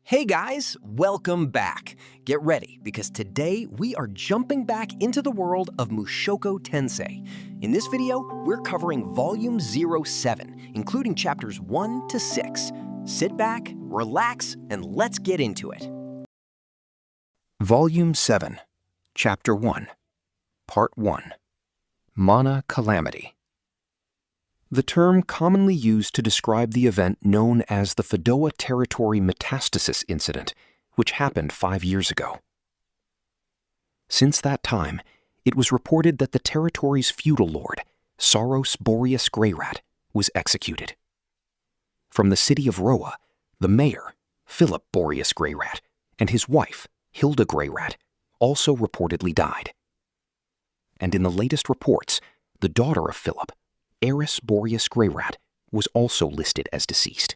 Hey guys, welcome back. Get ready, because today we are jumping back into the world of Mushoku Tensei. In this video, we're covering Volume 07, including Chapters 1 to 6. Sit back, relax, and let's get into it. Volume 7, Chapter 1, Part 1, Mana Calamity. The term commonly used to describe the event known as the Fedowa Territory Metastasis Incident, which happened 5 years ago. Since that time, it was reported that the territory's feudal lord, Rudeus Greyrat, was executed. From the city of Roa, the mayor, Philip Rudeus Greyrat, and his wife, Hilda Greyrat, also reportedly died. And in the latest reports, the daughter of Philip, Eris Rudeus Greyrat, was also listed as deceased.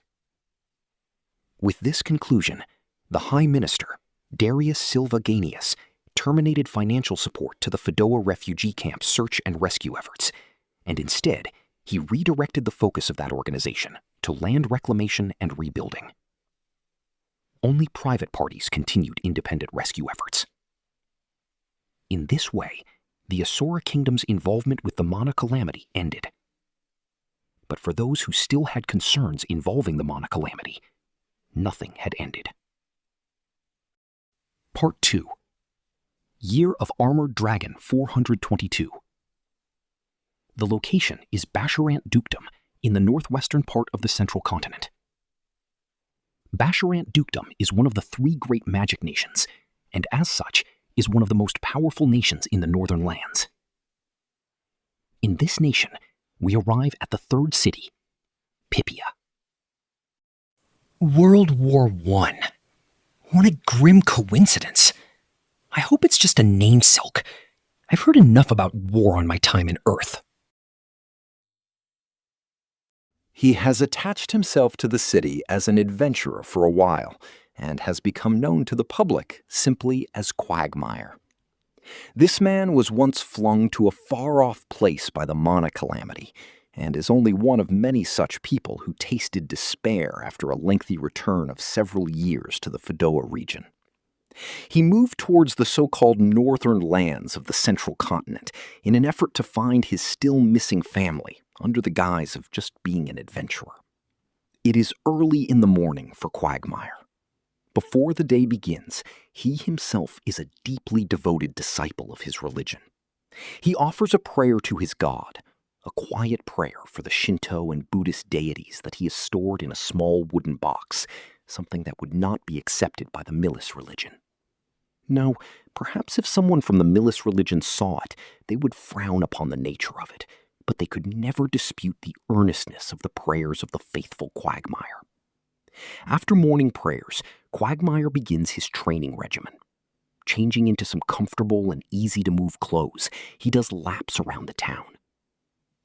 With this conclusion, the High Minister, Darius Silva Ganius, terminated financial support to the Fedowa refugee camp search and rescue efforts, and instead, he redirected the focus of that organization to land reclamation and rebuilding. Only private parties continued independent rescue efforts. In this way, the Asura Kingdom's involvement with the Mana Calamity ended. But for those who still had concerns involving the Mana Calamity, nothing had ended. Part 2, Year of Armored Dragon 422. The location is Bashirant Dukedom in the northwestern part of the central continent. Bashirant Dukedom is one of the 3 great magic nations, and as such, is one of the most powerful nations in the northern lands. In this nation, we arrive at the 3rd city, Pipia. World War I. What a grim coincidence. I hope it's just a name silk. I've heard enough about war on my time in Earth. He has attached himself to the city as an adventurer for a while, and has become known to the public simply as Quagmire. This man was once flung to a far-off place by the Mana Calamity, and is only one of many such people who tasted despair after a lengthy return of several years to the Fedowa region. He moved towards the so-called northern lands of the central continent in an effort to find his still missing family under the guise of just being an adventurer. It is early in the morning for Quagmire. Before the day begins, he himself is a deeply devoted disciple of his religion. He offers a prayer to his god, a quiet prayer for the Shinto and Buddhist deities that he has stored in a small wooden box, something that would not be accepted by the Milis religion. No, perhaps if someone from the Milis religion saw it, they would frown upon the nature of it, but they could never dispute the earnestness of the prayers of the faithful Quagmire. After morning prayers, Quagmire begins his training regimen. Changing into some comfortable and easy-to-move clothes, he does laps around the town.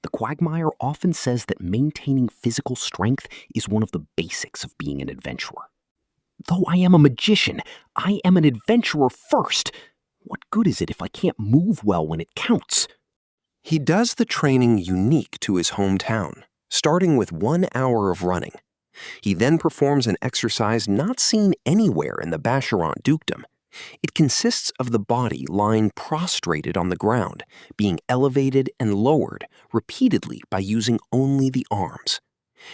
The Quagmire often says that maintaining physical strength is one of the basics of being an adventurer. Though I am a magician, I am an adventurer first. What good is it if I can't move well when it counts? He does the training unique to his hometown, starting with 1 hour of running. He then performs an exercise not seen anywhere in the Bashirant Dukedom. It consists of the body lying prostrated on the ground, being elevated and lowered repeatedly by using only the arms.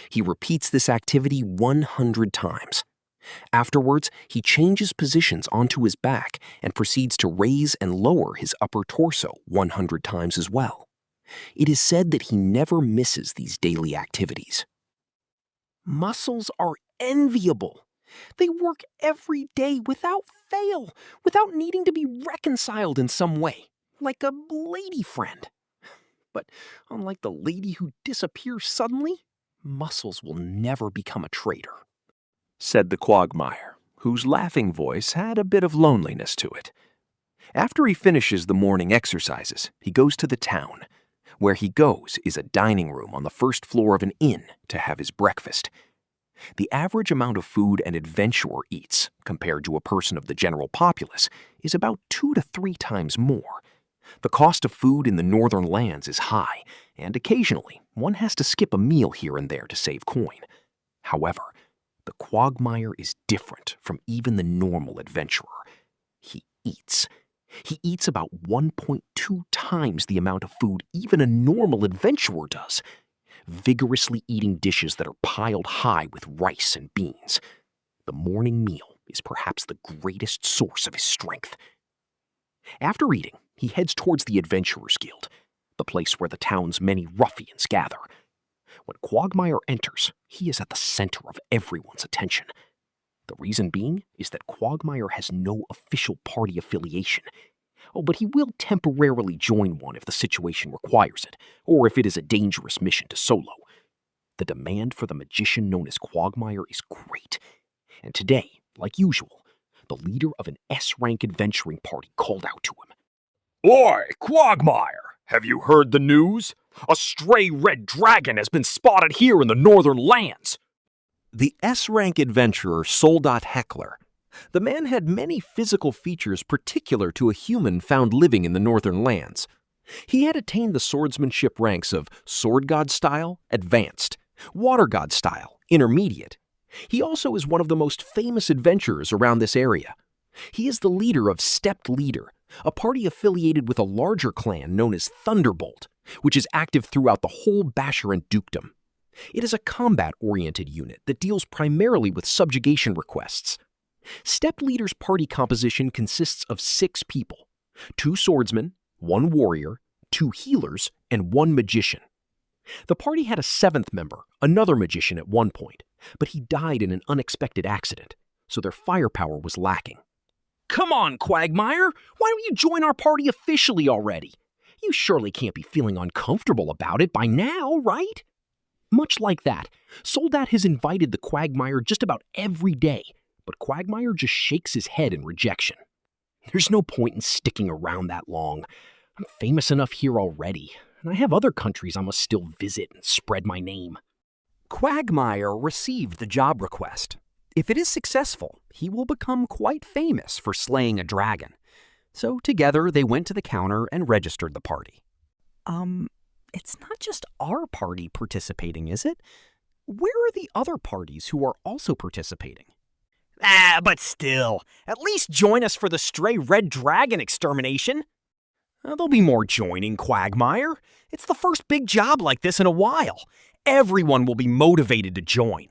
He repeats this activity 100 times. Afterwards, he changes positions onto his back and proceeds to raise and lower his upper torso 100 times as well. It is said that he never misses these daily activities. Muscles are enviable. They work every day without fail, without needing to be reconciled in some way, like a lady friend. But unlike the lady who disappears suddenly, muscles will never become a traitor, said the Quagmire, whose laughing voice had a bit of loneliness to it. After he finishes the morning exercises, he goes to the town. Where he goes is a dining room on the first floor of an inn to have his breakfast. The average amount of food an adventurer eats, compared to a person of the general populace, is about 2 to 3 times more. The cost of food in the northern lands is high, and occasionally one has to skip a meal here and there to save coin. However, The quagmire is different from even the normal adventurer. He eats. He eats about 1.2 times the amount of food even a normal adventurer does, vigorously eating dishes that are piled high with rice and beans. The morning meal is perhaps the greatest source of his strength. After eating, he heads towards the Adventurers Guild, the place where the town's many ruffians gather. When Quagmire enters, he is at the center of everyone's attention. The reason being is that Quagmire has no official party affiliation. Oh, but he will temporarily join one if the situation requires it, or if it is a dangerous mission to solo. The demand for the magician known as Quagmire is great, and today, like usual, the leader of an S-rank adventuring party called out to him. "Oi, Quagmire! Have you heard the news? A stray red dragon has been spotted here in the northern lands." The S-rank adventurer Soldat Heckler. The man had many physical features particular to a human found living in the northern lands. He had attained the swordsmanship ranks of Sword God Style, Advanced, Water God Style, Intermediate. He also is one of the most famous adventurers around this area. He is the leader of Stepped Leader, a party affiliated with a larger clan known as Thunderbolt, which is active throughout the whole Basharan dukedom. It is a combat-oriented unit that deals primarily with subjugation requests. Stepped Leader's party composition consists of 6 people, 2 swordsmen, 1 warrior, 2 healers, and 1 magician. The party had a 7th member, another magician at one point, but he died in an unexpected accident, so their firepower was lacking. Come on, Quagmire! Why don't you join our party officially already? You surely can't be feeling uncomfortable about it by now, right? Much like that, Soldat has invited the Quagmire just about every day, but Quagmire just shakes his head in rejection. There's no point in sticking around that long. I'm famous enough here already, and I have other countries I must still visit and spread my name. Quagmire received the job request. If it is successful, he will become quite famous for slaying a dragon. So together they went to the counter and registered the party. It's not just our party participating, is it? Where are the other parties who are also participating? But still, at least join us for the stray red dragon extermination. There'll be more joining, Quagmire. It's the first big job like this in a while. Everyone will be motivated to join.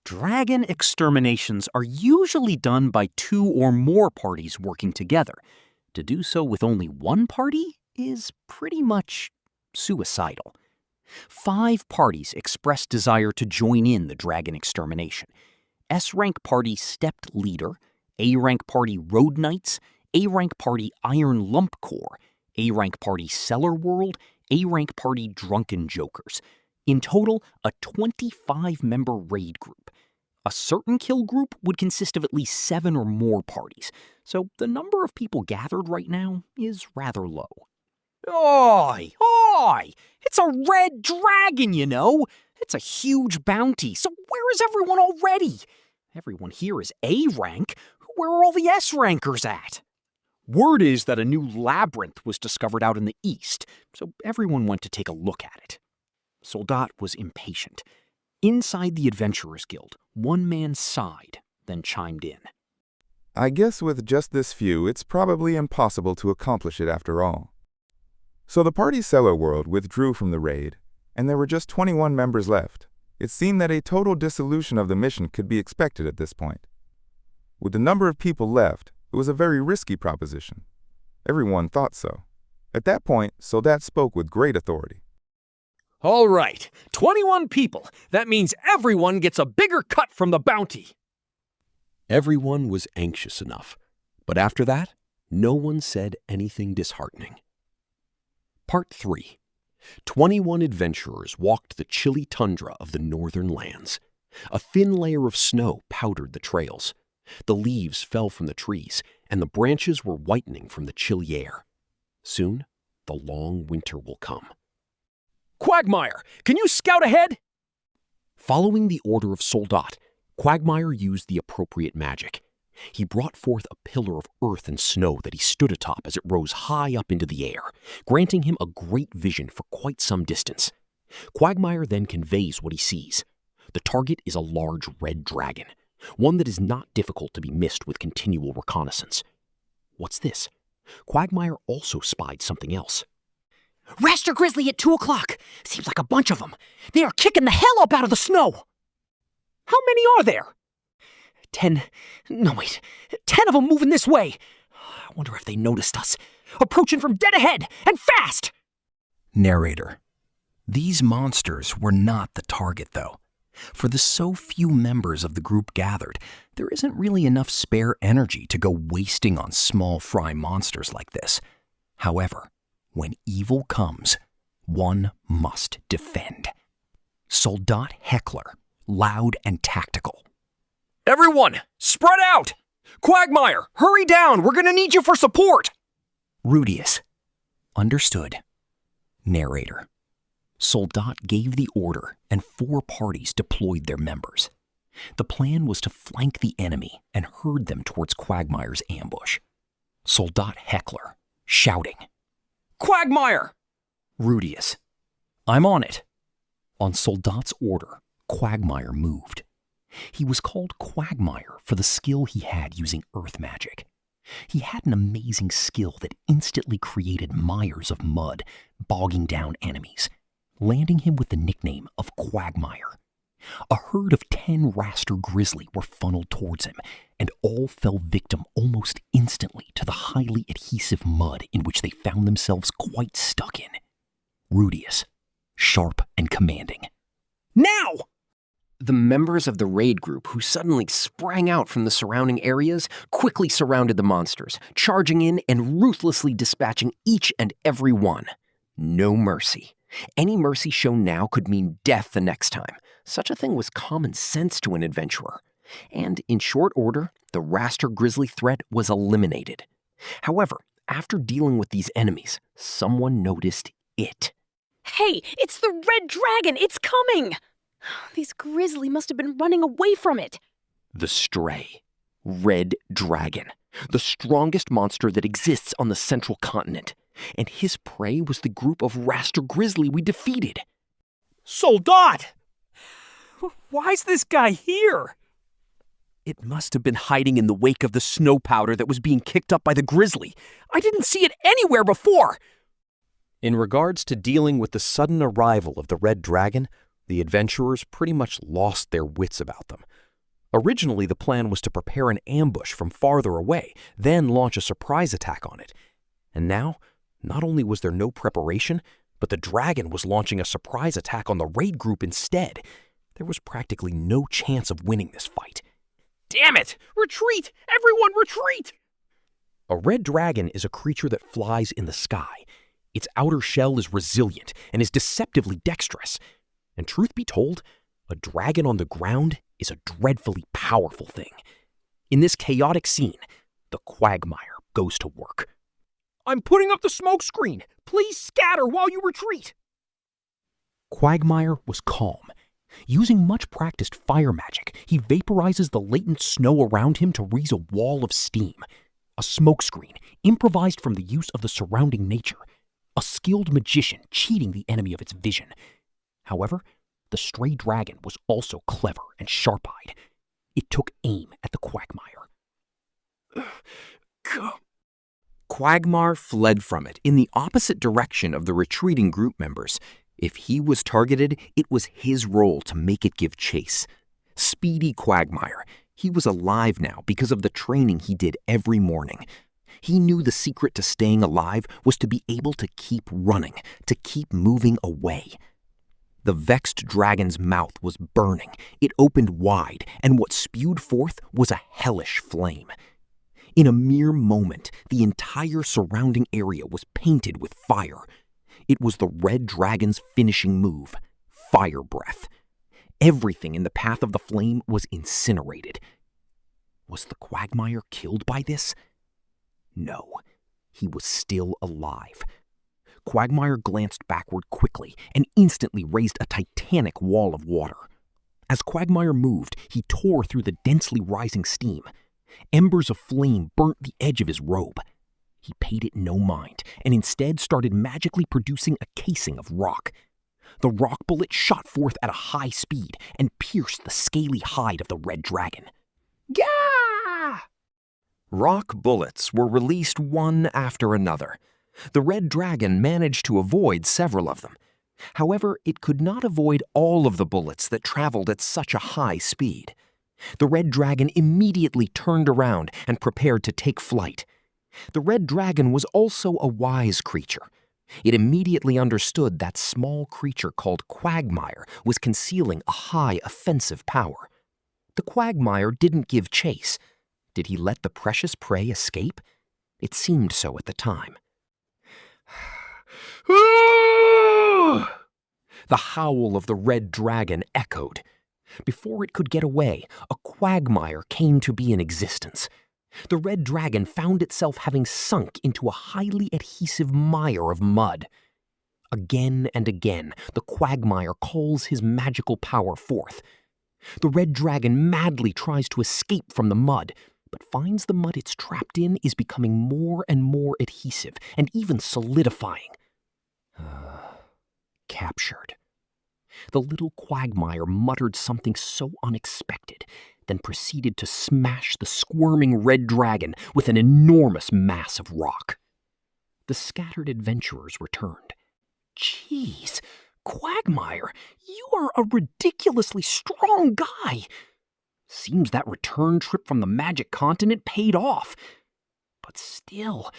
Dragon exterminations are usually done by 2 or more parties working together. To do so with only one party is pretty much suicidal. 5 parties expressed desire to join in the dragon extermination. S-rank party Stepped Leader, A-rank party Road Knights, A-rank party Iron Lump Corps, A-rank party Cellar World, A-rank party Drunken Jokers. In total, a 25-member raid group. A certain kill group would consist of at least 7 or more parties, so the number of people gathered right now is rather low. Oi! Oi! It's a red dragon, you know! It's a huge bounty, so where is everyone already? Everyone here is A-rank. Where are all the S-rankers at? Word is that a new labyrinth was discovered out in the east, so everyone went to take a look at it. Soldat was impatient. Inside the Adventurers Guild, one man sighed, then chimed in. "I guess with just this few, it's probably impossible to accomplish it after all." So the party Cellar World withdrew from the raid, and there were just 21 members left. It seemed that a total dissolution of the mission could be expected at this point. With the number of people left, it was a very risky proposition. Everyone thought so. At that point, Soldat spoke with great authority. All right, 21 people. That means everyone gets a bigger cut from the bounty. Everyone was anxious enough, but after that, no one said anything disheartening. Part 3. 21 adventurers walked the chilly tundra of the northern lands. A thin layer of snow powdered the trails. The leaves fell from the trees, and the branches were whitening from the chilly air. Soon, the long winter will come. Quagmire, can you scout ahead? Following the order of Soldat, Quagmire used the appropriate magic. He brought forth a pillar of earth and snow that he stood atop as it rose high up into the air, granting him a great vision for quite some distance. Quagmire then conveys what he sees. The target is a large red dragon, one that is not difficult to be missed with continual reconnaissance. What's this? Quagmire also spied something else. Raster Grizzly at 2 o'clock. Seems like a bunch of them. They are kicking the hell up out of the snow. How many are there? 10. No, wait. 10 of them moving this way. I wonder if they noticed us. Approaching from dead ahead, and fast! Narrator. These monsters were not the target, though. For the so few members of the group gathered, there isn't really enough spare energy to go wasting on small fry monsters like this. However, when evil comes, one must defend. Soldat Heckler, loud and tactical. Everyone, spread out! Quagmire, hurry down! We're gonna need you for support! Rudeus. Understood. Narrator. Soldat gave the order, and 4 parties deployed their members. The plan was to flank the enemy and herd them towards Quagmire's ambush. Soldat Heckler, shouting. Quagmire! Rudeus. I'm on it. On Soldat's order, Quagmire moved. He was called Quagmire for the skill he had using earth magic. He had an amazing skill that instantly created mires of mud, bogging down enemies, landing him with the nickname of Quagmire. A herd of 10 Raster Grizzly were funneled towards him, and all fell victim almost instantly to the highly adhesive mud in which they found themselves quite stuck in. Rudeus, sharp and commanding. Now! The members of the raid group, who suddenly sprang out from the surrounding areas, quickly surrounded the monsters, charging in and ruthlessly dispatching each and every one. No mercy. Any mercy shown now could mean death the next time. Such a thing was common sense to an adventurer. And in short order, the Raster Grizzly threat was eliminated. However, after dealing with these enemies, someone noticed it. Hey, it's the red dragon! It's coming! These grizzly must have been running away from it. The Stray. Red Dragon. The strongest monster that exists on the central continent. And his prey was the group of Raster Grizzly we defeated. Soldat! Why's this guy here? It must have been hiding in the wake of the snow powder that was being kicked up by the grizzly. I didn't see it anywhere before. In regards to dealing with the sudden arrival of the Red Dragon, the adventurers pretty much lost their wits about them. Originally, the plan was to prepare an ambush from farther away, then launch a surprise attack on it. And now, not only was there no preparation, but the dragon was launching a surprise attack on the raid group instead. There was practically no chance of winning this fight. Damn it! Retreat! Everyone retreat! A red dragon is a creature that flies in the sky. Its outer shell is resilient and is deceptively dexterous. And truth be told, a dragon on the ground is a dreadfully powerful thing. In this chaotic scene, the Quagmire goes to work. I'm putting up the smoke screen. Please scatter while you retreat. Quagmire was calm. Using much practiced fire magic, he vaporizes the latent snow around him to raise a wall of steam. A smoke screen, improvised from the use of the surrounding nature. A skilled magician cheating the enemy of its vision. However, the stray dragon was also clever and sharp-eyed. It took aim at the Quagmire. Quagmire fled from it in the opposite direction of the retreating group members. If he was targeted, it was his role to make it give chase. Speedy Quagmire. He was alive now because of the training he did every morning. He knew the secret to staying alive was to be able to keep running, to keep moving away. The vexed dragon's mouth was burning. It opened wide, and what spewed forth was a hellish flame. In a mere moment, the entire surrounding area was painted with fire. It was the red dragon's finishing move, fire breath. Everything in the path of the flame was incinerated. Was the Quagmire killed by this? No, he was still alive. Quagmire glanced backward quickly and instantly raised a titanic wall of water. As Quagmire moved, he tore through the densely rising steam. Embers of flame burnt the edge of his robe. He paid it no mind and instead started magically producing a casing of rock. The rock bullet shot forth at a high speed and pierced the scaly hide of the red dragon. Gah! Rock bullets were released one after another. The red dragon managed to avoid several of them. However, it could not avoid all of the bullets that traveled at such a high speed. The red dragon immediately turned around and prepared to take flight. The red dragon was also a wise creature. It immediately understood that small creature called Quagmire was concealing a high offensive power. The Quagmire didn't give chase. Did he let the precious prey escape? It seemed so at the time. The howl of the red dragon echoed. Before it could get away, a quagmire came to be in existence. The red dragon found itself having sunk into a highly adhesive mire of mud. Again and again, the quagmire calls his magical power forth. The red dragon madly tries to escape from the mud, but finds the mud it's trapped in is becoming more and more adhesive and even solidifying. Captured. The little quagmire muttered something so unexpected, then proceeded to smash the squirming red dragon with an enormous mass of rock. The scattered adventurers returned. Jeez, Quagmire, you are a ridiculously strong guy. Seems that return trip from the magic continent paid off. But still,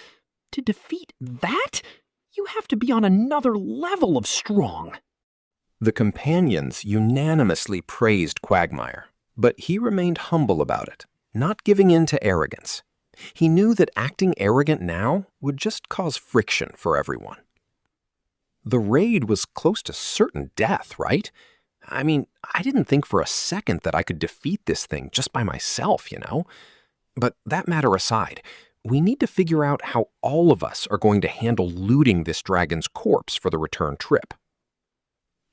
to defeat that, you have to be on another level of strong. The companions unanimously praised Quagmire, but he remained humble about it, not giving in to arrogance. He knew that acting arrogant now would just cause friction for everyone. The raid was close to certain death, right? I mean, I didn't think for a second that I could defeat this thing just by myself, you know? But that matter aside, we need to figure out how all of us are going to handle looting this dragon's corpse for the return trip.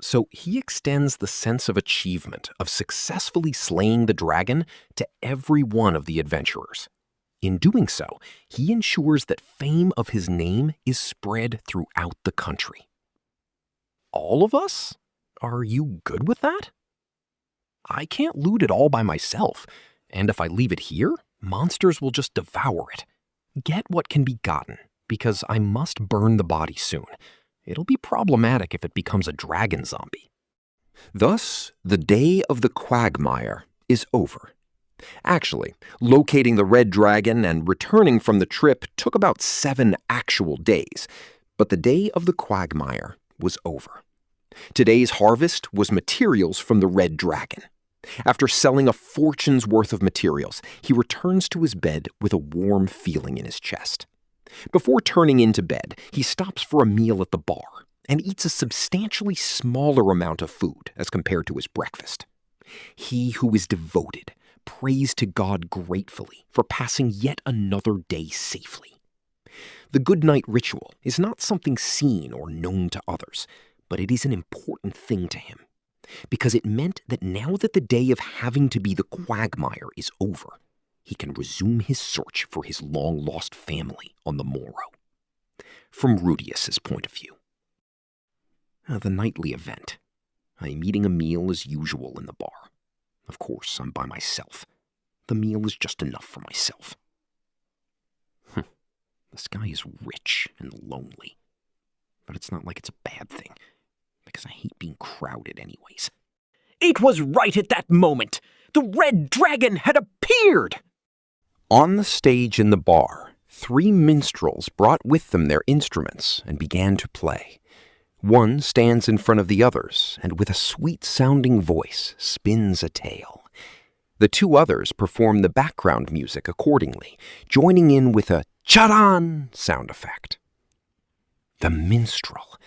So he extends the sense of achievement of successfully slaying the dragon to every one of the adventurers. In doing so, he ensures that fame of his name is spread throughout the country. All of us? Are you good with that? I can't loot it all by myself, and if I leave it here, monsters will just devour it. Get what can be gotten, because I must burn the body soon. It'll be problematic if it becomes a dragon zombie. Thus, the day of the quagmire is over. Actually, locating the red dragon and returning from the trip took about 7 actual days, but the day of the quagmire was over. Today's harvest was materials from the red dragon. After selling a fortune's worth of materials, he returns to his bed with a warm feeling in his chest. Before turning into bed, he stops for a meal at the bar and eats a substantially smaller amount of food as compared to his breakfast. He who is devoted prays to God gratefully for passing yet another day safely. The good night ritual is not something seen or known to others, but it is an important thing to him, because it meant that now that the day of having to be the quagmire is over, he can resume his search for his long-lost family on the morrow. From Rudeus's point of view. The nightly event. I'm eating a meal as usual in the bar. Of course, I'm by myself. The meal is just enough for myself. The sky is rich and lonely. But it's not like it's a bad thing, because I hate being crowded anyways. It was right at that moment. The red dragon had appeared! On the stage in the bar, 3 minstrels brought with them their instruments and began to play. One stands in front of the others and with a sweet-sounding voice spins a tale. The 2 others perform the background music accordingly, joining in with a charan sound effect. The minstrel.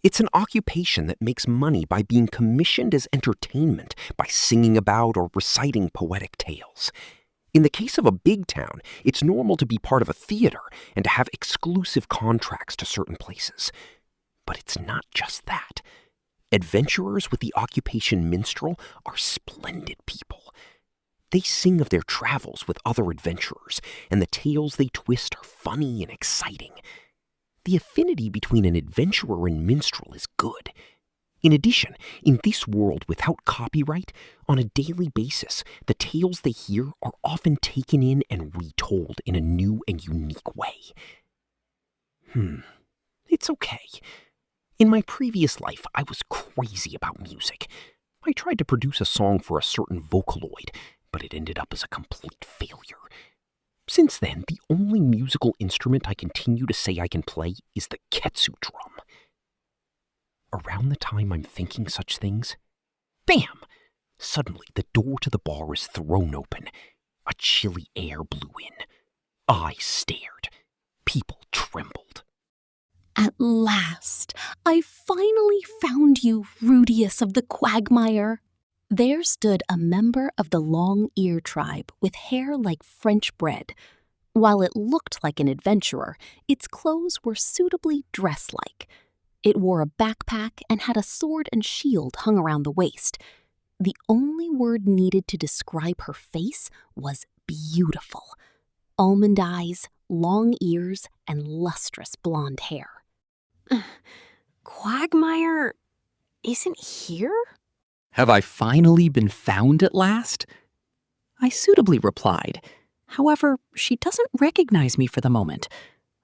It's an occupation that makes money by being commissioned as entertainment, by singing about or reciting poetic tales. In the case of a big town, it's normal to be part of a theater and to have exclusive contracts to certain places. But it's not just that. Adventurers with the occupation minstrel are splendid people. They sing of their travels with other adventurers, and the tales they twist are funny and exciting. The affinity between an adventurer and minstrel is good. In addition, in this world without copyright, on a daily basis, the tales they hear are often taken in and retold in a new and unique way. It's okay. In my previous life, I was crazy about music. I tried to produce a song for a certain Vocaloid, but it ended up as a complete failure. Since then, the only musical instrument I continue to say I can play is the Ketsu drum. Around the time I'm thinking such things, bam! Suddenly, the door to the bar is thrown open. A chilly air blew in. I stared. People trembled. At last, I finally found you, Rudeus of the Quagmire. There stood a member of the Long-Ear tribe with hair like French bread. While it looked like an adventurer, its clothes were suitably dress-like. It wore a backpack and had a sword and shield hung around the waist. The only word needed to describe her face was beautiful. Almond eyes, long ears, and lustrous blonde hair. Quagmire isn't here? Have I finally been found at last? I suitably replied. However, she doesn't recognize me for the moment.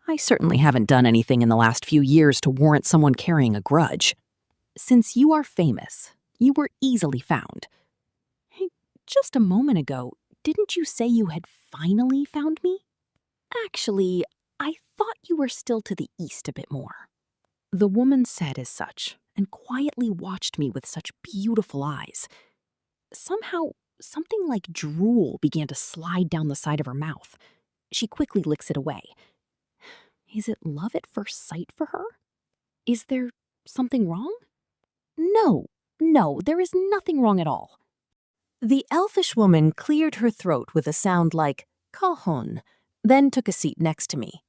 I certainly haven't done anything in the last few years to warrant someone carrying a grudge. Since you are famous, you were easily found. Hey, just a moment ago, didn't you say you had finally found me? Actually, I thought you were still to the east a bit more. The woman said as such, and quietly watched me with such beautiful eyes. Somehow, something like drool began to slide down the side of her mouth. She quickly licks it away. Is it love at first sight for her? Is there something wrong? No, there is nothing wrong at all. The elfish woman cleared her throat with a sound like cajon, then took a seat next to me.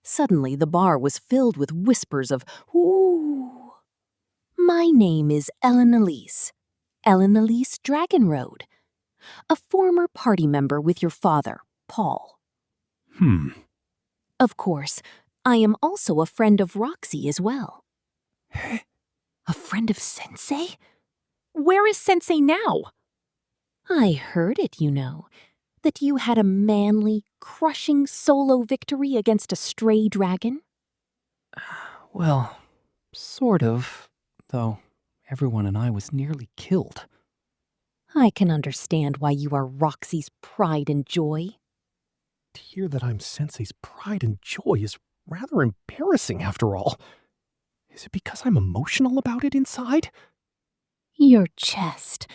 Suddenly, the bar was filled with whispers of, "Ooh." My name is Elise Dragonroad, a former party member with your father, Paul. Of course, I am also a friend of Roxy as well. A friend of Sensei? Where is Sensei now? I heard it, you know, that you had a manly, crushing solo victory against a stray dragon. Well, sort of, though everyone and I was nearly killed. I can understand why you are Roxy's pride and joy. To hear that I'm Sensei's pride and joy is rather embarrassing after all. Is it because I'm emotional about it inside? Your chest,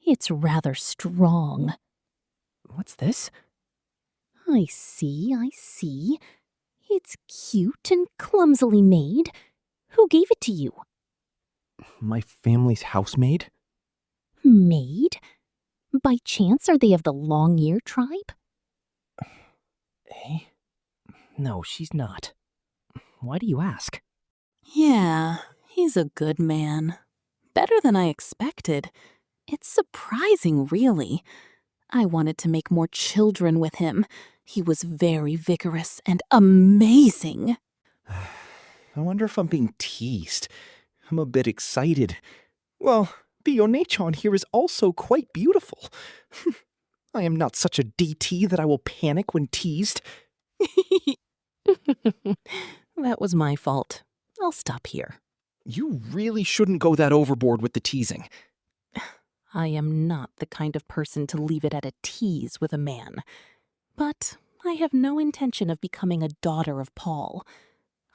it's rather strong. What's this? I see. It's cute and clumsily made. Who gave it to you? My family's housemaid? Maid? By chance are they of the Long-Ear tribe? Eh? No, she's not. Why do you ask? Yeah, he's a good man. Better than I expected. It's surprising, really. I wanted to make more children with him. He was very vigorous and amazing. I wonder if I'm being teased. I'm a bit excited. Well, the Onei-chan here is also quite beautiful. I am not such a DT that I will panic when teased. That was my fault. I'll stop here. You really shouldn't go that overboard with the teasing. I am not the kind of person to leave it at a tease with a man. But I have no intention of becoming a daughter of Paul.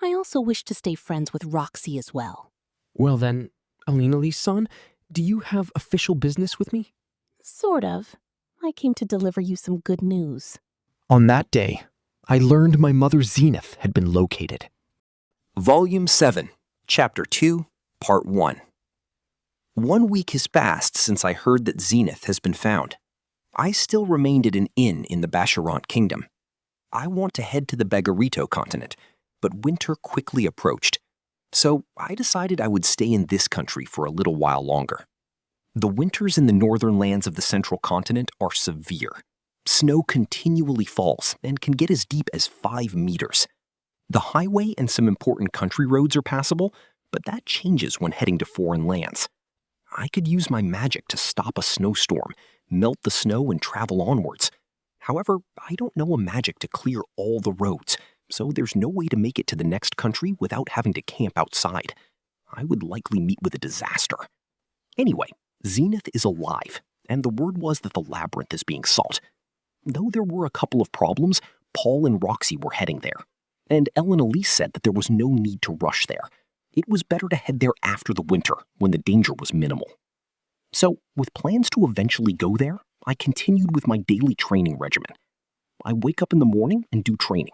I also wish to stay friends with Roxy as well. Well then, Alina-Lee-san, do you have official business with me? Sort of. I came to deliver you some good news. On that day, I learned my mother Zenith had been located. Volume 7, Chapter 2, Part 1. 1 week has passed since I heard that Zenith has been found. I still remained at an inn in the Bacharant Kingdom. I want to head to the Begarito continent, but winter quickly approached. So I decided I would stay in this country for a little while longer. The winters in the northern lands of the central continent are severe. Snow continually falls and can get as deep as 5 meters. The highway and some important country roads are passable, but that changes when heading to foreign lands. I could use my magic to stop a snowstorm, melt the snow, and travel onwards. However, I don't know a magic to clear all the roads, so there's no way to make it to the next country without having to camp outside. I would likely meet with a disaster. Anyway, Zenith is alive, and the word was that the labyrinth is being sought. Though there were a couple of problems, Paul and Roxy were heading there, and Ellen Elise said that there was no need to rush there. It was better to head there after the winter, when the danger was minimal. So, with plans to eventually go there, I continued with my daily training regimen. I wake up in the morning and do training.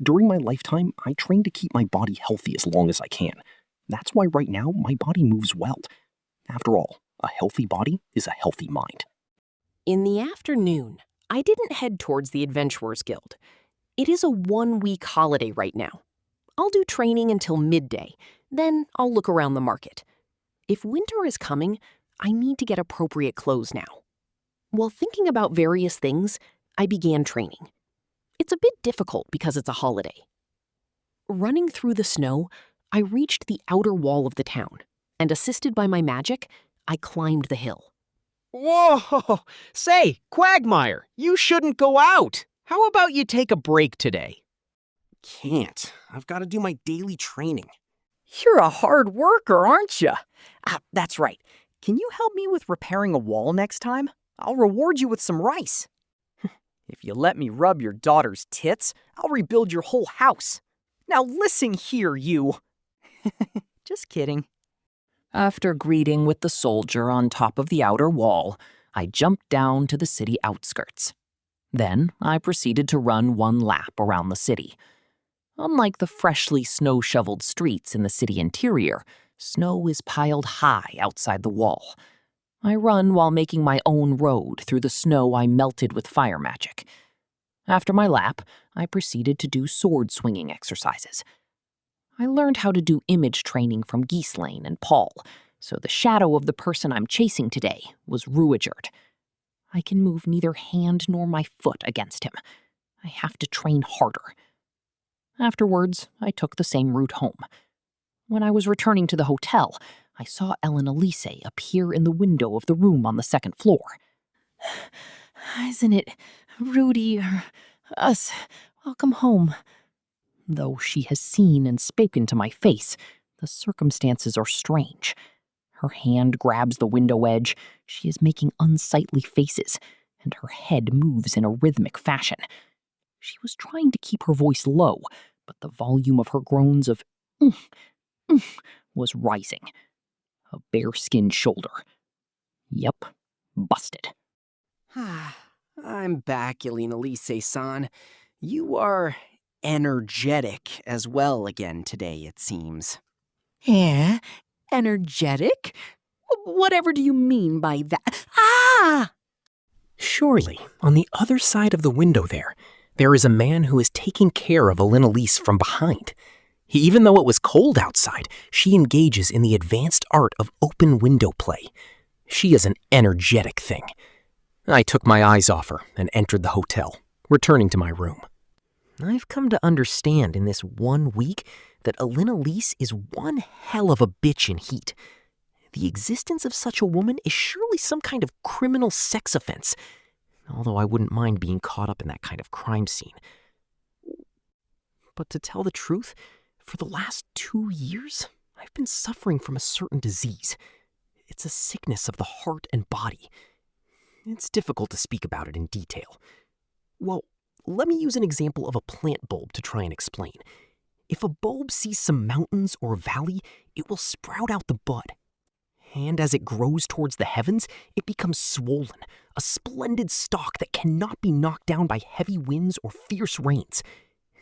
During my lifetime, I train to keep my body healthy as long as I can. That's why right now my body moves well. After all, a healthy body is a healthy mind. In the afternoon, I didn't head towards the Adventurers Guild. It is a 1-week holiday right now. I'll do training until midday, then I'll look around the market. If winter is coming, I need to get appropriate clothes now. While thinking about various things, I began training. It's a bit difficult because it's a holiday. Running through the snow, I reached the outer wall of the town, and assisted by my magic, I climbed the hill. Whoa! Say, Quagmire, you shouldn't go out. How about you take a break today? Can't. I've got to do my daily training. You're a hard worker, aren't you? That's right. Can you help me with repairing a wall next time? I'll reward you with some rice. If you let me rub your daughter's tits, I'll rebuild your whole house. Now listen here, you. Just kidding. After greeting with the soldier on top of the outer wall, I jumped down to the city outskirts. Then I proceeded to run one lap around the city. Unlike the freshly snow-shoveled streets in the city interior, snow is piled high outside the wall. I run while making my own road through the snow I melted with fire magic. After my lap, I proceeded to do sword-swinging exercises. I learned how to do image training from Ghislaine and Paul, so the shadow of the person I'm chasing today was Rudeus. I can move neither hand nor my foot against him. I have to train harder. Afterwards, I took the same route home. When I was returning to the hotel, I saw Ellen Elise appear in the window of the room on the second floor. Isn't it Rudy or us? Welcome home. Though she has seen and spoken to my face, the circumstances are strange. Her hand grabs the window edge, she is making unsightly faces, and her head moves in a rhythmic fashion. She was trying to keep her voice low, but the volume of her groans of was rising. A bare-skinned shoulder. Yep, busted. I'm back, Elena Lise-san. You are energetic as well again today, it seems. Eh? Energetic? Whatever do you mean by that? Ah! Surely, on the other side of the window there is a man who is taking care of Elenalise from behind. Even though it was cold outside, she engages in the advanced art of open window play. She is an energetic thing. I took my eyes off her and entered the hotel, returning to my room. I've come to understand in this 1 week that Elenalise is one hell of a bitch in heat. The existence of such a woman is surely some kind of criminal sex offense, although I wouldn't mind being caught up in that kind of crime scene. But to tell the truth, for the last 2 years, I've been suffering from a certain disease. It's a sickness of the heart and body. It's difficult to speak about it in detail. Well, let me use an example of a plant bulb to try and explain. If a bulb sees some mountains or a valley, it will sprout out the bud. And as it grows towards the heavens, it becomes swollen, a splendid stalk that cannot be knocked down by heavy winds or fierce rains.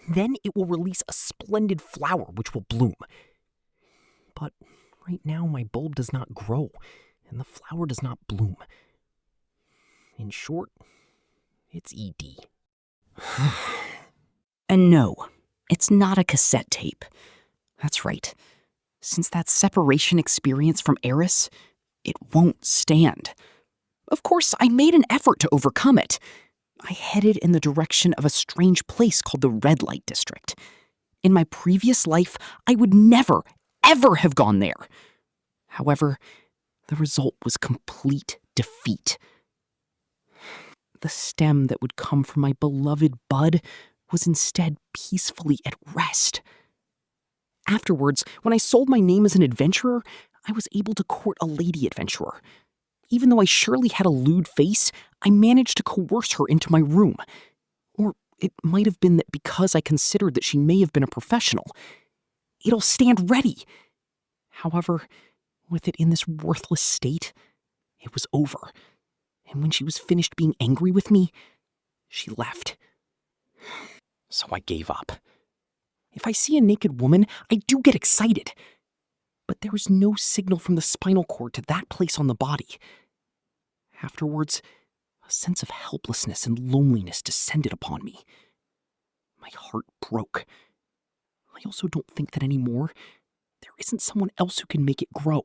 Then it will release a splendid flower which will bloom. But right now my bulb does not grow, and the flower does not bloom. In short, it's ED. And no, it's not a cassette tape. That's right. Since that separation experience from Eris, it won't stand. Of course, I made an effort to overcome it. I headed in the direction of a strange place called the Red Light District. In my previous life, I would never, ever have gone there. However, the result was complete defeat. The stem that would come from my beloved bud was instead peacefully at rest. Afterwards, when I sold my name as an adventurer, I was able to court a lady adventurer. Even though I surely had a lewd face, I managed to coerce her into my room. Or it might have been that because I considered that she may have been a professional. It'll stand ready. However, with it in this worthless state, it was over. And when she was finished being angry with me, she left. So I gave up. If I see a naked woman, I do get excited. But there was no signal from the spinal cord to that place on the body. Afterwards, a sense of helplessness and loneliness descended upon me. My heart broke. I also don't think that anymore. There isn't someone else who can make it grow.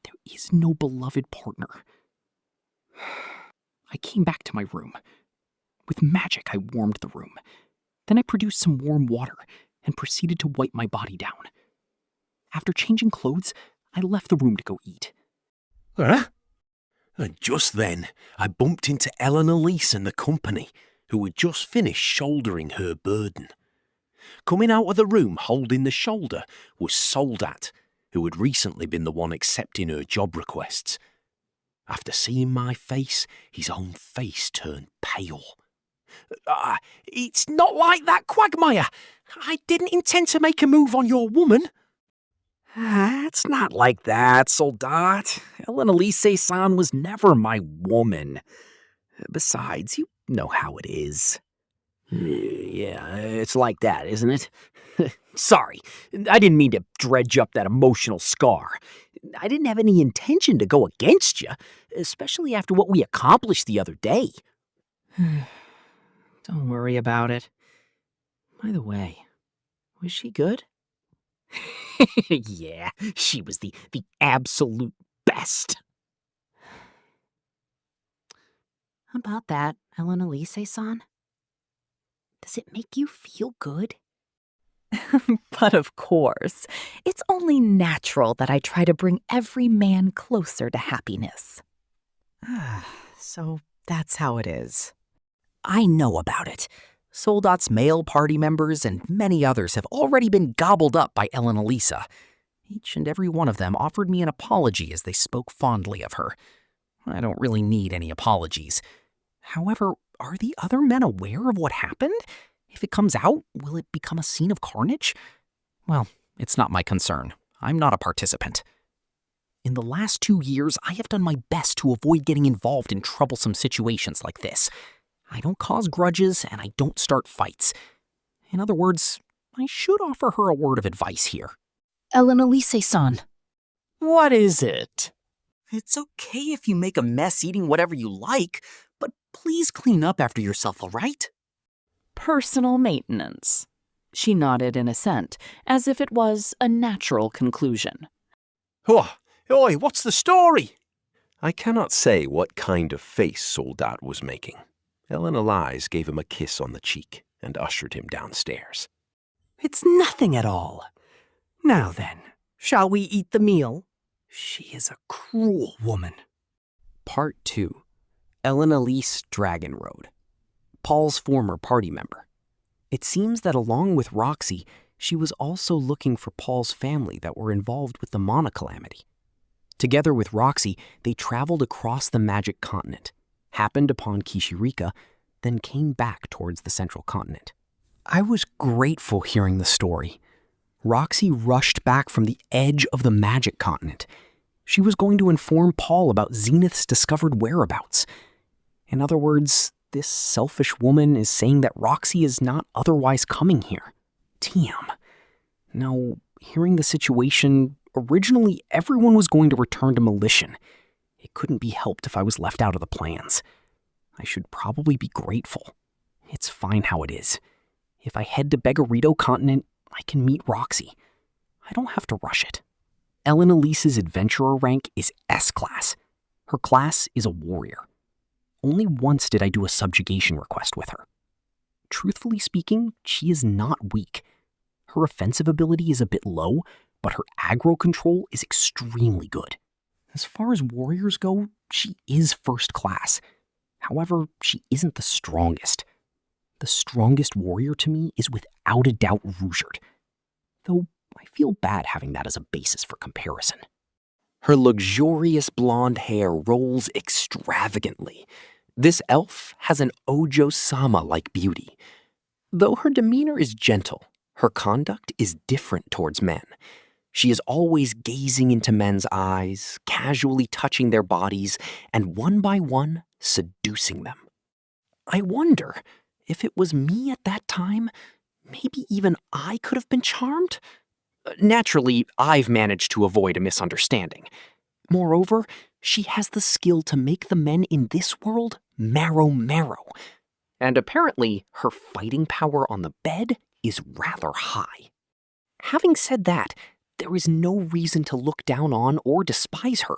There is no beloved partner. I came back to my room. With magic, I warmed the room. Then I produced some warm water and proceeded to wipe my body down. After changing clothes, I left the room to go eat. Huh? And just then, I bumped into Eleanor Lease and the company, who had just finished shouldering her burden. Coming out of the room holding the shoulder was Soldat, who had recently been the one accepting her job requests. After seeing my face, his own face turned pale. It's not like that, Quagmire. I didn't intend to make a move on your woman. It's not like that, Soldat. Elise-san was never my woman. Besides, you know how it is. Yeah, it's like that, isn't it? Sorry, I didn't mean to dredge up that emotional scar. I didn't have any intention to go against you, especially after what we accomplished the other day. Don't worry about it. By the way, was she good? Yeah, she was the absolute best. About that, Elise-san? Does it make you feel good? But of course, it's only natural that I try to bring every man closer to happiness. So that's how it is. I know about it. Soldat's male party members and many others have already been gobbled up by Elise. Each and every one of them offered me an apology as they spoke fondly of her. I don't really need any apologies. However, are the other men aware of what happened? If it comes out, will it become a scene of carnage? Well, it's not my concern. I'm not a participant. In the last 2 years, I have done my best to avoid getting involved in troublesome situations like this. I don't cause grudges, and I don't start fights. In other words, I should offer her a word of advice here. Elise-san. What is it? It's okay if you make a mess eating whatever you like, but please clean up after yourself, all right? Personal maintenance. She nodded in assent, as if it was a natural conclusion. Oh, oi, what's the story? I cannot say what kind of face Soldat was making. Ellen Elise gave him a kiss on the cheek and ushered him downstairs. It's nothing at all. Now then, shall we eat the meal? She is a cruel woman. Part 2. Ellen Elise Dragon Road. Paul's former party member. It seems that along with Roxy, she was also looking for Paul's family that were involved with the Mana Calamity. Together with Roxy, they traveled across the magic continent, happened upon Kishirika, then came back towards the central continent. I was grateful hearing the story. Roxy rushed back from the edge of the magic continent. She was going to inform Paul about Zenith's discovered whereabouts. In other words, this selfish woman is saying that Roxy is not otherwise coming here. Damn. Now, hearing the situation, originally everyone was going to return to Melitian. It couldn't be helped if I was left out of the plans. I should probably be grateful. It's fine how it is. If I head to Begarito Continent, I can meet Roxy. I don't have to rush it. Ellen Elise's adventurer rank is S-class. Her class is a warrior. Only once did I do a subjugation request with her. Truthfully speaking, she is not weak. Her offensive ability is a bit low, but her aggro control is extremely good. As far as warriors go, she is first class. However, she isn't the strongest. The strongest warrior to me is without a doubt Rudeus, though I feel bad having that as a basis for comparison. Her luxurious blonde hair rolls extravagantly. This elf has an Ojo-sama-like beauty. Though her demeanor is gentle, her conduct is different towards men. She is always gazing into men's eyes, casually touching their bodies, and one by one, seducing them. I wonder if it was me at that time, maybe even I could have been charmed? Naturally, I've managed to avoid a misunderstanding. Moreover, she has the skill to make the men in this world marrow. And apparently, her fighting power on the bed is rather high. Having said that, there is no reason to look down on or despise her.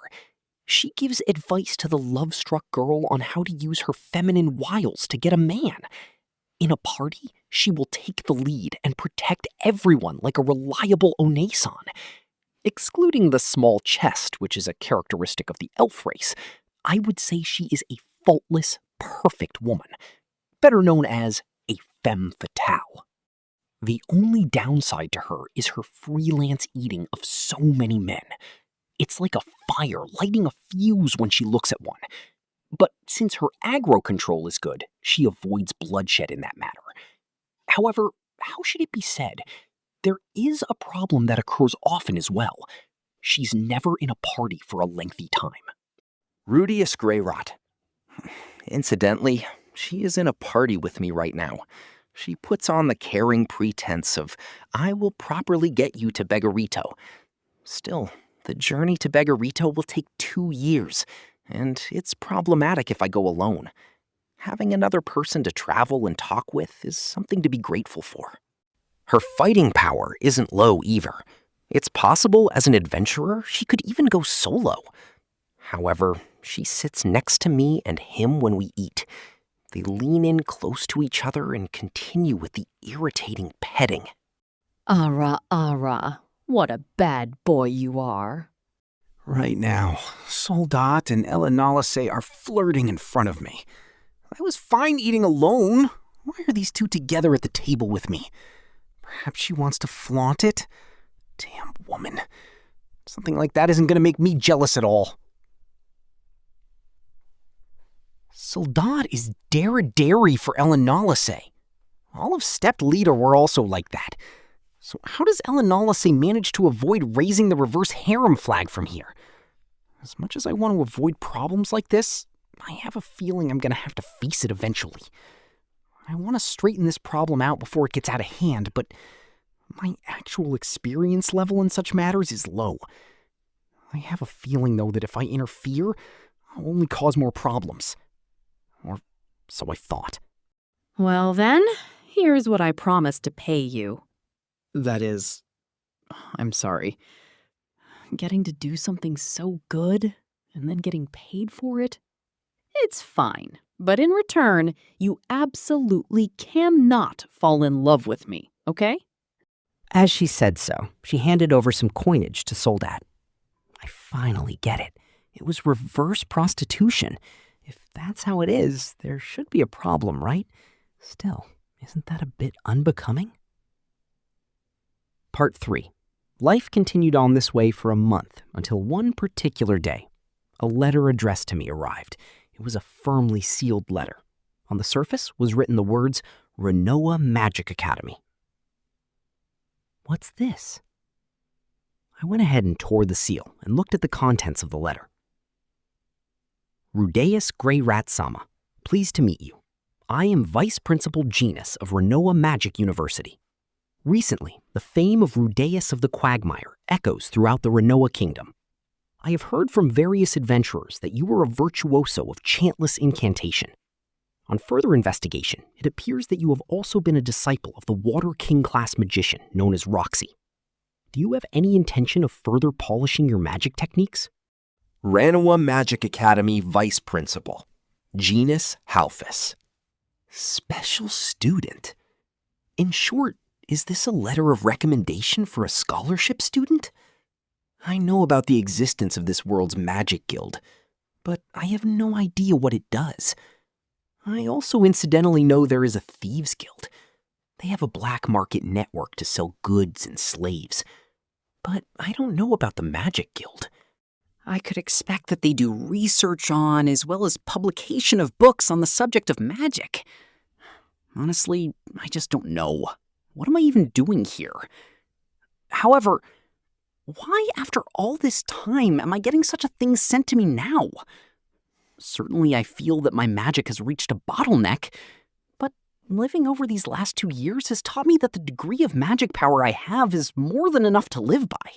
She gives advice to the love-struck girl on how to use her feminine wiles to get a man. In a party, she will take the lead and protect everyone like a reliable Onesan. Excluding the small chest, which is a characteristic of the elf race, I would say she is a faultless, perfect woman, better known as a femme fatale. The only downside to her is her freelance eating of so many men. It's like a fire lighting a fuse when she looks at one. But since her aggro control is good, she avoids bloodshed in that matter. However, how should it be said? There is a problem that occurs often as well. She's never in a party for a lengthy time. Rudeus Greyrat. Incidentally, she is in a party with me right now. She puts on the caring pretense of, I will properly get you to Begarito. Still, the journey to Begarito will take 2 years, and it's problematic if I go alone. Having another person to travel and talk with is something to be grateful for. Her fighting power isn't low either. It's possible as an adventurer she could even go solo. However, she sits next to me and him when we eat. They lean in close to each other and continue with the irritating petting. Ara, what a bad boy you are. Right now, Soldat and Elanalase are flirting in front of me. I was fine eating alone. Why are these two together at the table with me? Perhaps she wants to flaunt it? Damn woman. Something like that isn't going to make me jealous at all. Soldat is dare for Elanalase. All of Stepped Leader were also like that. So how does Elanalase manage to avoid raising the reverse harem flag from here? As much as I want to avoid problems like this, I have a feeling I'm going to have to face it eventually. I want to straighten this problem out before it gets out of hand, but my actual experience level in such matters is low. I have a feeling, though, that if I interfere, I'll only cause more problems. Or so I thought. Well then, here's what I promised to pay you. That is, I'm sorry. Getting to do something so good, and then getting paid for it? It's fine, but in return, you absolutely cannot fall in love with me, okay? As she said so, she handed over some coinage to Soldat. I finally get it. It was reverse prostitution. If that's how it is, there should be a problem, right? Still, isn't that a bit unbecoming? Part 3. Life continued on this way for a month until one particular day. A letter addressed to me arrived. It was a firmly sealed letter. On the surface was written the words, Renoa Magic Academy. What's this? I went ahead and tore the seal and looked at the contents of the letter. Rudeus Greyrat-sama, pleased to meet you. I am Vice Principal Genus of Renoa Magic University. Recently, the fame of Rudeus of the Quagmire echoes throughout the Renoa Kingdom. I have heard from various adventurers that you are a virtuoso of chantless incantation. On further investigation, it appears that you have also been a disciple of the Water King-class magician known as Roxy. Do you have any intention of further polishing your magic techniques? Renoa Magic Academy Vice Principal, Genus Halphus. Special student. In short, Is this a letter of recommendation for a scholarship student? I know about the existence of this world's magic guild, but I have no idea what it does. I also incidentally know there is a thieves guild. They have a black market network to sell goods and slaves. But I don't know about the magic guild. I could expect that they do research on as well as publication of books on the subject of magic. Honestly, I just don't know. What am I even doing here? However, why after all this time am I getting such a thing sent to me now? Certainly I feel that my magic has reached a bottleneck, but living over these last 2 years has taught me that the degree of magic power I have is more than enough to live by.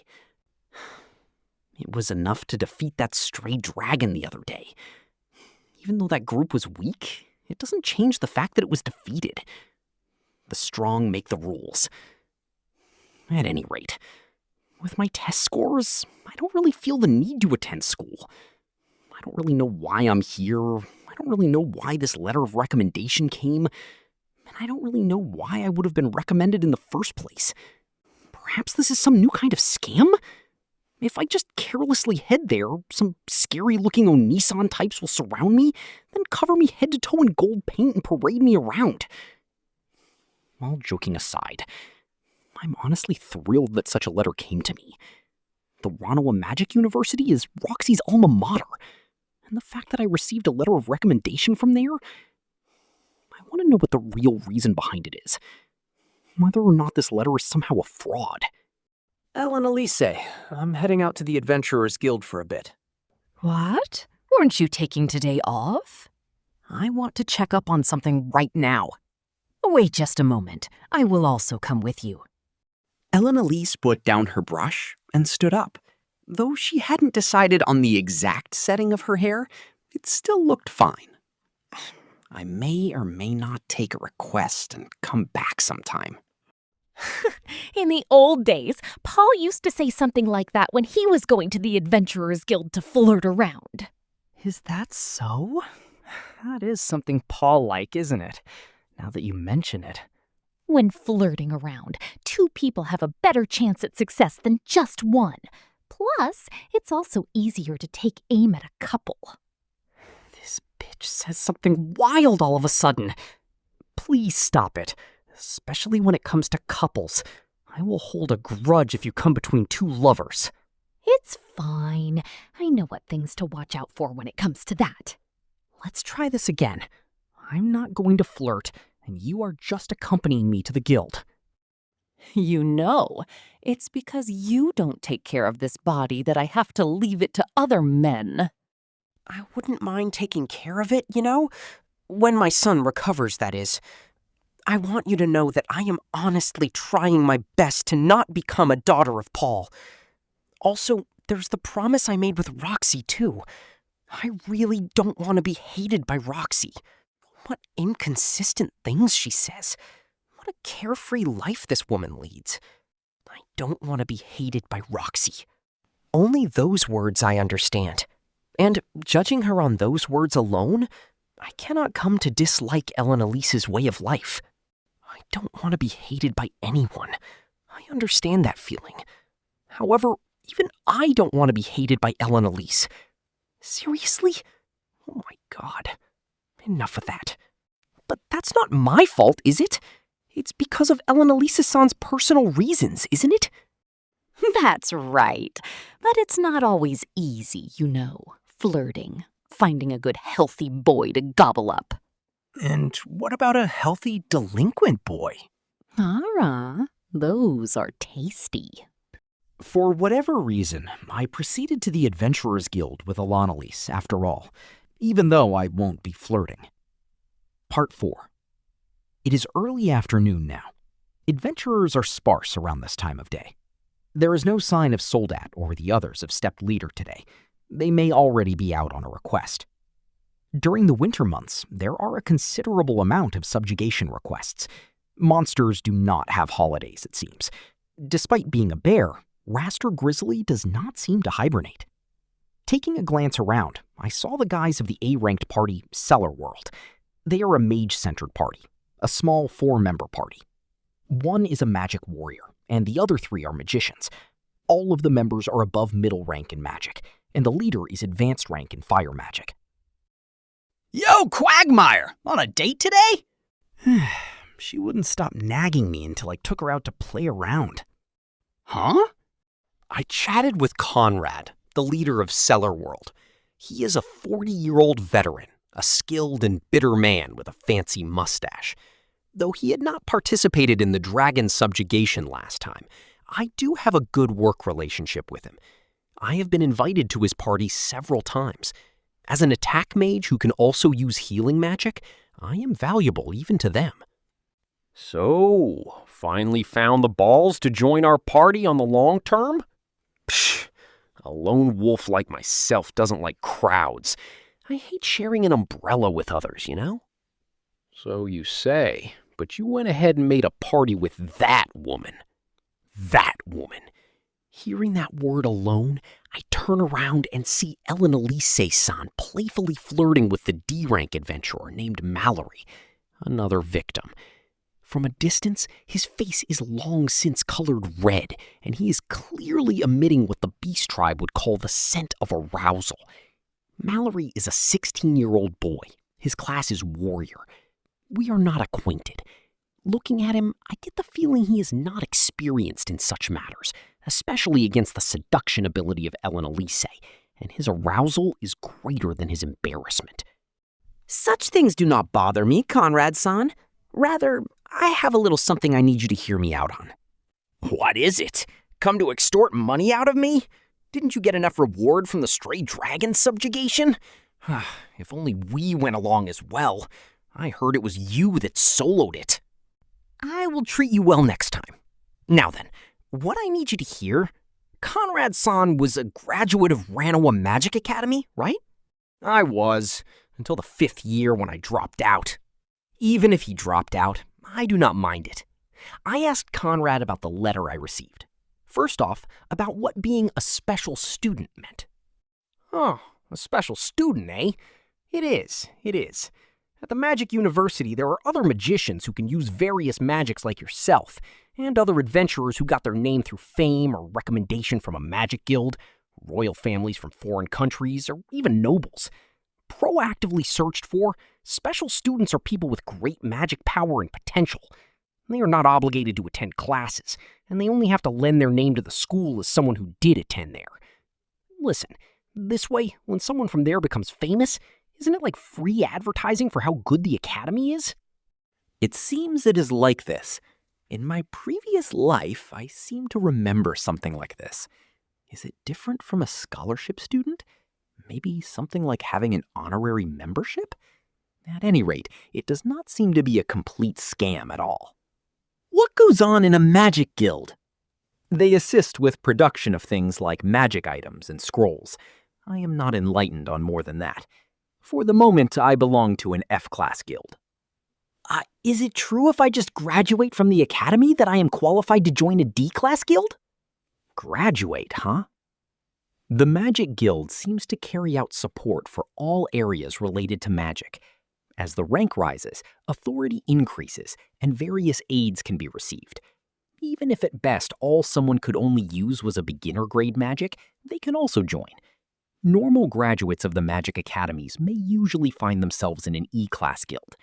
It was enough to defeat that stray dragon the other day. Even though that group was weak, it doesn't change the fact that it was defeated. The strong make the rules. At any rate, with my test scores, I don't really feel the need to attend school. I don't really know why I'm here. I don't really know why this letter of recommendation came. And I don't really know why I would have been recommended in the first place. Perhaps this is some new kind of scam? If I just carelessly head there, some scary-looking Onisan types will surround me, then cover me head to toe in gold paint and parade me around. All joking aside, I'm honestly thrilled that such a letter came to me. The Ranoa Magic University is Roxy's alma mater, and the fact that I received a letter of recommendation from there, I want to know what the real reason behind it is. Whether or not this letter is somehow a fraud. Ellen Elise, I'm heading out to the Adventurers Guild for a bit. What? Weren't you taking today off? I want to check up on something right now. Wait just a moment. I will also come with you. Ellen Elise put down her brush and stood up. Though she hadn't decided on the exact setting of her hair, it still looked fine. I may or may not take a request and come back sometime. In the old days, Paul used to say something like that when he was going to the Adventurers Guild to flirt around. Is that so? That is something Paul-like, isn't it? Now that you mention it. When flirting around, 2 people have a better chance at success than just one. Plus, it's also easier to take aim at a couple. This bitch says something wild all of a sudden. Please stop it. Especially when it comes to couples. I will hold a grudge if you come between 2 lovers. It's fine. I know what things to watch out for when it comes to that. Let's try this again. I'm not going to flirt, and you are just accompanying me to the guild. You know, it's because you don't take care of this body that I have to leave it to other men. I wouldn't mind taking care of it, you know? When my son recovers, that is. I want you to know that I am honestly trying my best to not become a daughter of Paul. Also, there's the promise I made with Roxy, too. I really don't want to be hated by Roxy. What inconsistent things she says. What a carefree life this woman leads. I don't want to be hated by Roxy. Only those words I understand. And judging her on those words alone, I cannot come to dislike Ellen Elise's way of life. I don't want to be hated by anyone. I understand that feeling. However, even I don't want to be hated by Ellen Elise. Seriously? Oh my god. Enough of that. But that's not my fault, is it? It's because of Ellen Elise-san's personal reasons, isn't it? That's right. But it's not always easy, you know, flirting, finding a good healthy boy to gobble up. And what about a healthy delinquent boy? Those are tasty. For whatever reason, I proceeded to the Adventurers Guild with Alanalise after all, even though I won't be flirting. Part 4. It is early afternoon now. Adventurers are sparse around this time of day. There is no sign of Soldat or the others of Stepped Leader today. They may already be out on a request. During the winter months, there are a considerable amount of subjugation requests. Monsters do not have holidays, it seems. Despite being a bear, Raster Grizzly does not seem to hibernate. Taking a glance around, I saw the guys of the A-ranked party Cellar World. They are a mage-centered party, a small 4-member party. One is a magic warrior, and the other 3 are magicians. All of the members are above middle rank in magic, and the leader is advanced rank in fire magic. Yo, Quagmire! On a date today? She wouldn't stop nagging me until I took her out to play around. Huh? I chatted with Conrad, the leader of Cellar World. He is a 40-year-old veteran, a skilled and bitter man with a fancy mustache. Though he had not participated in the dragon subjugation last time, I do have a good work relationship with him. I have been invited to his party several times. As an attack mage who can also use healing magic, I am valuable even to them. So, finally found the balls to join our party on the long term? Psh, a lone wolf like myself doesn't like crowds. I hate sharing an umbrella with others, you know? So you say, but you went ahead and made a party with that woman. That woman. Hearing that word alone, I turn around and see Ellen Elise-san playfully flirting with the D-rank adventurer named Mallory, another victim. From a distance, his face is long since colored red, and he is clearly emitting what the beast tribe would call the scent of arousal. Mallory is a 16-year-old boy. His class is warrior. We are not acquainted. Looking at him, I get the feeling he is not experienced in such matters, especially against the seduction ability of Ellen Elise, and his arousal is greater than his embarrassment. Such things do not bother me, Conrad-san. Rather, I have a little something I need you to hear me out on. What is it? Come to extort money out of me? Didn't you get enough reward from the stray dragon subjugation? If only we went along as well. I heard it was you that soloed it. I will treat you well next time. Now then, what I need you to hear, Conrad-san was a graduate of Ranoa Magic Academy, right? I was, until the 5th year when I dropped out. Even if he dropped out, I do not mind it. I asked Conrad about the letter I received. First off, about what being a special student meant. Oh, a special student, eh? It is. At the Magic University, there are other magicians who can use various magics like yourself, and other adventurers who got their name through fame or recommendation from a magic guild, royal families from foreign countries, or even nobles. Proactively searched for, special students are people with great magic power and potential. They are not obligated to attend classes, and they only have to lend their name to the school as someone who did attend there. Listen, this way, when someone from there becomes famous, isn't it like free advertising for how good the academy is? It seems it is like this. In my previous life, I seem to remember something like this. Is it different from a scholarship student? Maybe something like having an honorary membership? At any rate, it does not seem to be a complete scam at all. What goes on in a magic guild? They assist with production of things like magic items and scrolls. I am not enlightened on more than that. For the moment, I belong to an F-class guild. Is it true if I just graduate from the academy that I am qualified to join a D-class guild? Graduate, huh? The Magic Guild seems to carry out support for all areas related to magic. As the rank rises, authority increases, and various aids can be received. Even if at best all someone could only use was a beginner-grade magic, they can also join. Normal graduates of the magic academies may usually find themselves in an E-class guild.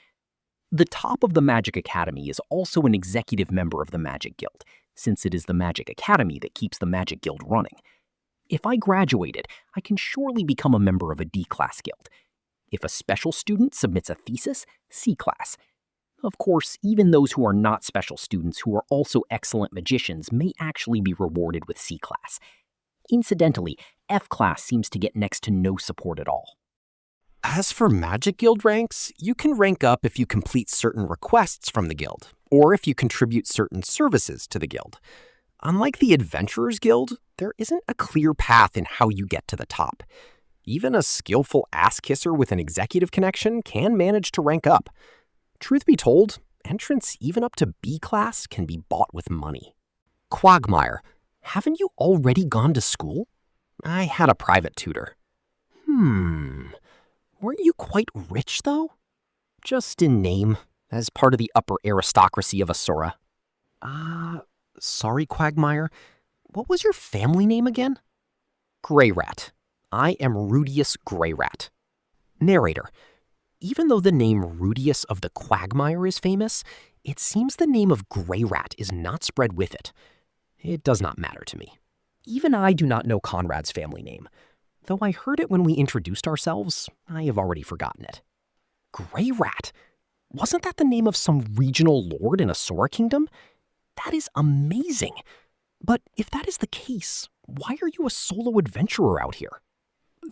The top of the Magic Academy is also an executive member of the Magic Guild, since it is the Magic Academy that keeps the Magic Guild running. If I graduated, I can surely become a member of a D-class guild. If a special student submits a thesis, C-class. Of course, even those who are not special students who are also excellent magicians may actually be rewarded with C-class. Incidentally, F-class seems to get next to no support at all. As for Magic Guild ranks, you can rank up if you complete certain requests from the guild, or if you contribute certain services to the guild. Unlike the Adventurers Guild, there isn't a clear path in how you get to the top. Even a skillful ass-kisser with an executive connection can manage to rank up. Truth be told, entrance even up to B-class can be bought with money. Quagmire, haven't you already gone to school? I had a private tutor. Weren't you quite rich, though? Just in name, as part of the upper aristocracy of Asura. Sorry, Quagmire. What was your family name again? Greyrat. I am Rudeus Greyrat. Narrator. Even though the name Rudeus of the Quagmire is famous, it seems the name of Greyrat is not spread with it. It does not matter to me. Even I do not know Conrad's family name. Though I heard it when we introduced ourselves, I have already forgotten it. Greyrat? Wasn't that the name of some regional lord in a Sora kingdom? That is amazing. But if that is the case, why are you a solo adventurer out here?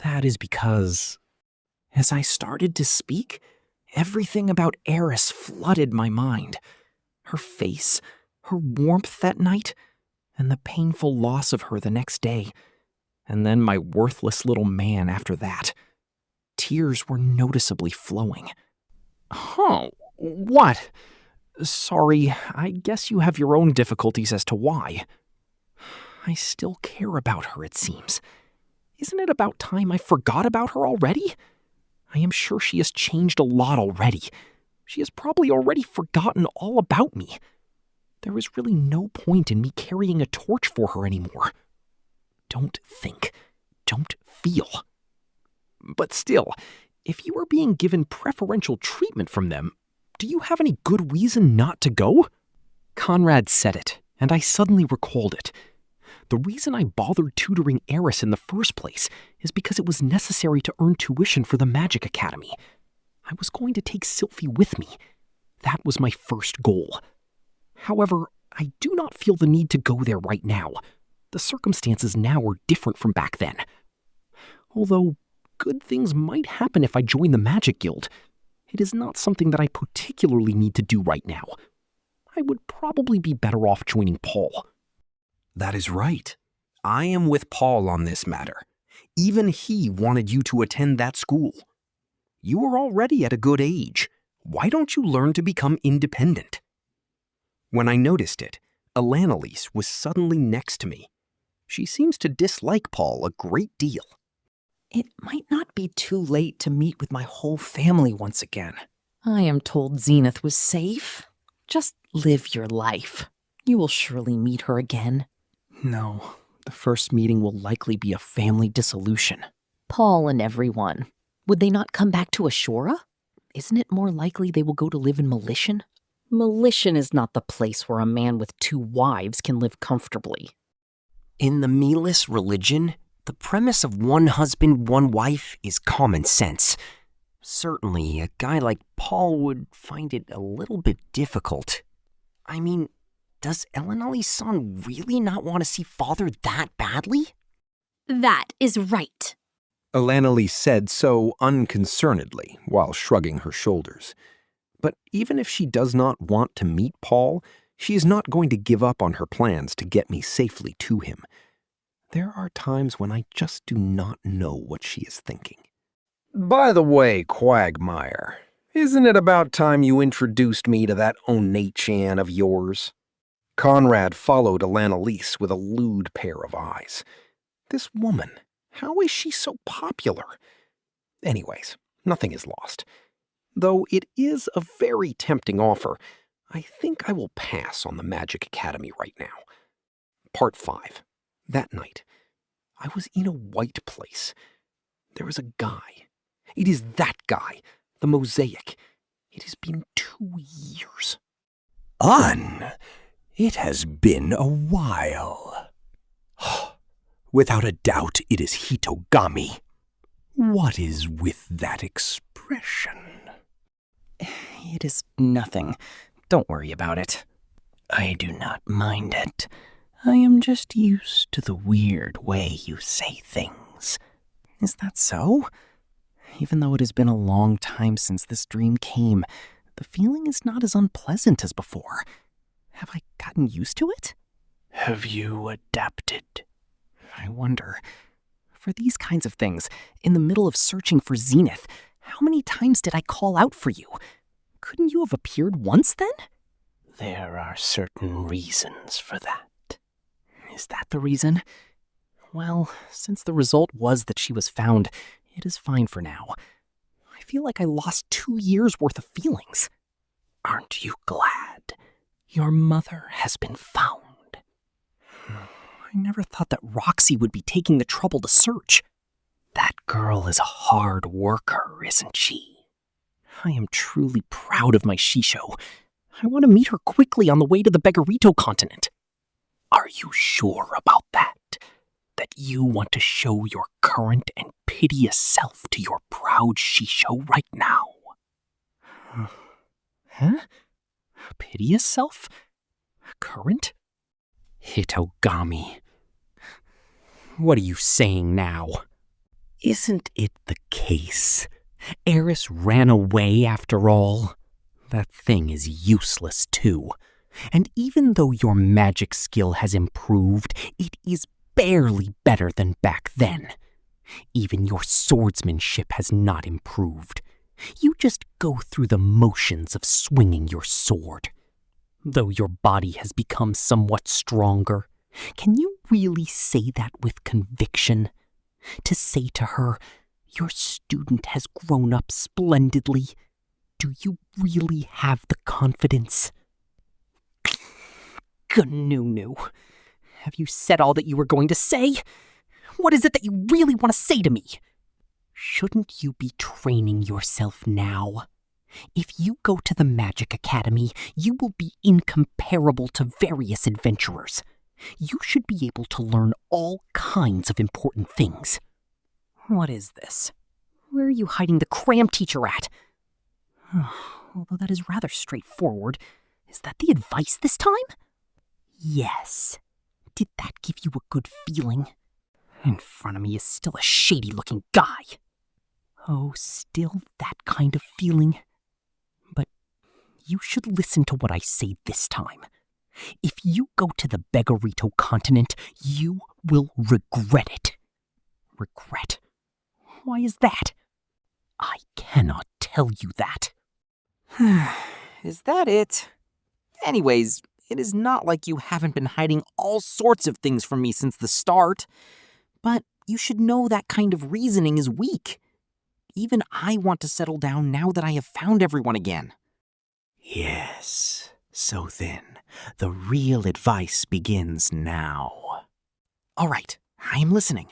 That is because, as I started to speak, everything about Eris flooded my mind. Her face, her warmth that night, and the painful loss of her the next day. And then my worthless little man after that. Tears were noticeably flowing. Oh, what? Sorry, I guess you have your own difficulties as to why. I still care about her, it seems. Isn't it about time I forgot about her already? I am sure she has changed a lot already. She has probably already forgotten all about me. There is really no point in me carrying a torch for her anymore. Don't think. Don't feel. But still, if you are being given preferential treatment from them, do you have any good reason not to go? Conrad said it, and I suddenly recalled it. The reason I bothered tutoring Eris in the first place is because it was necessary to earn tuition for the Magic Academy. I was going to take Sylphie with me. That was my first goal. However, I do not feel the need to go there right now. The circumstances now are different from back then. Although, good things might happen if I join the Magic Guild. It is not something that I particularly need to do right now. I would probably be better off joining Paul. That is right. I am with Paul on this matter. Even he wanted you to attend that school. You are already at a good age. Why don't you learn to become independent? When I noticed it, Alanalise was suddenly next to me. She seems to dislike Paul a great deal. It might not be too late to meet with my whole family once again. I am told Zenith was safe. Just live your life. You will surely meet her again. No, the first meeting will likely be a family dissolution. Paul and everyone. Would they not come back to Ashura? Isn't it more likely they will go to live in Melitian? Melitian is not the place where a man with 2 wives can live comfortably. In the Melis religion, the premise of one husband, one wife is common sense. Certainly, a guy like Paul would find it a little bit difficult. I mean, does Elenali's son really not want to see father that badly? That is right. Alanalise said so unconcernedly while shrugging her shoulders. But even if she does not want to meet Paul, she is not going to give up on her plans to get me safely to him. There are times when I just do not know what she is thinking. By the way, Quagmire, isn't it about time you introduced me to that Onei-chan of yours? Conrad followed Alanalise with a lewd pair of eyes. This woman, how is she so popular? Anyways, nothing is lost. Though it is a very tempting offer, I think I will pass on the Magic Academy right now. Part 5. That night, I was in a white place. There is a guy. It is that guy, the mosaic. It has been 2 years. It has been a while. Without a doubt, it is Hitogami. What is with that expression? It is nothing. Don't worry about it. I do not mind it. I am just used to the weird way you say things. Is that so? Even though it has been a long time since this dream came, the feeling is not as unpleasant as before. Have I gotten used to it? Have you adapted? I wonder. For these kinds of things, in the middle of searching for Zenith, how many times did I call out for you? Couldn't you have appeared once then? There are certain reasons for that. Is that the reason? Well, since the result was that she was found, it is fine for now. I feel like I lost 2 years' worth of feelings. Aren't you glad? Your mother has been found. I never thought that Roxy would be taking the trouble to search. That girl is a hard worker, isn't she? I am truly proud of my Shisho. I want to meet her quickly on the way to the Beggarito continent. Are you sure about that? That you want to show your current and piteous self to your proud Shisho right now? Huh? Piteous self? Current? Hitogami. What are you saying now? Isn't it the case? Eris ran away after all. That thing is useless too. And even though your magic skill has improved, it is barely better than back then. Even your swordsmanship has not improved. You just go through the motions of swinging your sword. Though your body has become somewhat stronger, can you really say that with conviction? To say to her, your student has grown up splendidly. Do you really have the confidence? Gnunu, have you said all that you were going to say? What is it that you really want to say to me? Shouldn't you be training yourself now? If you go to the Magic Academy, you will be incomparable to various adventurers. You should be able to learn all kinds of important things. What is this? Where are you hiding the cram teacher at? Although that is rather straightforward. Is that the advice this time? Yes. Did that give you a good feeling? In front of me is still a shady-looking guy. Oh, still that kind of feeling? But you should listen to what I say this time. If you go to the Beggarito continent, you will regret it. Regret? Why is that? I cannot tell you that. Is that it? Anyways, it is not like you haven't been hiding all sorts of things from me since the start. But you should know that kind of reasoning is weak. Even I want to settle down now that I have found everyone again. Yes, so then, the real advice begins now. All right, I am listening.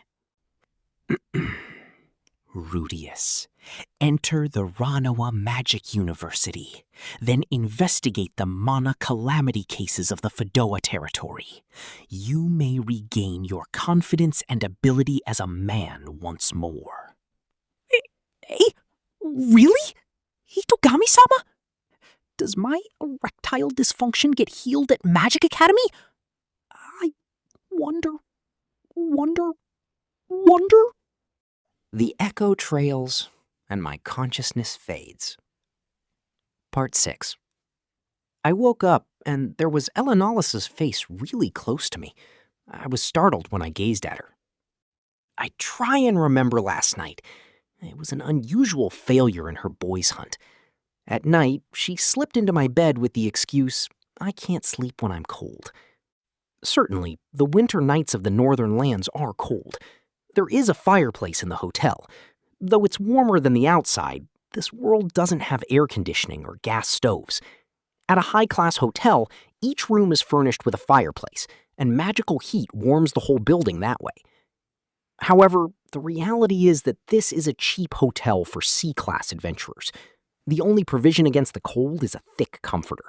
Rudeus, enter the Ranoa Magic University, then investigate the Mana Calamity cases of the Fedoa territory. You may regain your confidence and ability as a man once more. Really? Hitogami-sama? Does my erectile dysfunction get healed at Magic Academy? I wonder. The echo trails, and my consciousness fades. Part 6. I woke up, and there was Elenalis's face really close to me. I was startled when I gazed at her. I try and remember last night. It was an unusual failure in her boys' hunt. At night, she slipped into my bed with the excuse, I can't sleep when I'm cold. Certainly, the winter nights of the northern lands are cold. There is a fireplace in the hotel. Though it's warmer than the outside, this world doesn't have air conditioning or gas stoves. At a high-class hotel, each room is furnished with a fireplace, and magical heat warms the whole building that way. However, the reality is that this is a cheap hotel for C-class adventurers. The only provision against the cold is a thick comforter.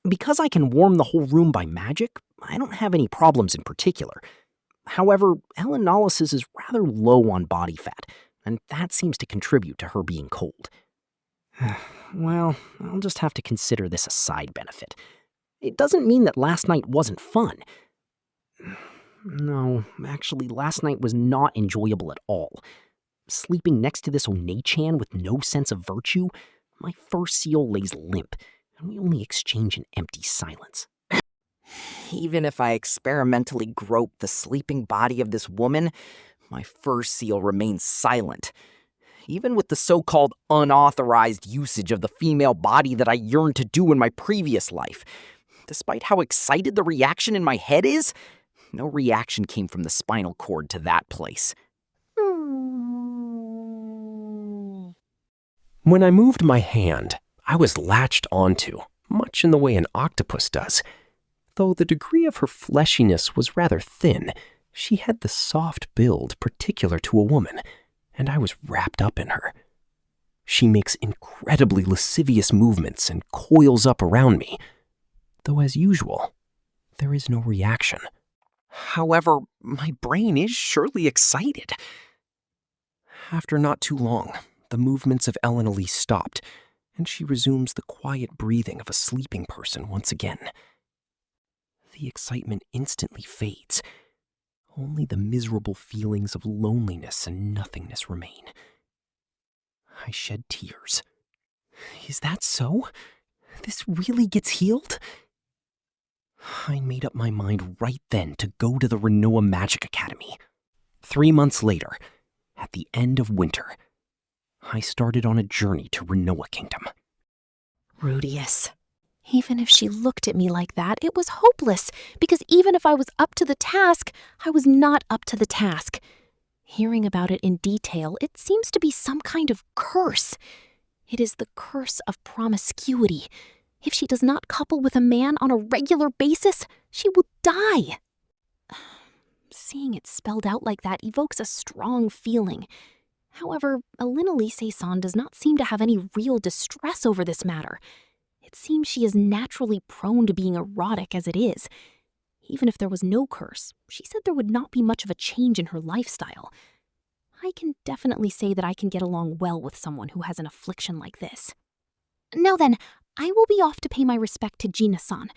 Because I can warm the whole room by magic, I don't have any problems in particular. However, Elenalis's is rather low on body fat, and that seems to contribute to her being cold. Well, I'll just have to consider this a side benefit. It doesn't mean that last night wasn't fun. No, actually, last night was not enjoyable at all. Sleeping next to this One-chan with no sense of virtue, my fur seal lays limp, and we only exchange an empty silence. Even if I experimentally grope the sleeping body of this woman, my fur seal remains silent. Even with the so-called unauthorized usage of the female body that I yearned to do in my previous life. Despite how excited the reaction in my head is, no reaction came from the spinal cord to that place. When I moved my hand, I was latched onto, much in the way an octopus does. Though the degree of her fleshiness was rather thin, she had the soft build particular to a woman, and I was wrapped up in her. She makes incredibly lascivious movements and coils up around me, though as usual, there is no reaction. However, my brain is surely excited. After not too long, the movements of Elise stopped, and she resumes the quiet breathing of a sleeping person once again. The excitement instantly fades. Only the miserable feelings of loneliness and nothingness remain. I shed tears. Is that so? This really gets healed? I made up my mind right then to go to the Renoa Magic Academy. 3 months later, at the end of winter, I started on a journey to Renoa Kingdom. Rudeus. Even if she looked at me like that, it was hopeless, because even if I was up to the task, I was not up to the task. Hearing about it in detail, it seems to be some kind of curse. It is the curse of promiscuity. If she does not couple with a man on a regular basis, she will die. Seeing it spelled out like that evokes a strong feeling. However, Elise-san does not seem to have any real distress over this matter. It seems she is naturally prone to being erotic as it is. Even if there was no curse, she said there would not be much of a change in her lifestyle. I can definitely say that I can get along well with someone who has an affliction like this. Now then, I will be off to pay my respect to Gina-san.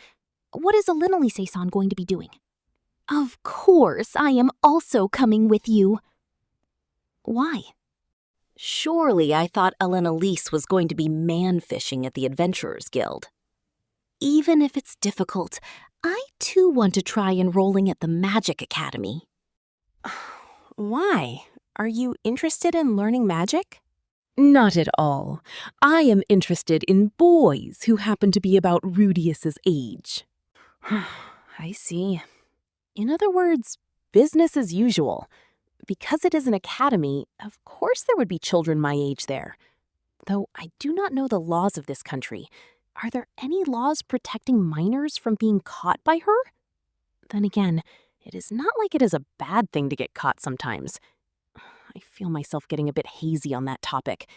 What is Elise-san going to be doing? Of course, I am also coming with you. Why? Surely I thought Elise was going to be man-fishing at the Adventurers Guild. Even if it's difficult, I too want to try enrolling at the Magic Academy. Why? Are you interested in learning magic? Not at all. I am interested in boys who happen to be about Rudeus's age. I see. In other words, business as usual. Because it is an academy, of course there would be children my age there. Though I do not know the laws of this country. Are there any laws protecting minors from being caught by her? Then again, it is not like it is a bad thing to get caught sometimes. I feel myself getting a bit hazy on that topic.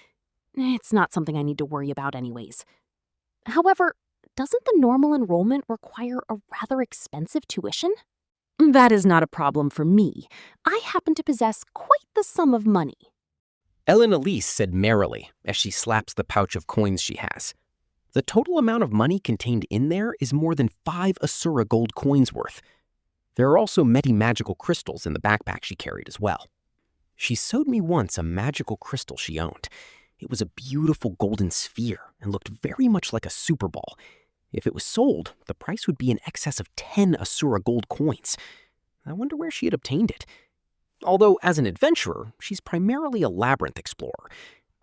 It's not something I need to worry about anyways. However, doesn't the normal enrollment require a rather expensive tuition? That is not a problem for me. I happen to possess quite the sum of money. Elise said merrily as she slaps the pouch of coins she has. The total amount of money contained in there is more than 5 Asura gold coins worth. There are also many magical crystals in the backpack she carried as well. She showed me once a magical crystal she owned. It was a beautiful golden sphere and looked very much like a super ball. If it was sold, the price would be in excess of 10 Asura gold coins. I wonder where she had obtained it. Although, as an adventurer, she's primarily a labyrinth explorer.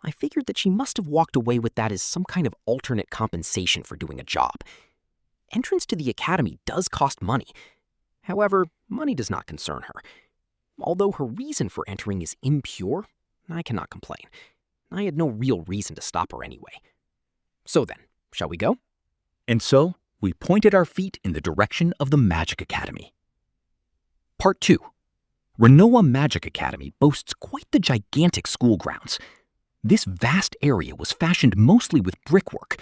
I figured that she must have walked away with that as some kind of alternate compensation for doing a job. Entrance to the academy does cost money. However, money does not concern her. Although her reason for entering is impure, I cannot complain. I had no real reason to stop her anyway. So then, shall we go? And so, we pointed our feet in the direction of the Magic Academy. Part 2. Renoa Magic Academy boasts quite the gigantic school grounds. This vast area was fashioned mostly with brickwork.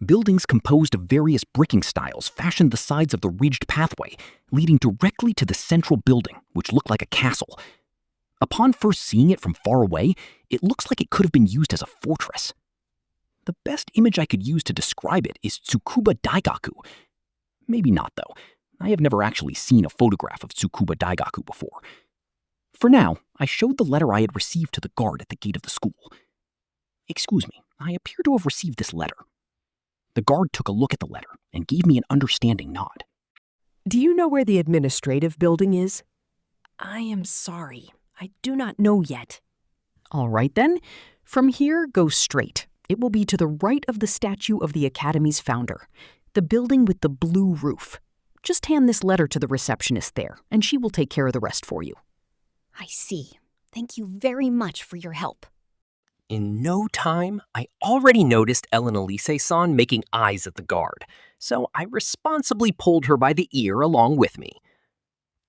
Buildings composed of various bricking styles fashioned the sides of the ridged pathway, leading directly to the central building, which looked like a castle. Upon first seeing it from far away, it looks like it could have been used as a fortress. The best image I could use to describe it is Tsukuba Daigaku. Maybe not, though. I have never actually seen a photograph of Tsukuba Daigaku before. For now, I showed the letter I had received to the guard at the gate of the school. Excuse me, I appear to have received this letter. The guard took a look at the letter and gave me an understanding nod. Do you know where the administrative building is? I am sorry. I do not know yet. All right then. From here, go straight. It will be to the right of the statue of the Academy's founder, the building with the blue roof. Just hand this letter to the receptionist there, and she will take care of the rest for you. I see. Thank you very much for your help. In no time, I already noticed Elise-san making eyes at the guard, so I responsibly pulled her by the ear along with me.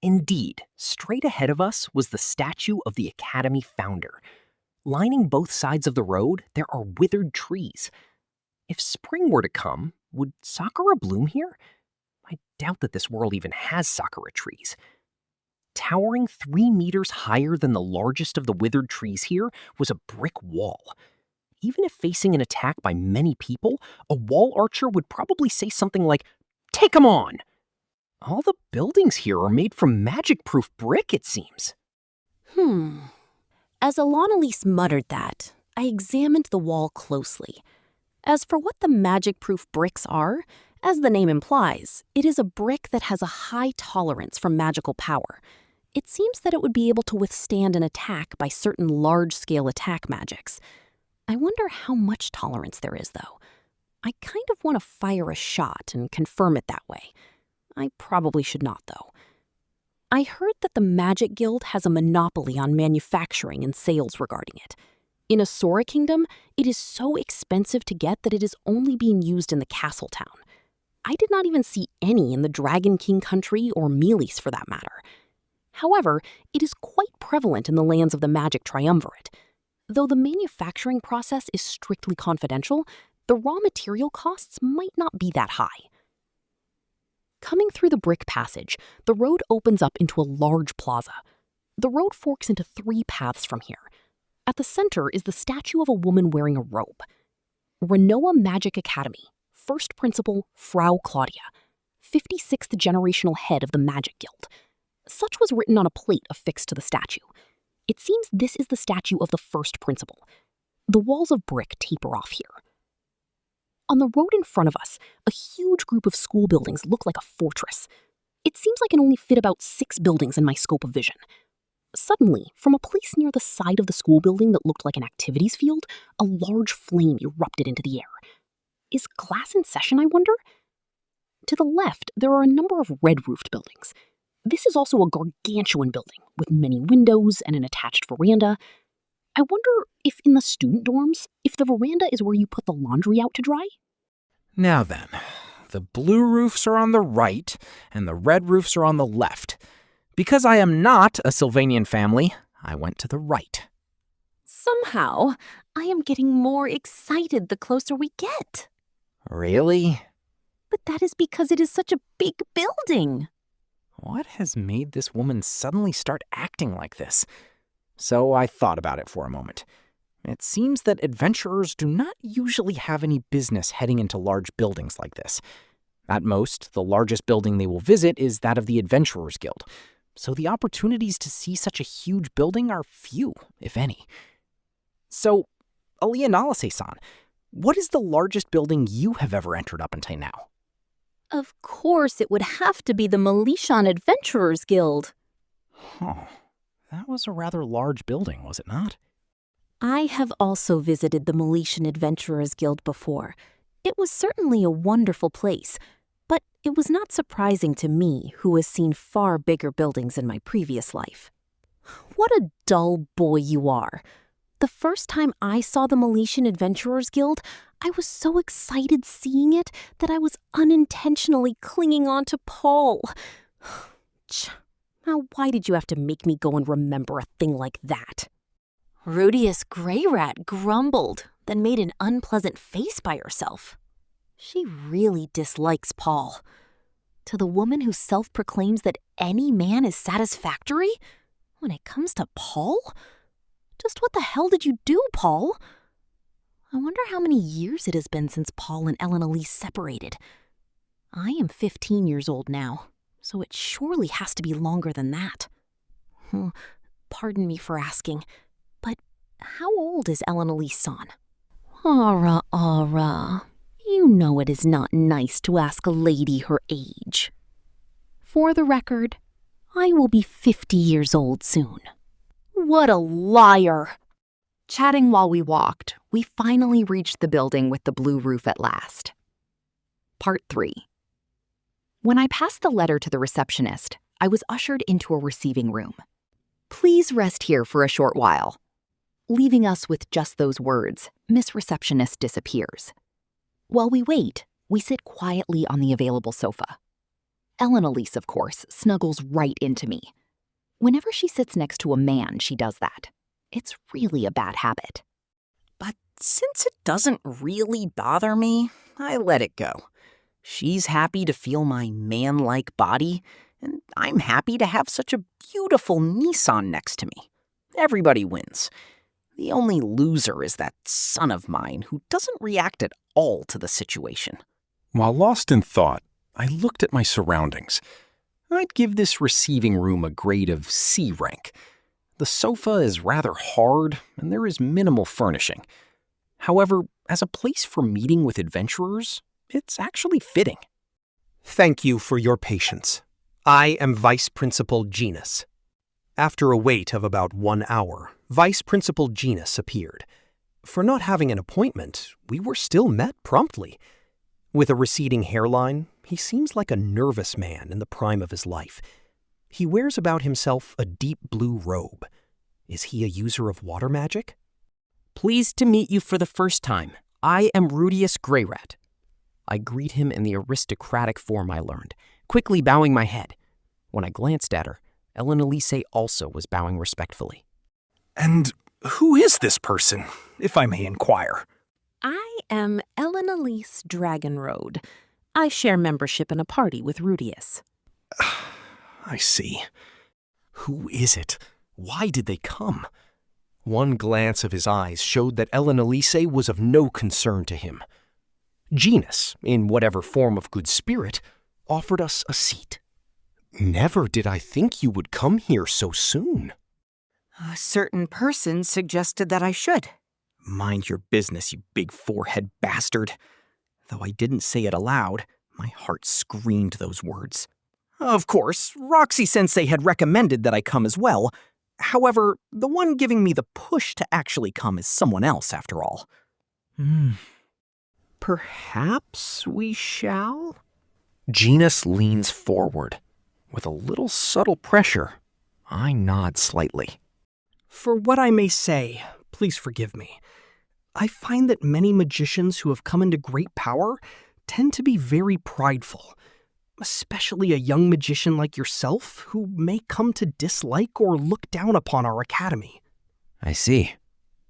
Indeed, straight ahead of us was the statue of the Academy founder. Lining both sides of the road, there are withered trees. If spring were to come, would sakura bloom here? I doubt that this world even has sakura trees. Towering 3 meters higher than the largest of the withered trees here was a brick wall. Even if facing an attack by many people, a wall archer would probably say something like, "Take 'em on!" All the buildings here are made from magic-proof brick, it seems. As Elise muttered that, I examined the wall closely. As for what the magic-proof bricks are, as the name implies, it is a brick that has a high tolerance from magical power. It seems that it would be able to withstand an attack by certain large-scale attack magics. I wonder how much tolerance there is, though. I kind of want to fire a shot and confirm it that way. I probably should not, though. I heard that the Magic Guild has a monopoly on manufacturing and sales regarding it. In Asura Kingdom, it is so expensive to get that it is only being used in the castle town. I did not even see any in the Dragon King country or Melis for that matter. However, it is quite prevalent in the lands of the Magic Triumvirate. Though the manufacturing process is strictly confidential, the raw material costs might not be that high. Coming through the brick passage, the road opens up into a large plaza. The road forks into 3 paths from here. At the center is the statue of a woman wearing a robe. Renoa Magic Academy, First Principal Frau Claudia, 56th generational head of the Magic Guild. Such was written on a plate affixed to the statue. It seems this is the statue of the first principal. The walls of brick taper off here. On the road in front of us, a huge group of school buildings look like a fortress. It seems I can only fit about 6 buildings in my scope of vision. Suddenly, from a place near the side of the school building that looked like an activities field, a large flame erupted into the air. Is class in session, I wonder? To the left, there are a number of red-roofed buildings. This is also a gargantuan building with many windows and an attached veranda. I wonder if in the student dorms, if the veranda is where you put the laundry out to dry? Now then, the blue roofs are on the right and the red roofs are on the left. Because I am not a Sylvanian family, I went to the right. Somehow, I am getting more excited the closer we get. Really? But that is because it is such a big building. What has made this woman suddenly start acting like this? So I thought about it for a moment. It seems that adventurers do not usually have any business heading into large buildings like this. At most, the largest building they will visit is that of the Adventurers Guild, so the opportunities to see such a huge building are few, if any. So, Alianalase-san, what is the largest building you have ever entered up until now? Of course, it would have to be the Melishan Adventurers Guild. Huh. That was a rather large building, was it not? I have also visited the Melishan Adventurers Guild before. It was certainly a wonderful place, but it was not surprising to me, who has seen far bigger buildings in my previous life. What a dull boy you are. The first time I saw the Melishan Adventurers Guild, I was so excited seeing it that I was unintentionally clinging on to Paul. Now, why did you have to make me go and remember a thing like that? Rudeus Greyrat grumbled, then made an unpleasant face by herself. She really dislikes Paul. To the woman who self-proclaims that any man is satisfactory? When it comes to Paul? Just what the hell did you do, Paul? I wonder how many years it has been since Paul and Elise separated. I am 15 years old now, so it surely has to be longer than that. Pardon me for asking, but how old is Elise-san? Ara. You know it is not nice to ask a lady her age. For the record, I will be 50 years old soon. What a liar! Chatting while we walked, we finally reached the building with the blue roof at last. Part 3. When I passed the letter to the receptionist, I was ushered into a receiving room. Please rest here for a short while. Leaving us with just those words, Miss Receptionist disappears. While we wait, we sit quietly on the available sofa. Ellen Elise, of course, snuggles right into me. Whenever she sits next to a man, she does that. It's really a bad habit. But since it doesn't really bother me, I let it go. She's happy to feel my man-like body, and I'm happy to have such a beautiful Nissan next to me. Everybody wins. The only loser is that son of mine who doesn't react at all to the situation. While lost in thought, I looked at my surroundings. I'd give this receiving room a grade of C rank. The sofa is rather hard, and there is minimal furnishing. However, as a place for meeting with adventurers, it's actually fitting. Thank you for your patience. I am Vice Principal Genus. After a wait of about 1 hour, Vice Principal Genus appeared. For not having an appointment, we were still met promptly. With a receding hairline, he seems like a nervous man in the prime of his life. He wears about himself a deep blue robe. Is he a user of water magic? Pleased to meet you for the first time. I am Rudeus Greyrat. I greet him in the aristocratic form I learned, quickly bowing my head. When I glanced at her, Ellen Elise also was bowing respectfully. And who is this person, if I may inquire? I am Ellen Elise Dragonroad. I share membership in a party with Rudeus. I see. Who is it? Why did they come? One glance of his eyes showed that Ellen Elise was of no concern to him. Genus, in whatever form of good spirit, offered us a seat. Never did I think you would come here so soon. A certain person suggested that I should. Mind your business, you big forehead bastard. Though I didn't say it aloud, my heart screamed those words. Of course, Roxy-sensei had recommended that I come as well. However, the one giving me the push to actually come is someone else, after all. Perhaps we shall? Genus leans forward. With a little subtle pressure, I nod slightly. For what I may say, please forgive me. I find that many magicians who have come into great power tend to be very prideful, especially a young magician like yourself who may come to dislike or look down upon our academy. I see.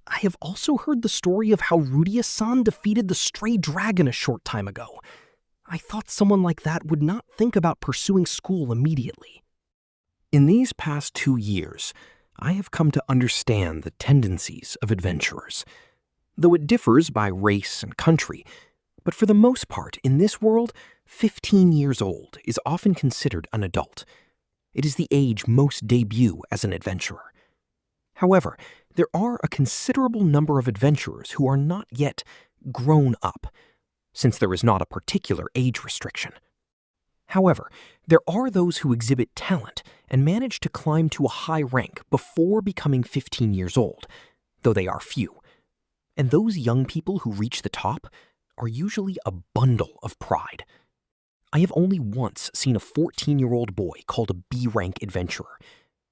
I have also heard the story of how Rudeus-san defeated the stray dragon a short time ago. I thought someone like that would not think about pursuing school immediately. In these past 2 years, I have come to understand the tendencies of adventurers. Though it differs by race and country, but for the most part in this world, 15 years old is often considered an adult. It is the age most debut as an adventurer. However, there are a considerable number of adventurers who are not yet grown up, since there is not a particular age restriction. However, there are those who exhibit talent and manage to climb to a high rank before becoming 15 years old, though they are few. And those young people who reach the top are usually a bundle of pride. I have only once seen a 14-year-old boy called a B-rank adventurer,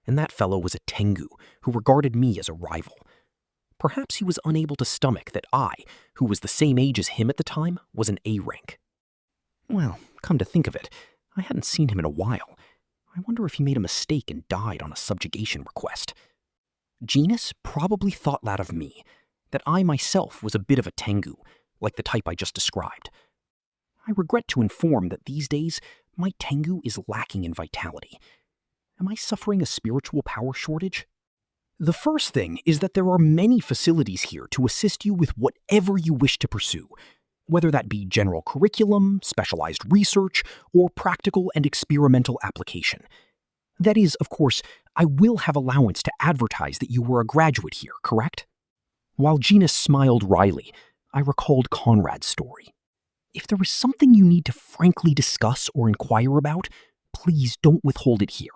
and that fellow was a Tengu who regarded me as a rival. Perhaps he was unable to stomach that I, who was the same age as him at the time, was an A rank. Well, come to think of it, I hadn't seen him in a while. I wonder if he made a mistake and died on a subjugation request. Genus probably thought that of me, that I myself was a bit of a Tengu, like the type I just described. I regret to inform that these days, my Tengu is lacking in vitality. Am I suffering a spiritual power shortage? The first thing is that there are many facilities here to assist you with whatever you wish to pursue, whether that be general curriculum, specialized research, or practical and experimental application. That is, of course, I will have allowance to advertise that you were a graduate here, correct? While Genus smiled wryly, I recalled Conrad's story. If there is something you need to frankly discuss or inquire about, please don't withhold it here.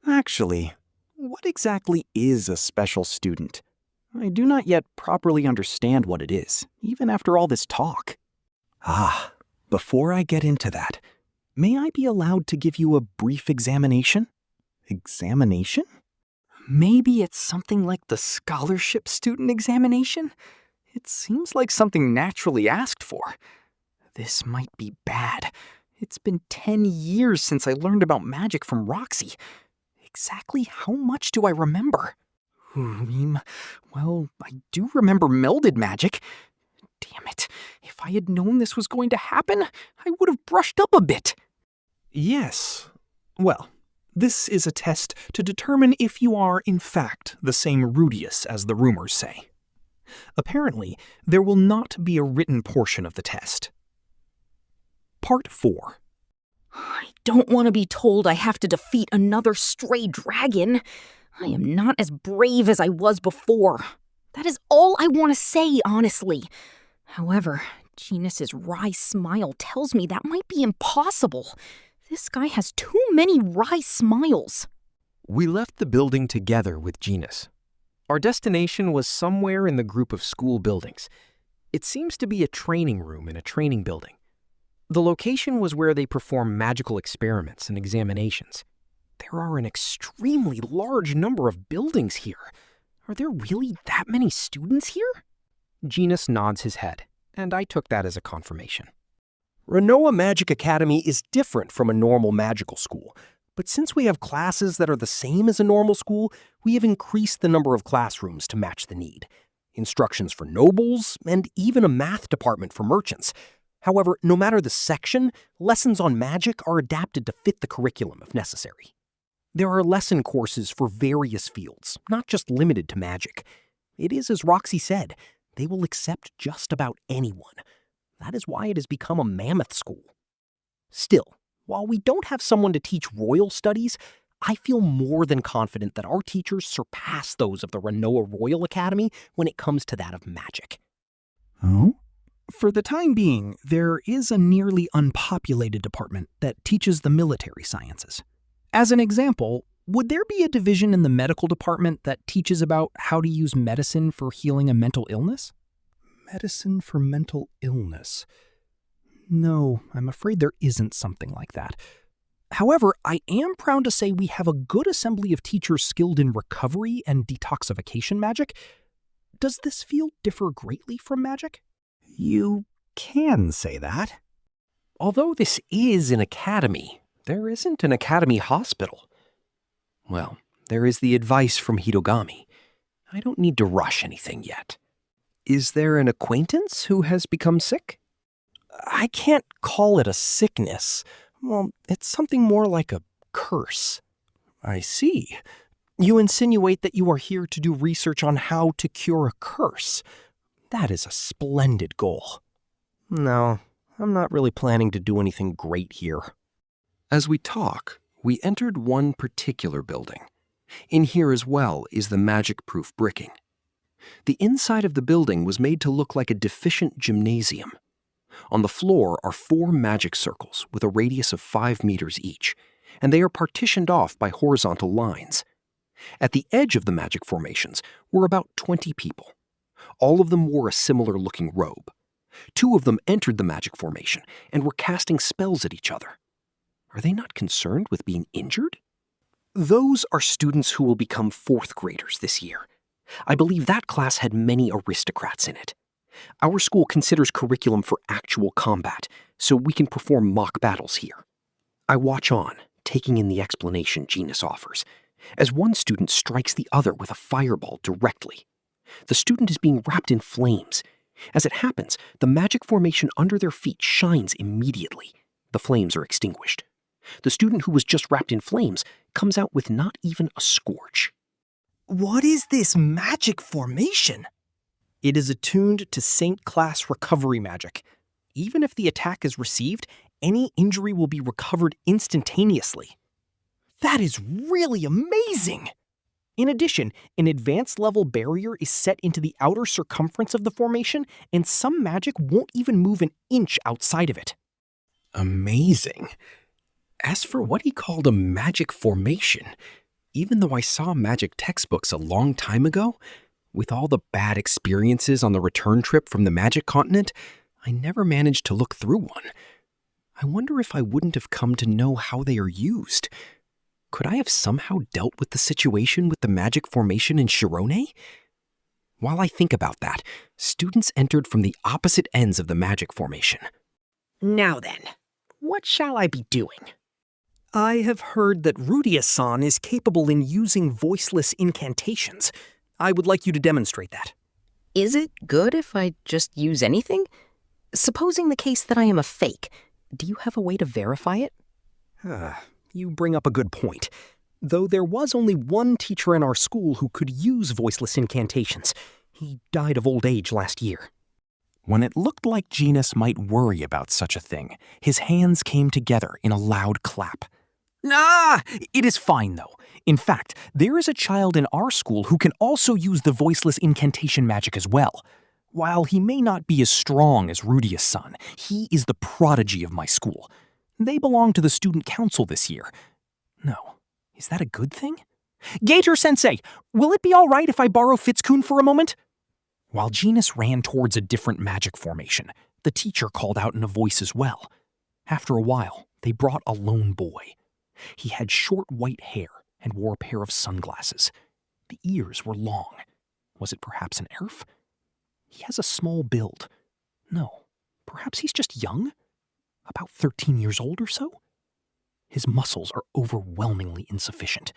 Actually, what exactly is a special student? I do not yet properly understand what it is, even after all this talk. Before I get into that, may I be allowed to give you a brief examination? Examination? Maybe it's something like the scholarship student examination? It seems like something naturally asked for. This might be bad. It's been 10 years since I learned about magic from Roxy. Exactly how much do I remember? Well, I do remember melded magic. Damn it. If I had known this was going to happen, I would have brushed up a bit. Yes. Well, this is a test to determine if you are, in fact, the same Rudeus as the rumors say. Apparently, there will not be a written portion of the test. Part 4. I don't want to be told I have to defeat another stray dragon. I am not as brave as I was before. That is all I want to say, honestly. However, Genus's wry smile tells me that might be impossible. This guy has too many wry smiles. We left the building together with Genus. Our destination was somewhere in the group of school buildings. It seems to be a training room in a training building. The location was where they perform magical experiments and examinations. There are an extremely large number of buildings here. Are there really that many students here? Genus nods his head, and I took that as a confirmation. Renoa Magic Academy is different from a normal magical school, but since we have classes that are the same as a normal school, we have increased the number of classrooms to match the need. Instructions for nobles, and even a math department for merchants. However, no matter the section, lessons on magic are adapted to fit the curriculum if necessary. There are lesson courses for various fields, not just limited to magic. It is as Roxy said, they will accept just about anyone. That is why it has become a mammoth school. Still, while we don't have someone to teach royal studies, I feel more than confident that our teachers surpass those of the Renoa Royal Academy when it comes to that of magic. Oh? For the time being, there is a nearly unpopulated department that teaches the military sciences. As an example, would there be a division in the medical department that teaches about how to use medicine for healing a mental illness? Medicine for mental illness. No, I'm afraid there isn't something like that. However, I am proud to say we have a good assembly of teachers skilled in recovery and detoxification magic. Does this field differ greatly from magic? You can say that. Although this is an academy, there isn't an academy hospital. Well, there is the advice from Hitogami. I don't need to rush anything yet. Is there an acquaintance who has become sick? I can't call it a sickness. Well, it's something more like a curse. I see. You insinuate that you are here to do research on how to cure a curse. That is a splendid goal. No, I'm not really planning to do anything great here. As we talk, we entered one particular building. In here as well is the magic-proof bricking. The inside of the building was made to look like a deficient gymnasium. On the floor are 4 magic circles with a radius of 5 meters each, and they are partitioned off by horizontal lines. At the edge of the magic formations were about 20 people. All of them wore a similar-looking robe. 2 of them entered the magic formation and were casting spells at each other. Are they not concerned with being injured? Those are students who will become 4th graders this year. I believe that class had many aristocrats in it. Our school considers curriculum for actual combat, so we can perform mock battles here. I watch on, taking in the explanation Genus offers, as one student strikes the other with a fireball directly. The student is being wrapped in flames. As it happens, the magic formation under their feet shines immediately. The flames are extinguished. The student who was just wrapped in flames comes out with not even a scorch. What is this magic formation? It is attuned to Saint class recovery magic. Even if the attack is received, any injury will be recovered instantaneously. That is really amazing! In addition, an advanced level barrier is set into the outer circumference of the formation, and some magic won't even move an inch outside of it. Amazing. As for what he called a magic formation, even though I saw magic textbooks a long time ago, with all the bad experiences on the return trip from the magic continent, I never managed to look through one. I wonder if I wouldn't have come to know how they are used. Could I have somehow dealt with the situation with the magic formation in Shirone? While I think about that, students entered from the opposite ends of the magic formation. Now then, what shall I be doing? I have heard that Rudeus-san is capable in using voiceless incantations. I would like you to demonstrate that. Is it good if I just use anything? Supposing the case that I am a fake, do you have a way to verify it? You bring up a good point. Though there was only one teacher in our school who could use voiceless incantations. He died of old age last year. When it looked like Genus might worry about such a thing, his hands came together in a loud clap. It is fine, though. In fact, there is a child in our school who can also use the voiceless incantation magic as well. While he may not be as strong as Rudeus-san, he is the prodigy of my school. They belong to the student council this year. No, is that a good thing? Gator-sensei, will it be all right if I borrow Fitzcoon for a moment? While Genus ran towards a different magic formation, the teacher called out in a voice as well. After a while, they brought a lone boy. He had short white hair and wore a pair of sunglasses. The ears were long. Was it perhaps an elf? He has a small build. No, perhaps he's just young? About 13 years old or so? His muscles are overwhelmingly insufficient,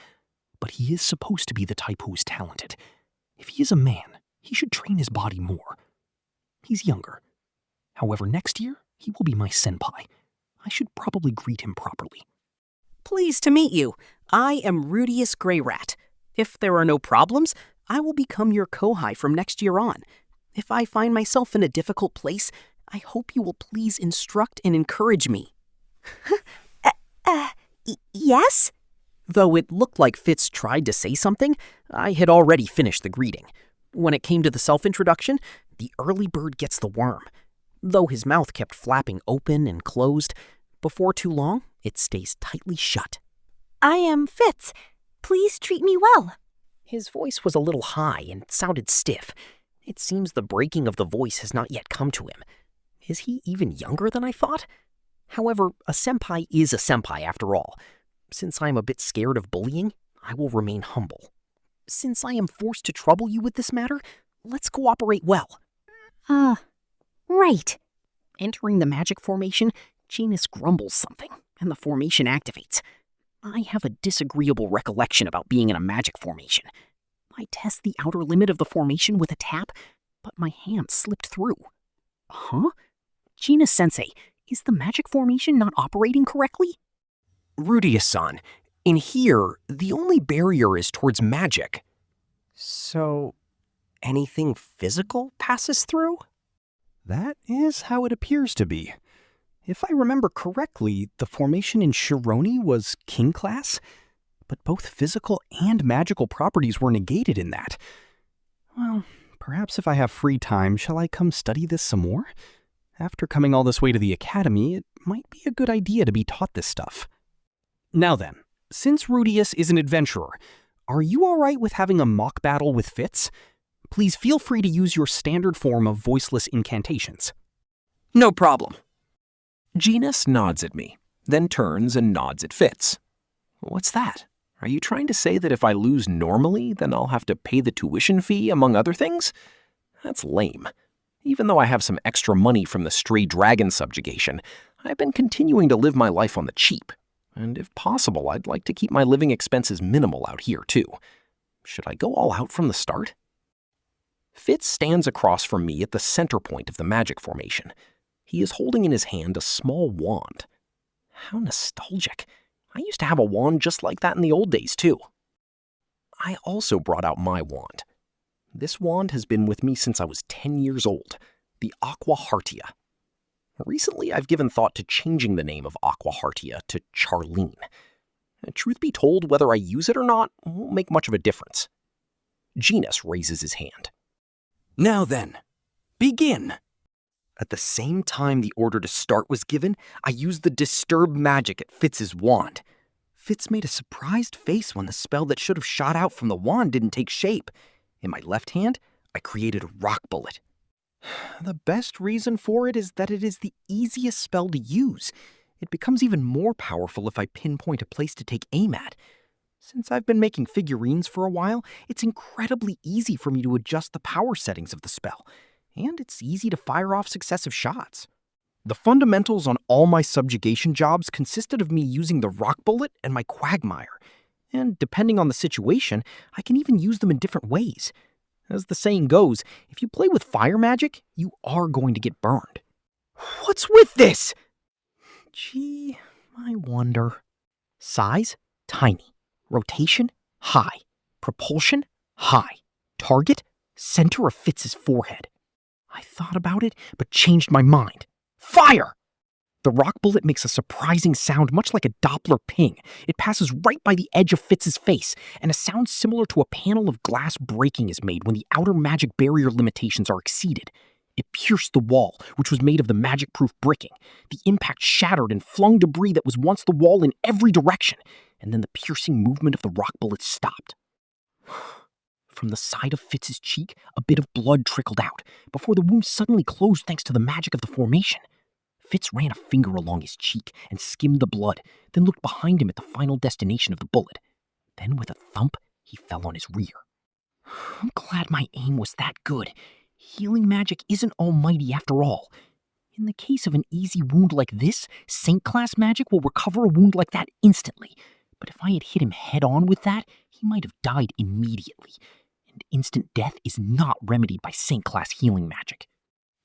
but he is supposed to be the type who is talented. If he is a man, he should train his body more. He's younger. However, next year, he will be my senpai. I should probably greet him properly. Pleased to meet you. I am Rudeus Greyrat. If there are no problems, I will become your kohai from next year on. If I find myself in a difficult place, I hope you will please instruct and encourage me. Yes? Though it looked like Fitz tried to say something, I had already finished the greeting. When it came to the self-introduction, the early bird gets the worm. Though his mouth kept flapping open and closed, before too long, it stays tightly shut. I am Fitz. Please treat me well. His voice was a little high and sounded stiff. It seems the breaking of the voice has not yet come to him. Is he even younger than I thought? However, a senpai is a senpai after all. Since I am a bit scared of bullying, I will remain humble. Since I am forced to trouble you with this matter, let's cooperate well. Right. Entering the magic formation, Genus grumbles something, and the formation activates. I have a disagreeable recollection about being in a magic formation. I test the outer limit of the formation with a tap, but my hand slipped through. Huh? Genus-sensei, is the magic formation not operating correctly? Rudeus-san, in here, the only barrier is towards magic. So, anything physical passes through? That is how it appears to be. If I remember correctly, the formation in Shirone was King class, but both physical and magical properties were negated in that. Well, perhaps if I have free time, shall I come study this some more? After coming all this way to the academy, it might be a good idea to be taught this stuff. Now then, since Rudeus is an adventurer, are you all right with having a mock battle with Fitz? Please feel free to use your standard form of voiceless incantations. No problem. Genus nods at me, then turns and nods at Fitz. What's that? Are you trying to say that if I lose normally, then I'll have to pay the tuition fee, among other things? That's lame. Even though I have some extra money from the stray dragon subjugation, I've been continuing to live my life on the cheap. And if possible, I'd like to keep my living expenses minimal out here, too. Should I go all out from the start? Fitz stands across from me at the center point of the magic formation. He is holding in his hand a small wand. How nostalgic. I used to have a wand just like that in the old days, too. I also brought out my wand. This wand has been with me since I was 10 years old, the Aqua Hartia. Recently, I've given thought to changing the name of Aqua Hartia to Charlene. Truth be told, whether I use it or not won't make much of a difference. Genus raises his hand. Now then, begin. At the same time the order to start was given, I used the disturb magic at Fitz's wand. Fitz made a surprised face when the spell that should have shot out from the wand didn't take shape. In my left hand, I created a rock bullet. The best reason for it is that it is the easiest spell to use. It becomes even more powerful if I pinpoint a place to take aim at. Since I've been making figurines for a while, it's incredibly easy for me to adjust the power settings of the spell, and it's easy to fire off successive shots. The fundamentals on all my subjugation jobs consisted of me using the rock bullet and my quagmire, and depending on the situation, I can even use them in different ways. As the saying goes, if you play with fire magic, you are going to get burned. What's with this? Gee, I wonder. Size? Tiny. Rotation? High. Propulsion? High. Target? Center of Fitz's forehead. I thought about it, but changed my mind. Fire! The rock bullet makes a surprising sound much like a Doppler ping. It passes right by the edge of Fitz's face, and a sound similar to a panel of glass breaking is made when the outer magic barrier limitations are exceeded. It pierced the wall, which was made of the magic-proof bricking. The impact shattered and flung debris that was once the wall in every direction, and then the piercing movement of the rock bullet stopped. From the side of Fitz's cheek, a bit of blood trickled out, before the wound suddenly closed thanks to the magic of the formation. Fitz ran a finger along his cheek and skimmed the blood, then looked behind him at the final destination of the bullet. Then, with a thump, he fell on his rear. I'm glad my aim was that good. Healing magic isn't almighty after all. In the case of an easy wound like this, Saint-class magic will recover a wound like that instantly. But if I had hit him head-on with that, he might have died immediately. And instant death is not remedied by Saint-class healing magic.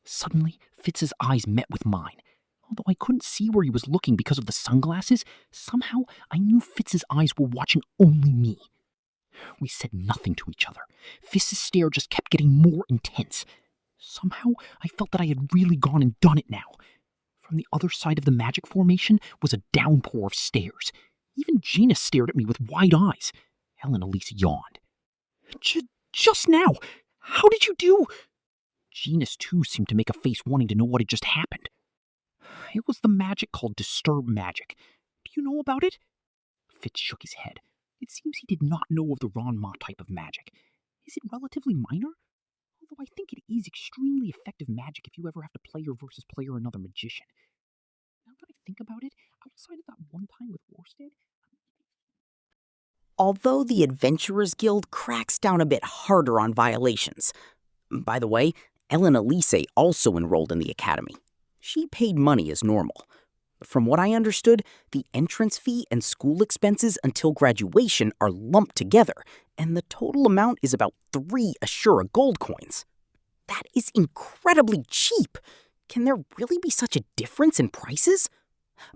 Suddenly, Fitz's eyes met with mine. Although I couldn't see where he was looking because of the sunglasses, somehow I knew Fitz's eyes were watching only me. We said nothing to each other. Fitz's stare just kept getting more intense. Somehow, I felt that I had really gone and done it now. From the other side of the magic formation was a downpour of stares. Even Gina stared at me with wide eyes. Helen Elise yawned. Just now! How did you do? Gina's too seemed to make a face wanting to know what had just happened. It was the magic called Disturb Magic. Do you know about it? Fitz shook his head. It seems he did not know of the Ranma type of magic. Is it relatively minor? Although I think it is extremely effective magic if you ever have to player versus player another magician. Now that I think about it, outside of that one time with Worsted... Although the Adventurers Guild cracks down a bit harder on violations. By the way, Ellen Elise also enrolled in the academy. She paid money as normal. From what I understood, the entrance fee and school expenses until graduation are lumped together, and the total amount is about 3 Ashura gold coins. That is incredibly cheap. Can there really be such a difference in prices?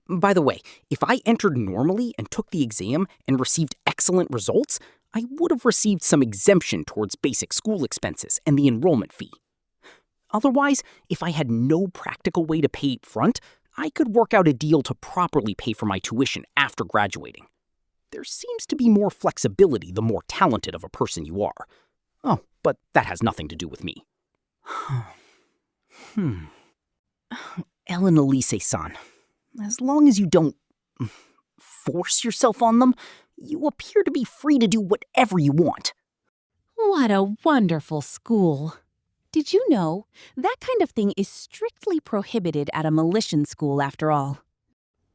By the way, if I entered normally and took the exam and received excellent results, I would have received some exemption towards basic school expenses and the enrollment fee. Otherwise, if I had no practical way to pay up front, I could work out a deal to properly pay for my tuition after graduating. There seems to be more flexibility the more talented of a person you are. Oh, but that has nothing to do with me. Ellen Elise-san, as long as you don't force yourself on them, you appear to be free to do whatever you want. What a wonderful school. Did you know that kind of thing is strictly prohibited at a Militian school after all?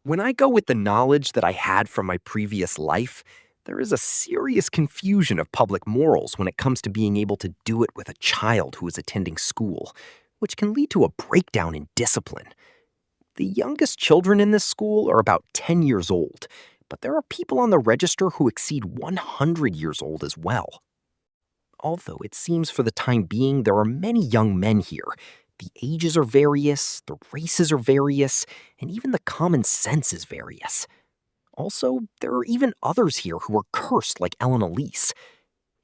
When I go with the knowledge that I had from my previous life, there is a serious confusion of public morals when it comes to being able to do it with a child who is attending school, which can lead to a breakdown in discipline. The youngest children in this school are about 10 years old, but there are people on the register who exceed 100 years old as well. Although it seems for the time being there are many young men here, the ages are various, the races are various, and even the common sense is various. Also, there are even others here who are cursed like Ellen Elise.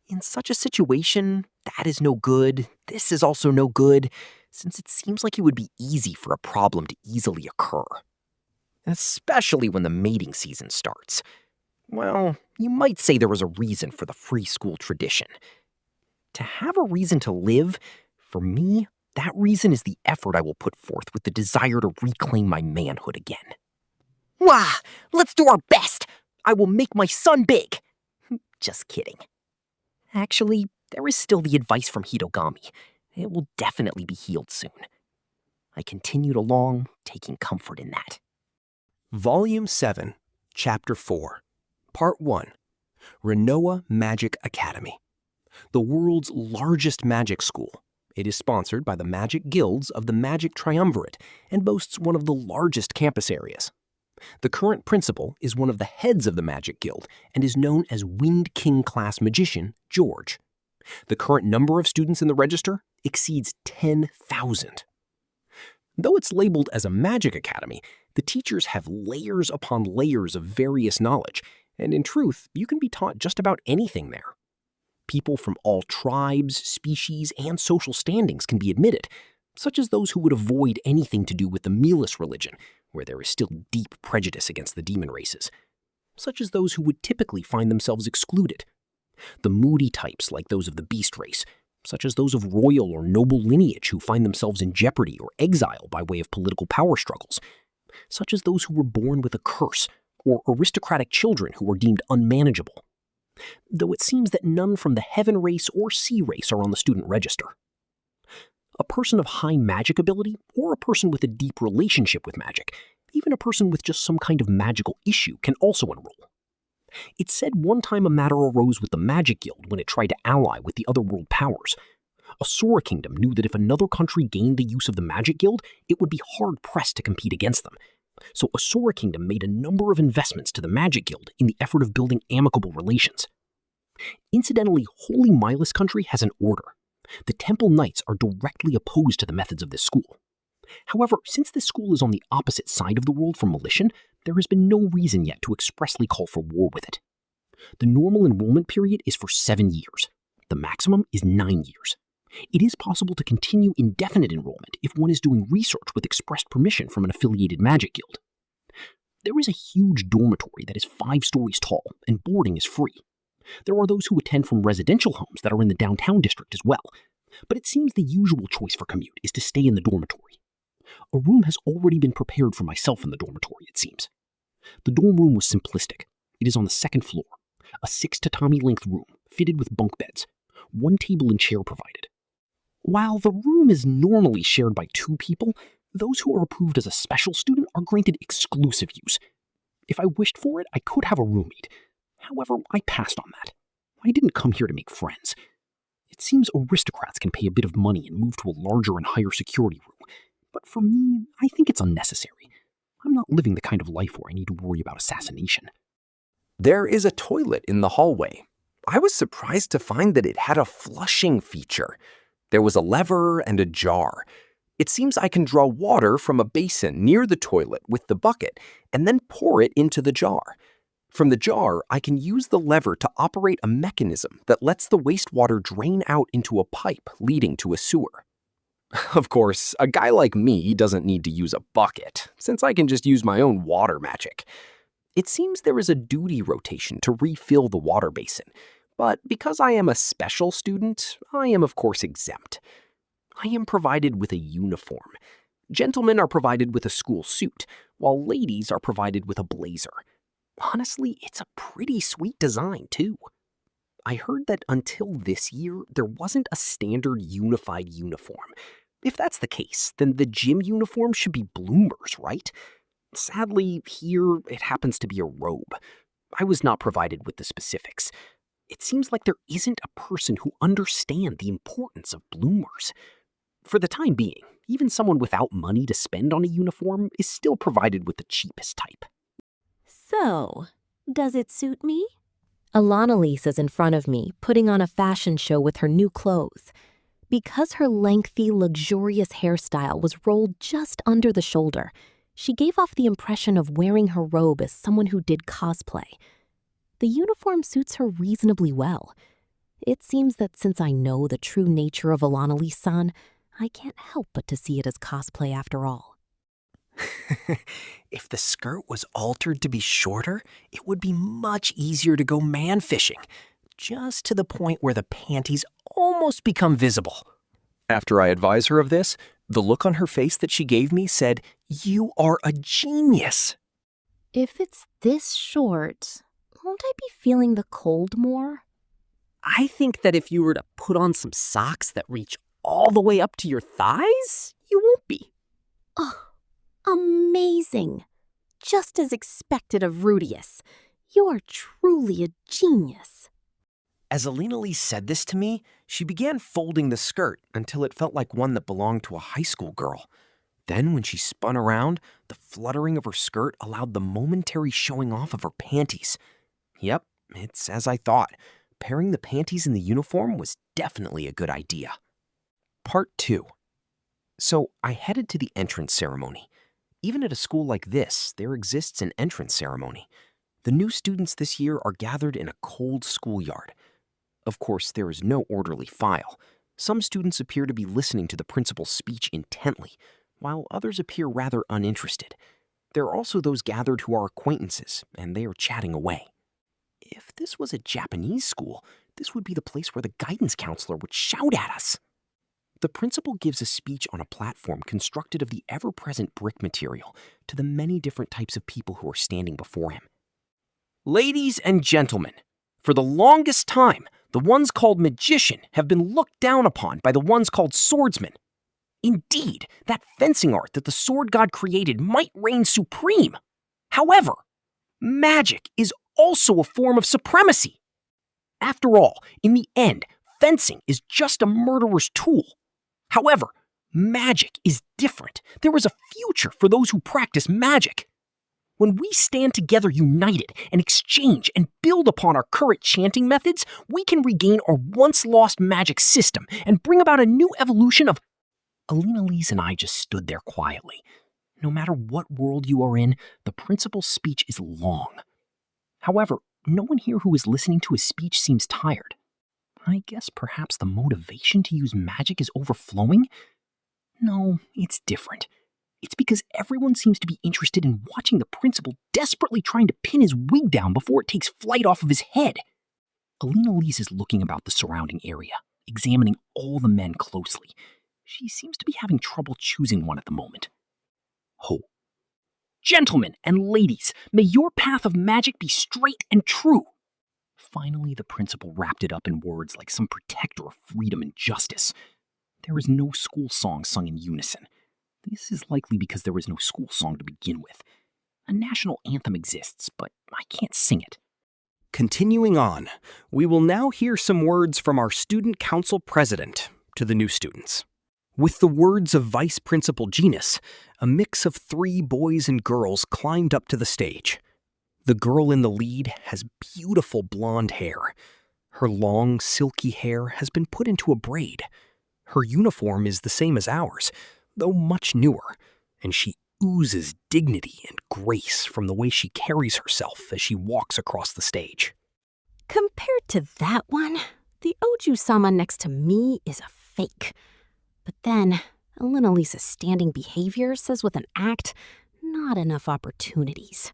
In such a situation, that is no good, this is also no good, since it seems like it would be easy for a problem to easily occur. Especially when the mating season starts. Well, you might say there was a reason for the free school tradition. To have a reason to live, for me, that reason is the effort I will put forth with the desire to reclaim my manhood again. Wah! Let's do our best! I will make my son big! Just kidding. Actually, there is still the advice from Hitogami. It will definitely be healed soon. I continued along, taking comfort in that. Volume 7, Chapter 4, Part 1, Renoa Magic Academy, the world's largest magic school. It is sponsored by the Magic Guilds of the Magic Triumvirate and boasts one of the largest campus areas. The current principal is one of the heads of the Magic Guild and is known as Wind King class magician George. The current number of students in the register exceeds 10,000. Though it's labeled as a magic academy, the teachers have layers upon layers of various knowledge, and in truth, you can be taught just about anything there. People from all tribes, species, and social standings can be admitted, such as those who would avoid anything to do with the Mealis religion, where there is still deep prejudice against the demon races, such as those who would typically find themselves excluded. The moody types like those of the beast race, such as those of royal or noble lineage who find themselves in jeopardy or exile by way of political power struggles, such as those who were born with a curse, or aristocratic children who were deemed unmanageable. Though it seems that none from the heaven race or sea race are on the student register. A person of high magic ability, or a person with a deep relationship with magic, even a person with just some kind of magical issue can also enroll. It's said one time a matter arose with the Magic Guild when it tried to ally with the other world powers. Asura Kingdom knew that if another country gained the use of the Magic Guild, it would be hard-pressed to compete against them. So Asura Kingdom made a number of investments to the Magic Guild in the effort of building amicable relations. Incidentally, Holy Milas country has an order. The Temple Knights are directly opposed to the methods of this school. However, since this school is on the opposite side of the world from Melitian, there has been no reason yet to expressly call for war with it. The normal enrollment period is for 7 years. The maximum is 9 years. It is possible to continue indefinite enrollment if one is doing research with expressed permission from an affiliated magic guild. There is a huge dormitory that is 5 stories tall, and boarding is free. There are those who attend from residential homes that are in the downtown district as well, but it seems the usual choice for commute is to stay in the dormitory. A room has already been prepared for myself in the dormitory, it seems. The dorm room was simplistic. It is on the 2nd floor, a 6 tatami-length room fitted with bunk beds, 1 table and chair provided. While the room is normally shared by 2 people, those who are approved as a special student are granted exclusive use. If I wished for it, I could have a roommate. However, I passed on that. I didn't come here to make friends. It seems aristocrats can pay a bit of money and move to a larger and higher security room, but for me, I think it's unnecessary. I'm not living the kind of life where I need to worry about assassination. There is a toilet in the hallway. I was surprised to find that it had a flushing feature. There was a lever and a jar. It seems I can draw water from a basin near the toilet with the bucket and then pour it into the jar. From the jar, I can use the lever to operate a mechanism that lets the wastewater drain out into a pipe leading to a sewer. Of course, a guy like me doesn't need to use a bucket, since I can just use my own water magic. It seems there is a duty rotation to refill the water basin, but because I am a special student, I am of course exempt. I am provided with a uniform. Gentlemen are provided with a school suit, while ladies are provided with a blazer. Honestly, it's a pretty sweet design, too. I heard that until this year, there wasn't a standard unified uniform. If that's the case, then the gym uniform should be bloomers, right? Sadly, here it happens to be a robe. I was not provided with the specifics. It seems like there isn't a person who understands the importance of bloomers. For the time being, even someone without money to spend on a uniform is still provided with the cheapest type. So, does it suit me? Alanalise is in front of me, putting on a fashion show with her new clothes. Because her lengthy, luxurious hairstyle was rolled just under the shoulder, she gave off the impression of wearing her robe as someone who did cosplay. The uniform suits her reasonably well. It seems that since I know the true nature of Alanalise-san, I can't help but to see it as cosplay after all. If the skirt was altered to be shorter, it would be much easier to go man fishing, just to the point where the panties almost become visible. After I advise her of this, the look on her face that she gave me said, "You are a genius." If it's this short, won't I be feeling the cold more? I think that if you were to put on some socks that reach all the way up to your thighs, you won't be. Oh, amazing. Just as expected of Rudeus. You're truly a genius. As Alina said this to me, she began folding the skirt until it felt like one that belonged to a high school girl. Then, when she spun around, the fluttering of her skirt allowed the momentary showing off of her panties. Yep, it's as I thought. Pairing the panties and the uniform was definitely a good idea. Part 2. So I headed to the entrance ceremony. Even at a school like this, there exists an entrance ceremony. The new students this year are gathered in a cold schoolyard. Of course, there is no orderly file. Some students appear to be listening to the principal's speech intently, while others appear rather uninterested. There are also those gathered who are acquaintances, and they are chatting away. If this was a Japanese school, this would be the place where the guidance counselor would shout at us. The principal gives a speech on a platform constructed of the ever-present brick material to the many different types of people who are standing before him. Ladies and gentlemen, for the longest time, the ones called magician have been looked down upon by the ones called swordsman. Indeed, that fencing art that the sword god created might reign supreme. However, magic is also a form of supremacy. After all, in the end, fencing is just a murderer's tool. However, magic is different. There is a future for those who practice magic. When we stand together united and exchange and build upon our current chanting methods, we can regain our once-lost magic system and bring about a new evolution of... Alina and I just stood there quietly. No matter what world you are in, the principal's speech is long. However, no one here who is listening to his speech seems tired. I guess perhaps the motivation to use magic is overflowing? No, it's different. It's because everyone seems to be interested in watching the principal desperately trying to pin his wig down before it takes flight off of his head. Alina is looking about the surrounding area, examining all the men closely. She seems to be having trouble choosing one at the moment. Ho. Gentlemen and ladies, may your path of magic be straight and true. Finally, the principal wrapped it up in words like some protector of freedom and justice. There is no school song sung in unison. This is likely because there is no school song to begin with. A national anthem exists, but I can't sing it. Continuing on, we will now hear some words from our student council president to the new students. With the words of Vice Principal Genus, a mix of 3 boys and girls climbed up to the stage. The girl in the lead has beautiful blonde hair. Her long, silky hair has been put into a braid. Her uniform is the same as ours, though much newer, and she oozes dignity and grace from the way she carries herself as she walks across the stage. Compared to that one, the Oju-sama next to me is a fake. But then, Alina-Lisa's standing behavior says with an act, not enough opportunities.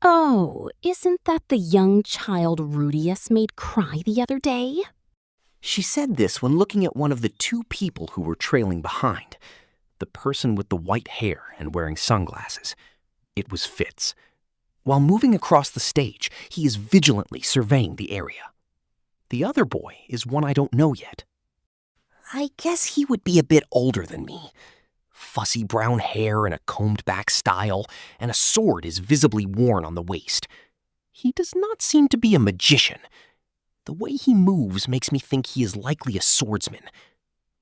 Oh, isn't that the young child Rudeus made cry the other day? She said this when looking at one of the 2 people who were trailing behind. The person with the white hair and wearing sunglasses. It was Fitz. While moving across the stage, he is vigilantly surveying the area. The other boy is one I don't know yet. I guess he would be a bit older than me. Fussy brown hair in a combed-back style, and a sword is visibly worn on the waist. He does not seem to be a magician. The way he moves makes me think he is likely a swordsman.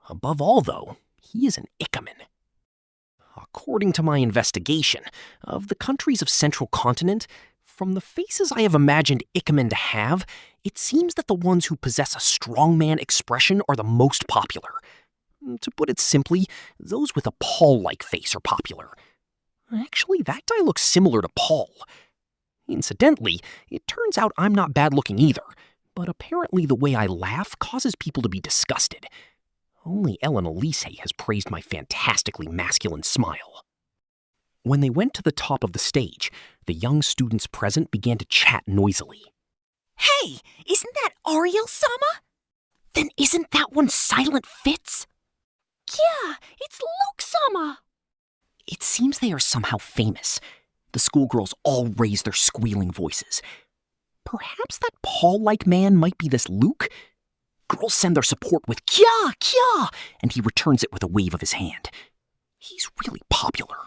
Above all, though, he is an Ikemen. According to my investigation of the countries of Central Continent, from the faces I have imagined Ikemen to have, it seems that the ones who possess a strongman expression are the most popular. To put it simply, those with a Paul-like face are popular. Actually, that guy looks similar to Paul. Incidentally, it turns out I'm not bad-looking either, but apparently the way I laugh causes people to be disgusted. Only Elise has praised my fantastically masculine smile. When they went to the top of the stage, the young students present began to chat noisily. Hey, isn't that Ariel-sama? Then isn't that one Silent Fitz? Yeah, it's Luke-sama. It seems they are somehow famous. The schoolgirls all raise their squealing voices. Perhaps that Paul-like man might be this Luke? Girls send their support with "Kya, Kya," and he returns it with a wave of his hand. He's really popular.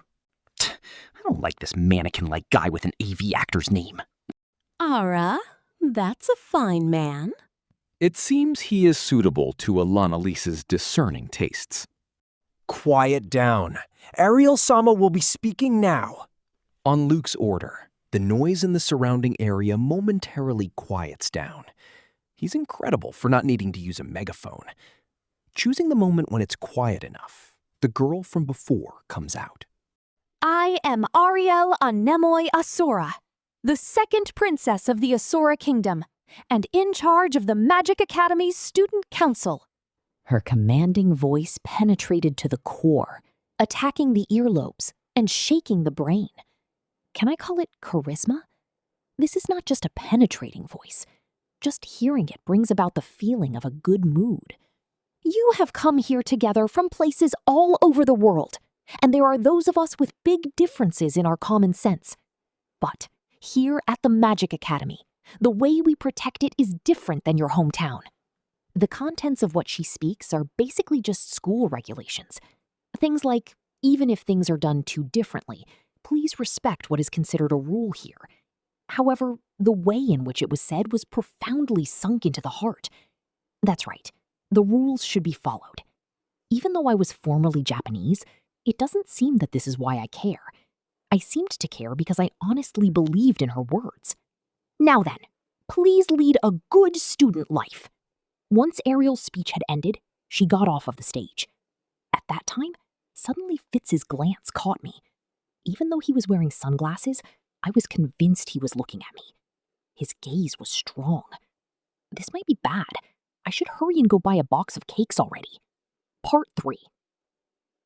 I don't like this mannequin-like guy with an AV actor's name. Ara, that's a fine man. It seems he is suitable to Alanalise's discerning tastes. Quiet down. Ariel-sama will be speaking now. On Luke's order, the noise in the surrounding area momentarily quiets down. He's incredible for not needing to use a megaphone. Choosing the moment when it's quiet enough, the girl from before comes out. I am Ariel Anemoi Asura, the second princess of the Asura Kingdom, and in charge of the Magic Academy's Student Council. Her commanding voice penetrated to the core, attacking the earlobes and shaking the brain. Can I call it charisma? This is not just a penetrating voice. Just hearing it brings about the feeling of a good mood. You have come here together from places all over the world, and there are those of us with big differences in our common sense. But here at the Magic Academy, the way we protect it is different than your hometown. The contents of what she speaks are basically just school regulations. Things like, even if things are done too differently, please respect what is considered a rule here. However, the way in which it was said was profoundly sunk into the heart. That's right, the rules should be followed. Even though I was formerly Japanese, it doesn't seem that this is why I care. I seemed to care because I honestly believed in her words. Now then, please lead a good student life. Once Ariel's speech had ended, she got off of the stage. At that time, suddenly Fitz's glance caught me. Even though he was wearing sunglasses, I was convinced he was looking at me. His gaze was strong. This might be bad. I should hurry and go buy a box of cakes already. Part 3.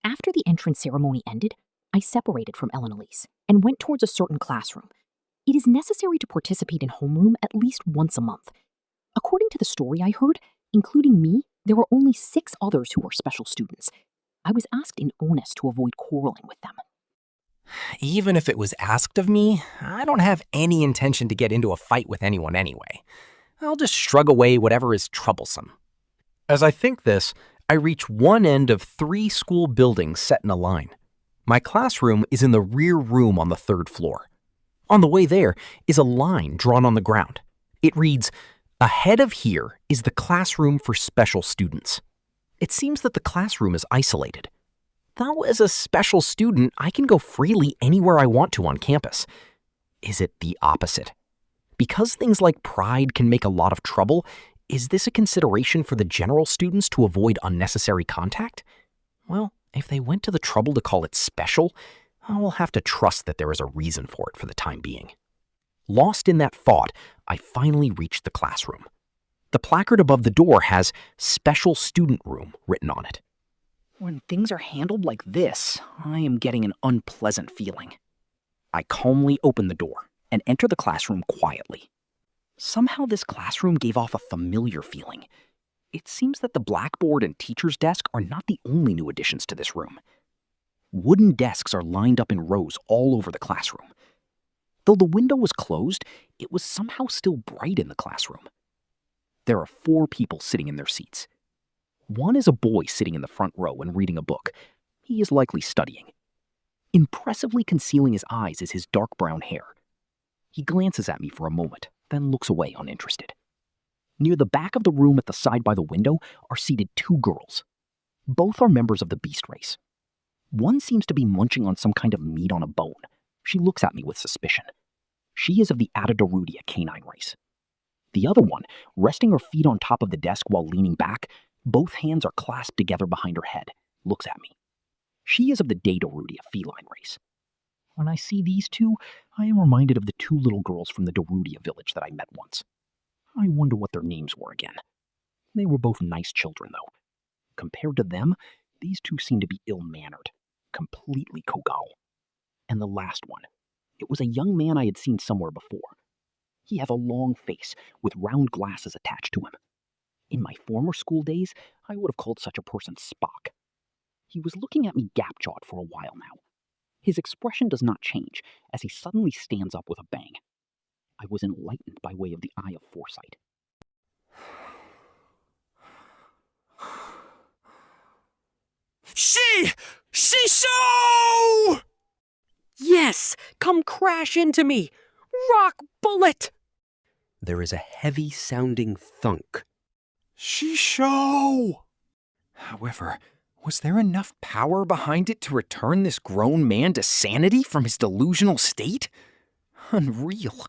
After the entrance ceremony ended, I separated from Elenalise and went towards a certain classroom. It is necessary to participate in homeroom at least once a month. According to the story I heard, including me, there were only 6 others who were special students. I was asked in earnest to avoid quarreling with them. Even if it was asked of me, I don't have any intention to get into a fight with anyone anyway. I'll just shrug away whatever is troublesome. As I think this, I reach one end of 3 school buildings set in a line. My classroom is in the rear room on the 3rd floor. On the way there is a line drawn on the ground. It reads, "Ahead of here is the classroom for special students." It seems that the classroom is isolated. Though as a special student, I can go freely anywhere I want to on campus. Is it the opposite? Because things like pride can make a lot of trouble, is this a consideration for the general students to avoid unnecessary contact? Well, if they went to the trouble to call it special, I will have to trust that there is a reason for it for the time being. Lost in that thought, I finally reached the classroom. The placard above the door has "Special Student Room" written on it. When things are handled like this, I am getting an unpleasant feeling. I calmly open the door and enter the classroom quietly. Somehow this classroom gave off a familiar feeling. It seems that the blackboard and teacher's desk are not the only new additions to this room. Wooden desks are lined up in rows all over the classroom. Though the window was closed, it was somehow still bright in the classroom. There are 4 people sitting in their seats. One is a boy sitting in the front row and reading a book. He is likely studying. Impressively concealing his eyes is his dark brown hair. He glances at me for a moment, then looks away uninterested. Near the back of the room at the side by the window are seated 2 girls. Both are members of the beast race. One seems to be munching on some kind of meat on a bone. She looks at me with suspicion. She is of the Adadorudia canine race. The other one, resting her feet on top of the desk while leaning back, both hands are clasped together behind her head, looks at me. She is of the Daidorudia feline race. When I see these 2, I am reminded of the 2 little girls from the Dorudia village that I met once. I wonder what their names were again. They were both nice children, though. Compared to them, these 2 seem to be ill-mannered, completely kogal. And the last one, it was a young man I had seen somewhere before. He had a long face with round glasses attached to him. In my former school days, I would have called such a person Spock. He was looking at me gap-jawed for a while now. His expression does not change as he suddenly stands up with a bang. I was enlightened by way of the eye of foresight. Shisho! Yes! Come crash into me! Rock bullet! there is a heavy-sounding thunk. Shisho! However, was there enough power behind it to return this grown man to sanity from his delusional state? Unreal.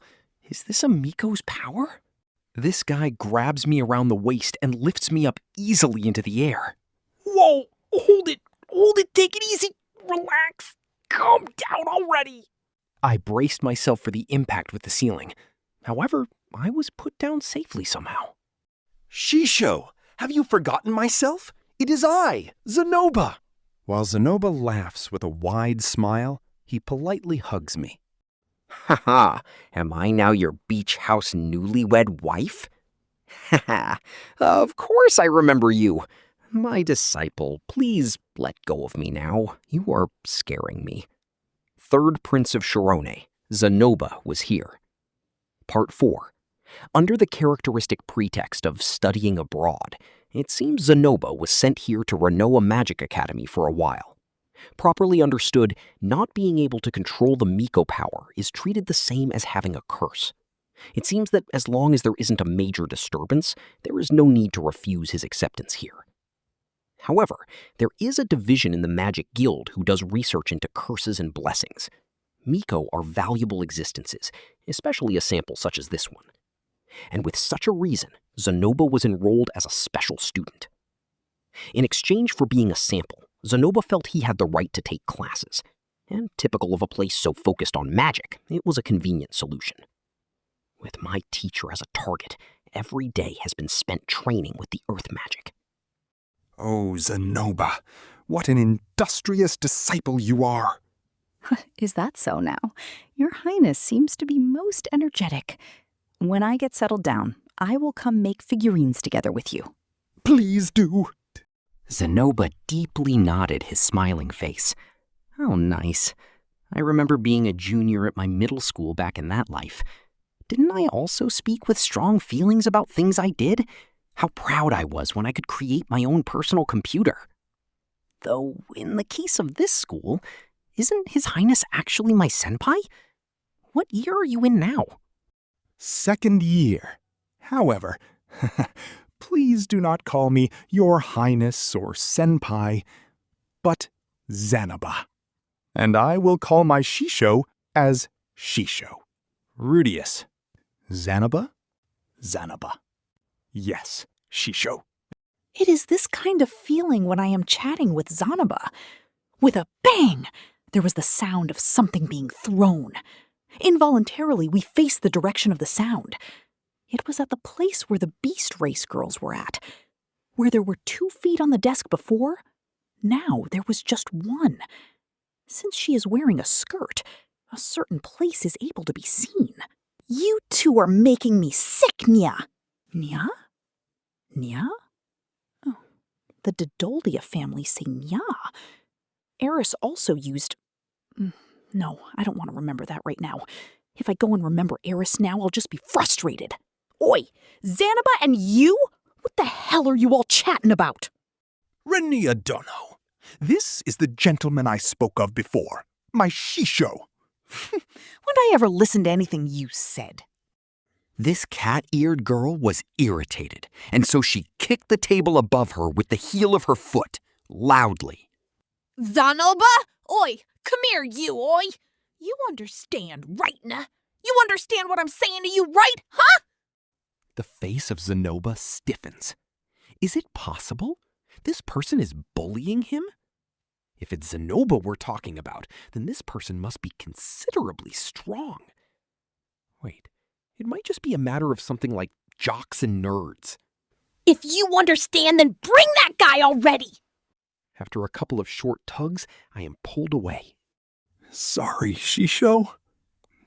Is this a Miko's power? This guy grabs me around the waist and lifts me up easily into the air. Whoa! Hold it, take it easy, relax, calm down already. I braced myself for the impact with the ceiling. However, I was put down safely somehow. Shisho, have you forgotten myself? It is I, Zanoba. While Zanoba laughs with a wide smile, he politely hugs me. Haha, am I now your beach house newlywed wife? Haha, of course I remember you. My disciple, please let go of me now. You are scaring me. Third Prince of Shirone, Zanoba, was here. Part 4. Under the characteristic pretext of studying abroad, it seems Zanoba was sent here to Renoa Magic Academy for a while. Properly understood, not being able to control the Miko power is treated the same as having a curse. It seems that as long as there isn't a major disturbance, there is no need to refuse his acceptance here. However, there is a division in the Magic Guild who does research into curses and blessings. Miko are valuable existences, especially a sample such as this one. And with such a reason, Zanoba was enrolled as a special student. In exchange for being a sample, Zanoba felt he had the right to take classes, and typical of a place so focused on magic, it was a convenient solution. With my teacher as a target, every day has been spent training with the earth magic. Oh, Zanoba, what an industrious disciple you are. Is that so now? Your Highness seems to be most energetic. When I get settled down, I will come make figurines together with you. Please do. Zanoba deeply nodded his smiling face. How nice. I remember being a junior at my middle school back in that life. Didn't I also speak with strong feelings about things I did? How proud I was when I could create my own personal computer. Though, in the case of this school, isn't His Highness actually my senpai? What year are you in now? Second year. However, please do not call me Your Highness or Senpai, but Zanoba. And I will call my Shisho as Shisho. Rudeus. Zanoba? Zanoba. Yes, Shisho. It is this kind of feeling when I am chatting with Zanoba. With a bang, there was the sound of something being thrown. Involuntarily, we faced the direction of the sound. It was at the place where the Beast Race girls were at. Where there were 2 feet on the desk before, now there was just 1. Since she is wearing a skirt, a certain place is able to be seen. You two are making me sick, Nya. Nya? Nya? Oh, the Dodoldia family say Nya. Eris also used... No, I don't want to remember that right now. If I go and remember Eris now, I'll just be frustrated. Oi, Zanoba and you? What the hell are you all chatting about? Renia Dono. This is the gentleman I spoke of before. My Shisho. When I ever listened to anything you said? This cat-eared girl was irritated, and so she kicked the table above her with the heel of her foot, loudly. Zanoba? Oi, come here, you, oi. You understand, right, nah? You understand what I'm saying to you, right, huh? The face of Zanoba stiffens. Is it possible? This person is bullying him? If it's Zanoba we're talking about, then this person must be considerably strong. Wait, it might just be a matter of something like jocks and nerds. If you understand, then bring that guy already! After a couple of short tugs, I am pulled away. Sorry, Shisho.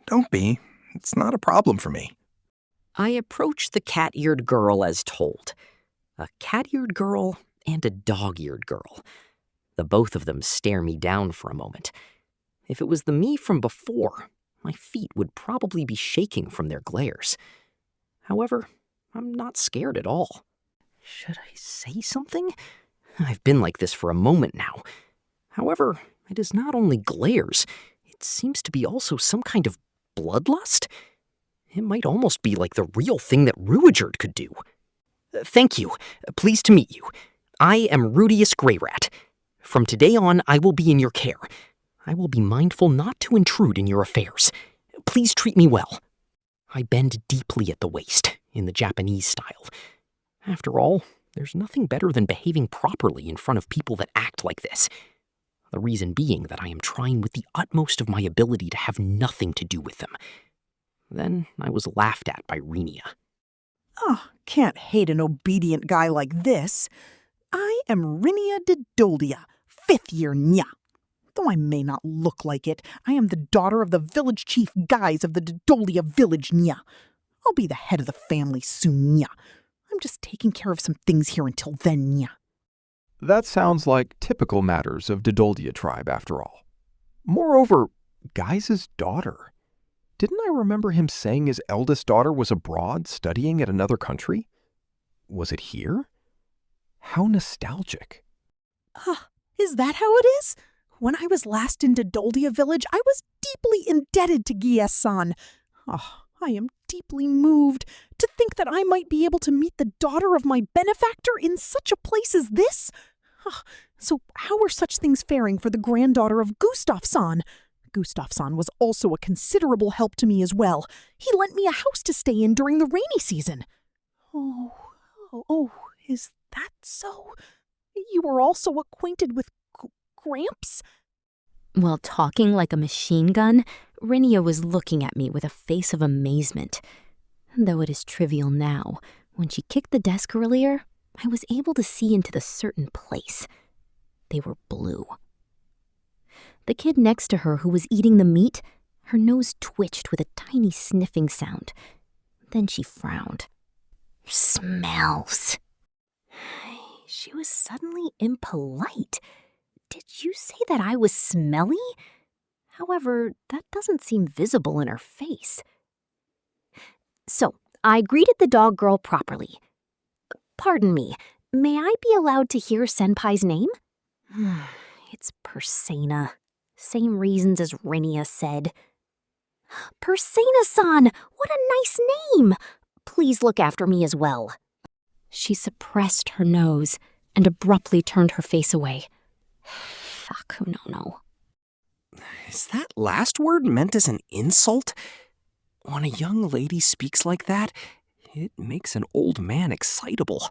Don't be. It's not a problem for me. I approached the cat-eared girl as told. A cat-eared girl and a dog-eared girl. The both of them stare me down for a moment. If it was the me from before, my feet would probably be shaking from their glares. However, I'm not scared at all. Should I say something? I've been like this for a moment now. However, it is not only glares. It seems to be also some kind of bloodlust. It might almost be like the real thing that Rifujin could do. Thank you. Pleased to meet you. I am Rudeus Greyrat. From today on, I will be in your care. I will be mindful not to intrude in your affairs. Please treat me well. I bend deeply at the waist, in the Japanese style. After all, there's nothing better than behaving properly in front of people that act like this. The reason being that I am trying with the utmost of my ability to have nothing to do with them. Then I was laughed at by Rinia. Oh, can't hate an obedient guy like this. I am Rinia de Doldia, 5th year Nya. Though I may not look like it, I am the daughter of the village chief guys of the Dodolia village Nya. I'll be the head of the family soon, Nya. I'm just taking care of some things here until then, Nya. That sounds like typical matters of Dodoldia tribe, after all. Moreover, Guy's daughter. Didn't I remember him saying his eldest daughter was abroad studying at another country? Was it here? How nostalgic. Is that how it is? When I was last in Dodoldia village, I was deeply indebted to Gies-san. I am deeply moved to think that I might be able to meet the daughter of my benefactor in such a place as this. So how are such things faring for the granddaughter of Gustav-san? Gustav-san was also a considerable help to me as well. He lent me a house to stay in during the rainy season. Oh, is that so? You are also acquainted with Gramps? While talking like a machine gun, Rinia was looking at me with a face of amazement. Though it is trivial now, when she kicked the desk earlier, I was able to see into the certain place. They were blue. The kid next to her who was eating the meat, her nose twitched with a tiny sniffing sound. Then she frowned. Smells. She was suddenly impolite. Did you say that I was smelly? However, that doesn't seem visible in her face. So, I greeted the dog girl properly. Pardon me, may I be allowed to hear Senpai's name? It's Persena. Same reasons as Rinia said. Persena-san, what a nice name! Please look after me as well. She suppressed her nose and abruptly turned her face away. Fuck, no. Is that last word meant as an insult? When a young lady speaks like that, it makes an old man excitable.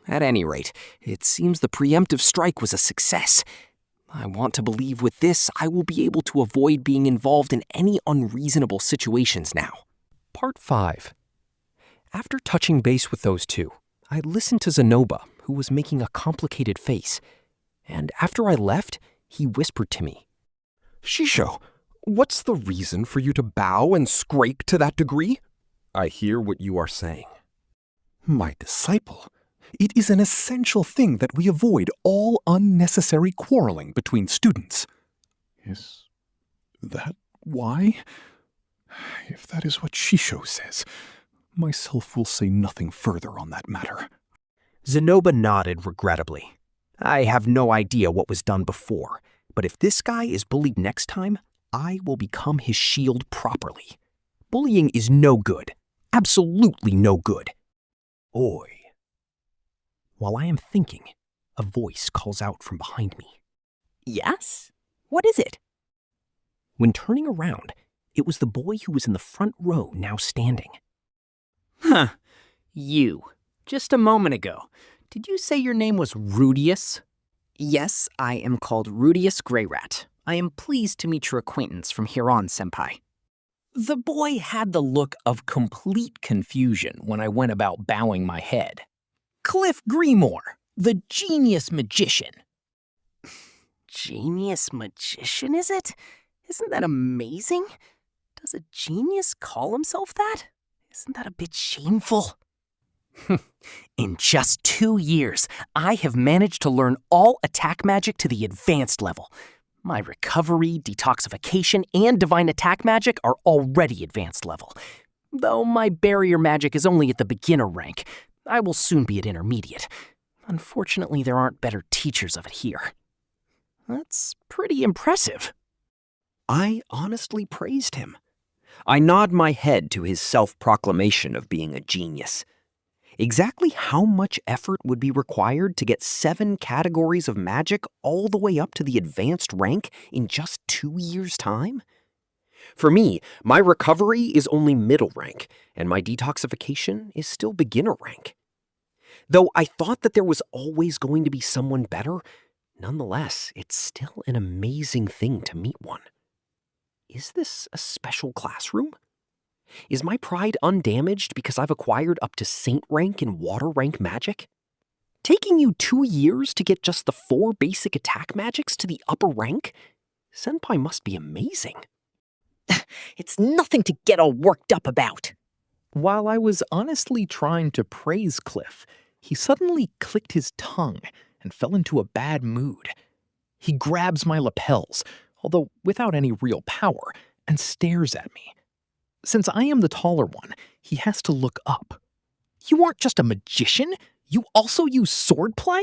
At any rate, it seems the preemptive strike was a success. I want to believe with this, I will be able to avoid being involved in any unreasonable situations now. Part 5. After touching base with those two, I listened to Zenoba, who was making a complicated face. And after I left, he whispered to me. Shisho, what's the reason for you to bow and scrape to that degree? I hear what you are saying. My disciple, it is an essential thing that we avoid all unnecessary quarreling between students. Is that why? If that is what Shisho says, myself will say nothing further on that matter. Zenoba nodded regrettably. I have no idea what was done before, but if this guy is bullied next time, I will become his shield properly. Bullying is no good. Absolutely no good. Oi. While I am thinking, a voice calls out from behind me. Yes? What is it? When turning around, it was the boy who was in the front row now standing. You. Just a moment ago. Did you say your name was Rudeus? Yes, I am called Rudeus Greyrat. I am pleased to meet your acquaintance from here on, Senpai. The boy had the look of complete confusion when I went about bowing my head. Cliff Greenmore, the genius magician. Genius magician, is it? Isn't that amazing? Does a genius call himself that? Isn't that a bit shameful? In just 2 years, I have managed to learn all attack magic to the advanced level. My recovery, detoxification, and divine attack magic are already advanced level. Though my barrier magic is only at the beginner rank, I will soon be at intermediate. Unfortunately, there aren't better teachers of it here. That's pretty impressive. I honestly praised him. I nod my head to his self-proclamation of being a genius. Exactly how much effort would be required to get 7 categories of magic all the way up to the advanced rank in just 2 years' time? For me, my recovery is only middle rank, and my detoxification is still beginner rank. Though I thought that there was always going to be someone better, nonetheless, it's still an amazing thing to meet one. Is this a special classroom? Is my pride undamaged because I've acquired up to saint rank in water rank magic? Taking you 2 years to get just the 4 basic attack magics to the upper rank? Senpai must be amazing. It's nothing to get all worked up about. While I was honestly trying to praise Cliff, he suddenly clicked his tongue and fell into a bad mood. He grabs my lapels, although without any real power, and stares at me. Since I am the taller one, he has to look up. You aren't just a magician, you also use swordplay?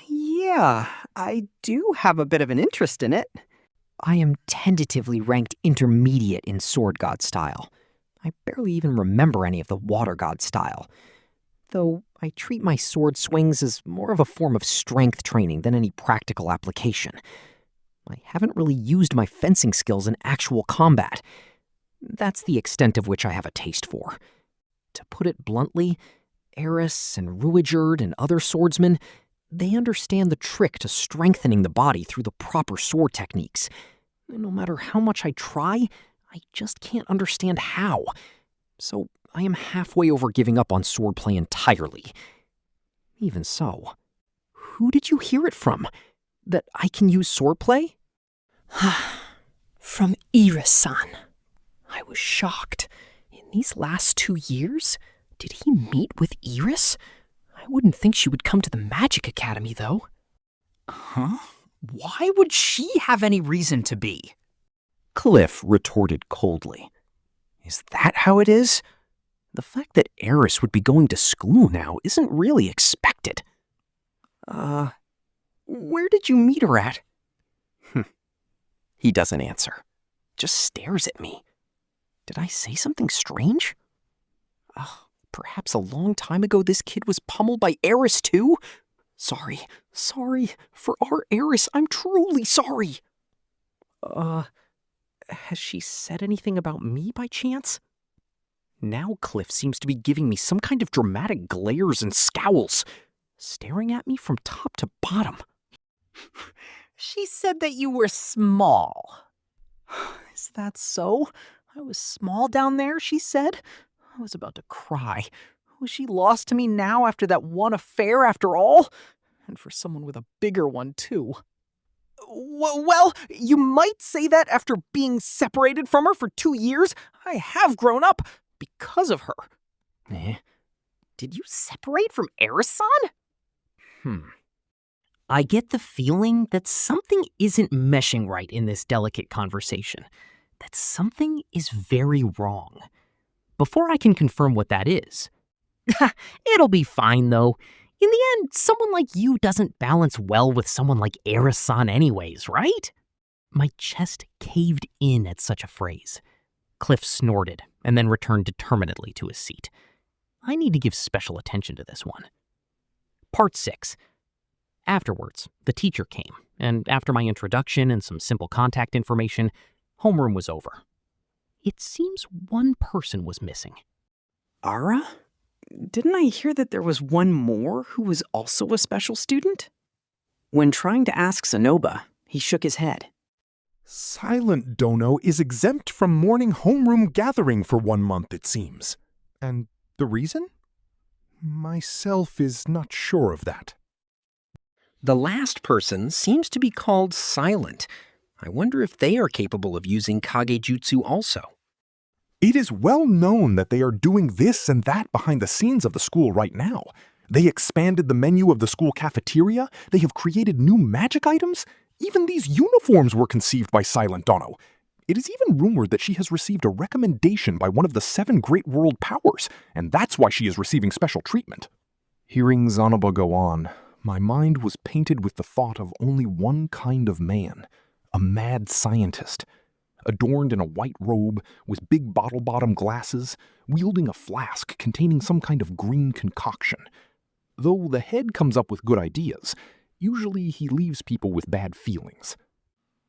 Yeah, I do have a bit of an interest in it. I am tentatively ranked intermediate in Sword God style. I barely even remember any of the Water God style. Though I treat my sword swings as more of a form of strength training than any practical application. I haven't really used my fencing skills in actual combat. That's the extent of which I have a taste for. To put it bluntly, Eris and Ruijerd and other swordsmen, they understand the trick to strengthening the body through the proper sword techniques. And no matter how much I try, I just can't understand how. So I am halfway over giving up on swordplay entirely. Even so, who did you hear it from? That I can use swordplay? From Iris-san. I was shocked. In these last 2 years, did he meet with Iris? I wouldn't think she would come to the Magic Academy, though. Huh? Why would she have any reason to be? Cliff retorted coldly. Is that how it is? The fact that Eris would be going to school now isn't really expected. Where did you meet her at? He doesn't answer. Just stares at me. Did I say something strange? Perhaps a long time ago this kid was pummeled by Eris too? Sorry. For our Eris, I'm truly sorry. Has she said anything about me by chance? Now Cliff seems to be giving me some kind of dramatic glares and scowls, staring at me from top to bottom. She said that you were small. Is that so? I was small down there, she said. I was about to cry. Was she lost to me now after that one affair after all? And for someone with a bigger one, too. Well, you might say that after being separated from her for 2 years. I have grown up because of her. Did you separate from Eris-san? I get the feeling that something isn't meshing right in this delicate conversation. That something is very wrong. Before I can confirm what that is. It'll be fine, though. In the end, someone like you doesn't balance well with someone like Eris-san anyways, right? My chest caved in at such a phrase. Cliff snorted and then returned determinedly to his seat. I need to give special attention to this one. Part 6. Afterwards, the teacher came, and after my introduction and some simple contact information, homeroom was over. It seems one person was missing. Ara? Didn't I hear that there was one more who was also a special student? When trying to ask Sonoba, he shook his head. Silent Dono is exempt from morning homeroom gathering for 1 month, it seems. And the reason? Myself is not sure of that. The last person seems to be called Silent. I wonder if they are capable of using Kagejutsu also. It is well known that they are doing this and that behind the scenes of the school right now. They expanded the menu of the school cafeteria. They have created new magic items. Even these uniforms were conceived by Silent Dono. It is even rumored that she has received a recommendation by one of the 7 great world powers, and that's why she is receiving special treatment. Hearing Zanoba go on, my mind was painted with the thought of only one kind of man, a mad scientist. adorned in a white robe with big bottle-bottom glasses, wielding a flask containing some kind of green concoction. Though the head comes up with good ideas, usually he leaves people with bad feelings.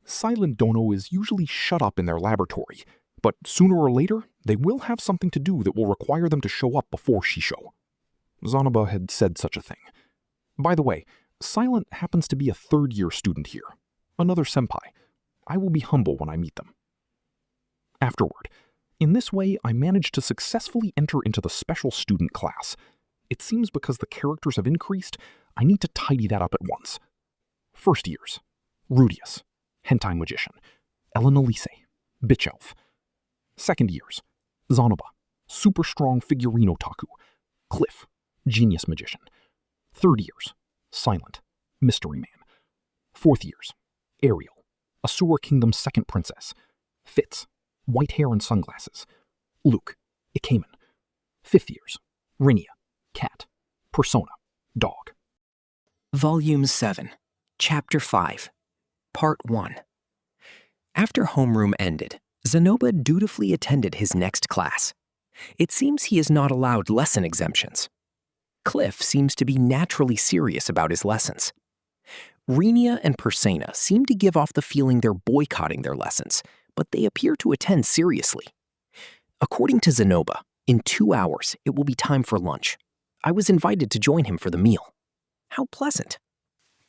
Silent Dono is usually shut up in their laboratory, but sooner or later, they will have something to do that will require them to show up before Shisho. Zanoba had said such a thing. By the way, Silent happens to be a third-year student here, another senpai. I will be humble when I meet them. Afterward, in this way, I managed to successfully enter into the special student class. It seems because the characters have increased, I need to tidy that up at once. First years: Rudeus, hentai magician; Ellen Elise, bitch elf. Second years: Zanoba, super strong figurine otaku; Cliff, genius magician. Third years: Silent, mystery man. Fourth years: Ariel, Asura Kingdom's second princess; Fitz, white hair and sunglasses; Luke, Ikemen. Fifth years: Rinia, cat; Persona, dog. Volume 7, Chapter 5, Part 1. After homeroom ended, Zanoba dutifully attended his next class. It seems he is not allowed lesson exemptions. Cliff seems to be naturally serious about his lessons. Rinia and Persona seem to give off the feeling they're boycotting their lessons, but they appear to attend seriously. According to Zanoba, in 2 hours it will be time for lunch. I was invited to join him for the meal. How pleasant.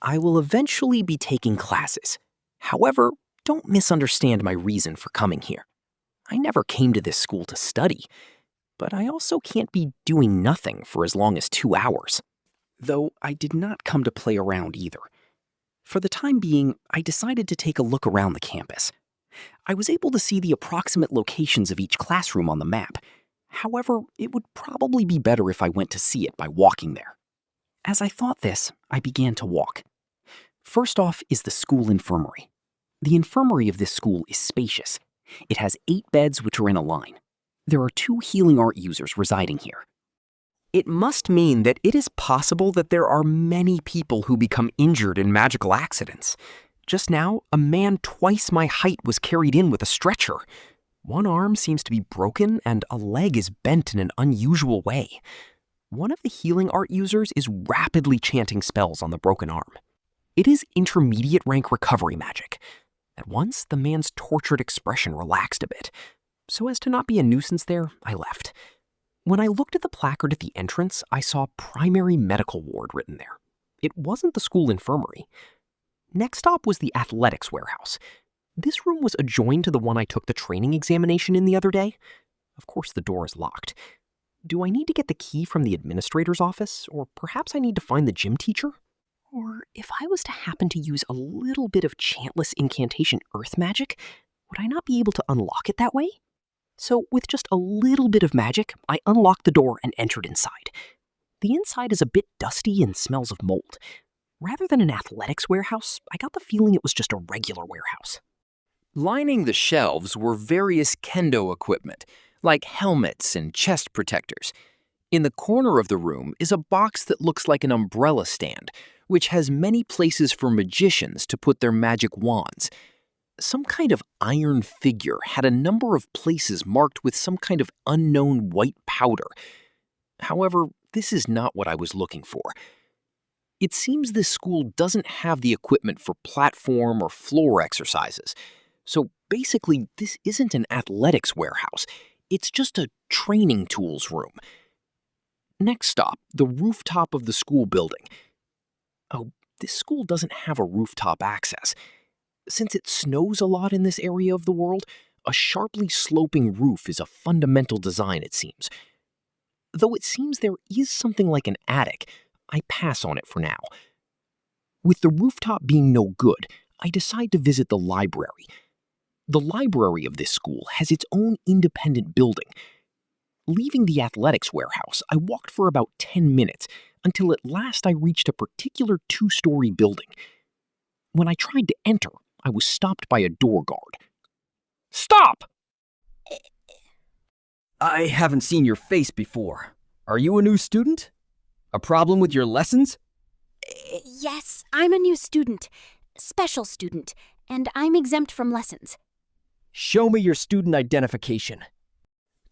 I will eventually be taking classes. However, don't misunderstand my reason for coming here. I never came to this school to study, but I also can't be doing nothing for as long as 2 hours. Though I did not come to play around either. For the time being, I decided to take a look around the campus. I was able to see the approximate locations of each classroom on the map. However, it would probably be better if I went to see it by walking there. As I thought this, I began to walk. First off is the school infirmary. The infirmary of this school is spacious. It has 8 beds which are in a line. There are 2 healing art users residing here. It must mean that it is possible that there are many people who become injured in magical accidents. Just now, a man twice my height was carried in with a stretcher. One arm seems to be broken and a leg is bent in an unusual way. One of the healing art users is rapidly chanting spells on the broken arm. It is intermediate rank recovery magic. At once, the man's tortured expression relaxed a bit. So as to not be a nuisance there, I left. When I looked at the placard at the entrance, I saw primary medical ward written there. It wasn't the school infirmary. Next stop was the athletics warehouse. This room was adjoined to the one I took the training examination in the other day. Of course, the door is locked. Do I need to get the key from the administrator's office, or perhaps I need to find the gym teacher? Or if I was to happen to use a little bit of chantless incantation earth magic, would I not be able to unlock it that way? So with just a little bit of magic, I unlocked the door and entered inside. The inside is a bit dusty and smells of mold. Rather than an athletics warehouse, I got the feeling it was just a regular warehouse. Lining the shelves were various kendo equipment, like helmets and chest protectors. In the corner of the room is a box that looks like an umbrella stand, which has many places for magicians to put their magic wands. Some kind of iron figure had a number of places marked with some kind of unknown white powder. However, this is not what I was looking for. It seems this school doesn't have the equipment for platform or floor exercises. So basically, this isn't an athletics warehouse. It's just a training tools room. Next stop, the rooftop of the school building. Oh, this school doesn't have a rooftop access. Since it snows a lot in this area of the world, a sharply sloping roof is a fundamental design, it seems. Though it seems there is something like an attic, I pass on it for now. With the rooftop being no good, I decide to visit the library. The library of this school has its own independent building. Leaving the athletics warehouse, I walked for about 10 minutes until at last I reached a particular 2-story building. When I tried to enter, I was stopped by a door guard. Stop! I haven't seen your face before. Are you a new student? A problem with your lessons? Yes, I'm a new student. Special student. And I'm exempt from lessons. Show me your student identification.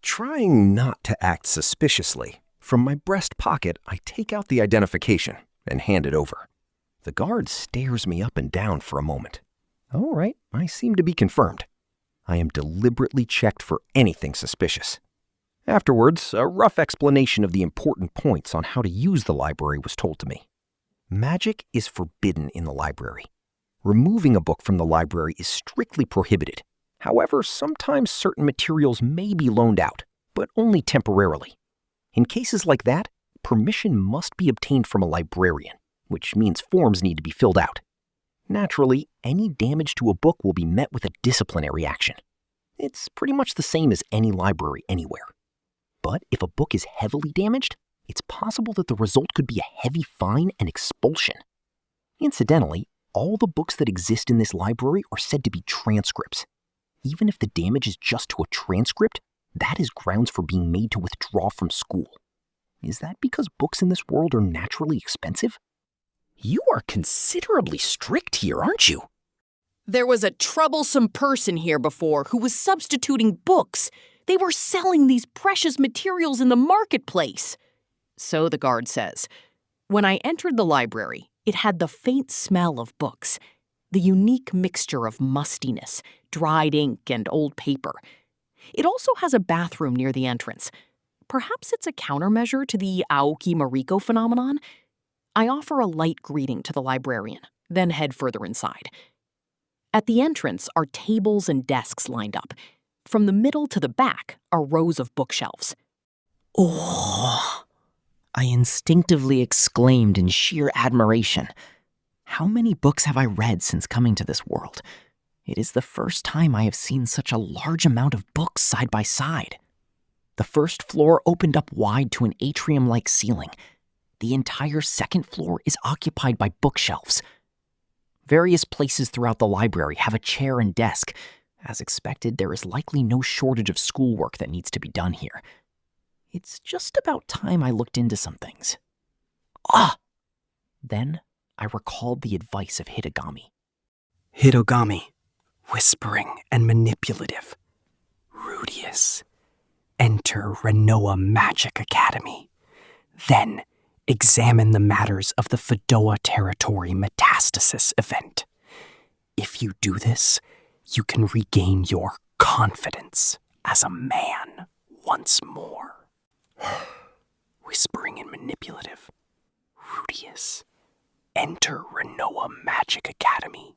Trying not to act suspiciously, from my breast pocket I take out the identification and hand it over. The guard stares me up and down for a moment. All right, I seem to be confirmed. I am deliberately checked for anything suspicious. Afterwards, a rough explanation of the important points on how to use the library was told to me. Magic is forbidden in the library. Removing a book from the library is strictly prohibited. However, sometimes certain materials may be loaned out, but only temporarily. In cases like that, permission must be obtained from a librarian, which means forms need to be filled out. Naturally, any damage to a book will be met with a disciplinary action. It's pretty much the same as any library anywhere. But if a book is heavily damaged, it's possible that the result could be a heavy fine and expulsion. Incidentally, all the books that exist in this library are said to be transcripts. Even if the damage is just to a transcript, that is grounds for being made to withdraw from school. Is that because books in this world are naturally expensive? You are considerably strict here, aren't you? There was a troublesome person here before who was substituting books. They were selling these precious materials in the marketplace. So the guard says. When I entered the library, it had the faint smell of books, the unique mixture of mustiness, dried ink, and old paper. It also has a bathroom near the entrance. Perhaps it's a countermeasure to the Aoki Mariko phenomenon. I offer a light greeting to the librarian, then head further inside. At the entrance are tables and desks lined up. From the middle to the back are rows of bookshelves. Oh, I instinctively exclaimed in sheer admiration. How many books have I read since coming to this world? It is the first time I have seen such a large amount of books side by side. The first floor opened up wide to an atrium-like ceiling. The entire second floor is occupied by bookshelves. Various places throughout the library have a chair and desk. As expected, there is likely no shortage of schoolwork that needs to be done here. It's just about time I looked into some things. Then I recalled the advice of Hitogami. Hitogami, whispering and manipulative. Rudeus, enter Renoa Magic Academy. Then examine the matters of the Fedoa Territory Metastasis event. If you do this, you can regain your confidence as a man once more. Whispering and manipulative. Rudeus, enter Renoa Magic Academy.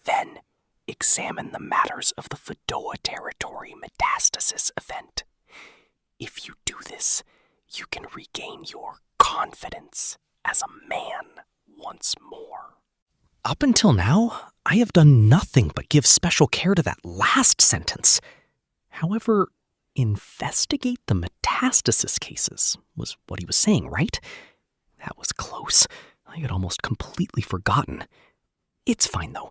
Then examine the matters of the Fedoa Territory Metastasis event. If you do this, you can regain your confidence as a man once more. Up until now, I have done nothing but give special care to that last sentence. However, investigate the metastasis cases was what he was saying, right? That was close. I had almost completely forgotten. It's fine, though.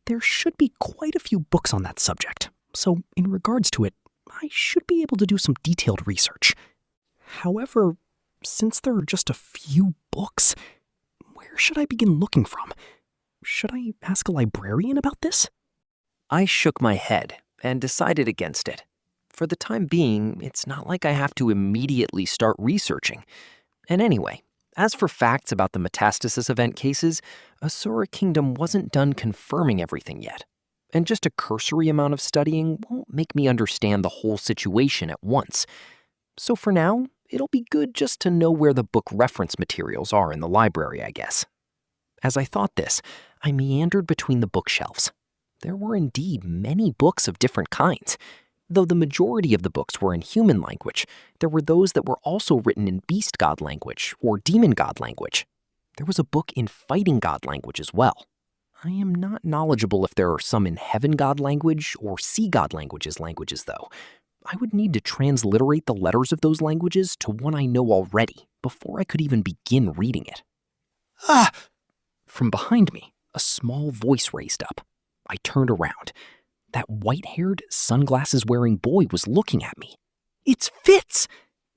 There should be quite a few books on that subject, so in regards to it, I should be able to do some detailed research. However, since there are just a few books, where should I begin looking from? Should I ask a librarian about this? I shook my head and decided against it. For the time being, it's not like I have to immediately start researching. And anyway, as for facts about the metastasis event cases, Asura Kingdom wasn't done confirming everything yet. And just a cursory amount of studying won't make me understand the whole situation at once. So for now, it'll be good just to know where the book reference materials are in the library, I guess. As I thought this, I meandered between the bookshelves. There were indeed many books of different kinds. Though the majority of the books were in human language, there were those that were also written in beast god language or demon god language. There was a book in fighting god language as well. I am not knowledgeable if there are some in heaven god language or sea god languages though. I would need to transliterate the letters of those languages to one I know already before I could even begin reading it. Ah! From behind me, a small voice raised up. I turned around. That white-haired, sunglasses-wearing boy was looking at me. It's Fitz!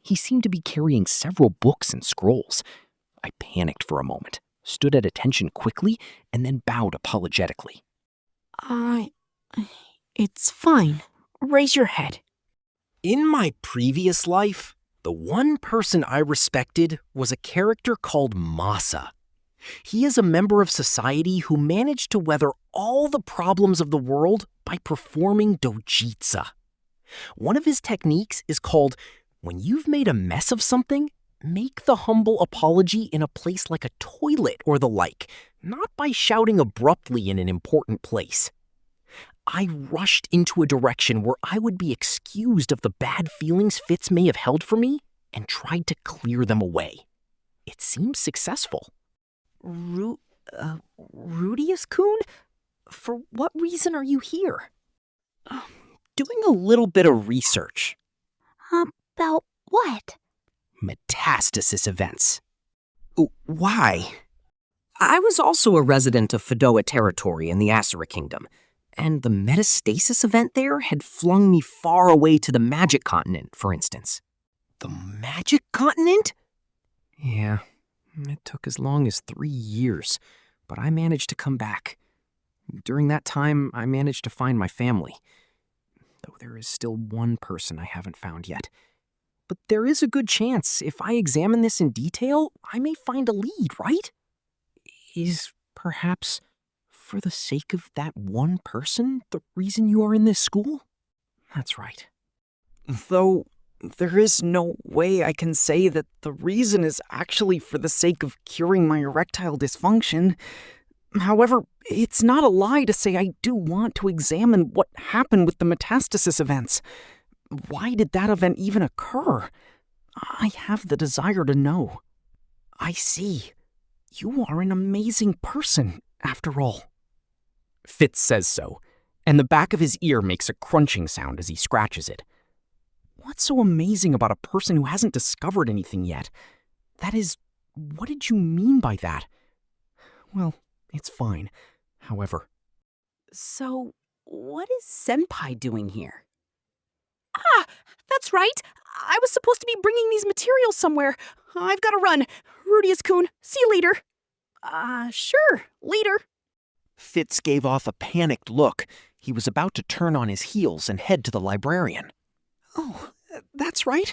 He seemed to be carrying several books and scrolls. I panicked for a moment, stood at attention quickly, and then bowed apologetically. It's fine. Raise your head. In my previous life, the one person I respected was a character called Masa. He is a member of society who managed to weather all the problems of the world by performing dojitsu. One of his techniques is called, when you've made a mess of something, make the humble apology in a place like a toilet or the like, not by shouting abruptly in an important place. I rushed into a direction where I would be excused of the bad feelings Fitz may have held for me and tried to clear them away. It seems successful. Rudeus-kun? For what reason are you here? Doing a little bit of research. About what? Metastasis events. Why? I was also a resident of Fedoa territory in the Asura Kingdom, and the metastasis event there had flung me far away to the magic continent, for instance. The magic continent? Yeah, it took as long as 3 years, but I managed to come back. During that time, I managed to find my family, though there is still one person I haven't found yet. But there is a good chance, if I examine this in detail, I may find a lead, right? Is perhaps, for the sake of that one person, the reason you are in this school? That's right. Though there is no way I can say that the reason is actually for the sake of curing my erectile dysfunction. However, it's not a lie to say I do want to examine what happened with the metastasis events. Why did that event even occur? I have the desire to know. I see. You are an amazing person, after all. Fitz says so, and the back of his ear makes a crunching sound as he scratches it. What's so amazing about a person who hasn't discovered anything yet? That is, what did you mean by that? Well, it's fine. However. So, what is Senpai doing here? Ah, that's right. I was supposed to be bringing these materials somewhere. I've got to run. Rudeus-kun, see you later. Sure, later. Fitz gave off a panicked look. He was about to turn on his heels and head to the librarian. Oh, that's right.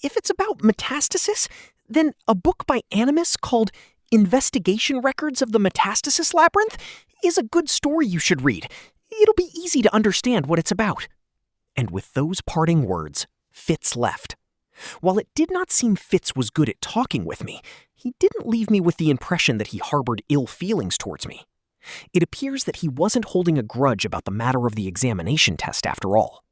If it's about metastasis, then a book by Animus called Investigation Records of the Metastasis Labyrinth is a good story you should read. It'll be easy to understand what it's about. And with those parting words, Fitz left. While it did not seem Fitz was good at talking with me, he didn't leave me with the impression that he harbored ill feelings towards me. It appears that he wasn't holding a grudge about the matter of the examination test after all.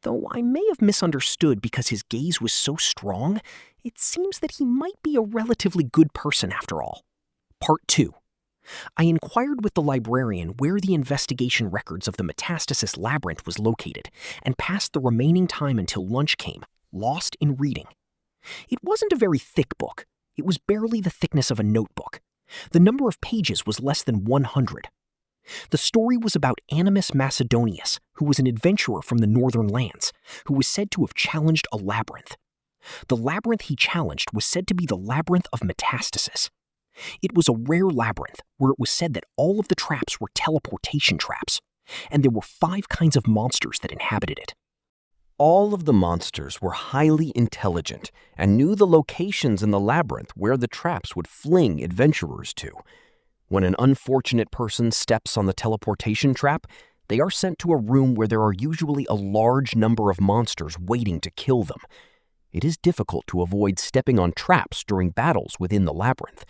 Though I may have misunderstood because his gaze was so strong, it seems that he might be a relatively good person after all. Part 2. I inquired with the librarian where the investigation records of the Metastasis Labyrinth was located, and passed the remaining time until lunch came, lost in reading. It wasn't a very thick book. It was barely the thickness of a notebook. The number of pages was less than 100. The story was about Animus Macedonius, who was an adventurer from the northern lands, who was said to have challenged a labyrinth. The labyrinth he challenged was said to be the Labyrinth of Metastasis. It was a rare labyrinth where it was said that all of the traps were teleportation traps, and there were 5 kinds of monsters that inhabited it. All of the monsters were highly intelligent and knew the locations in the labyrinth where the traps would fling adventurers to. When an unfortunate person steps on the teleportation trap, they are sent to a room where there are usually a large number of monsters waiting to kill them. It is difficult to avoid stepping on traps during battles within the labyrinth.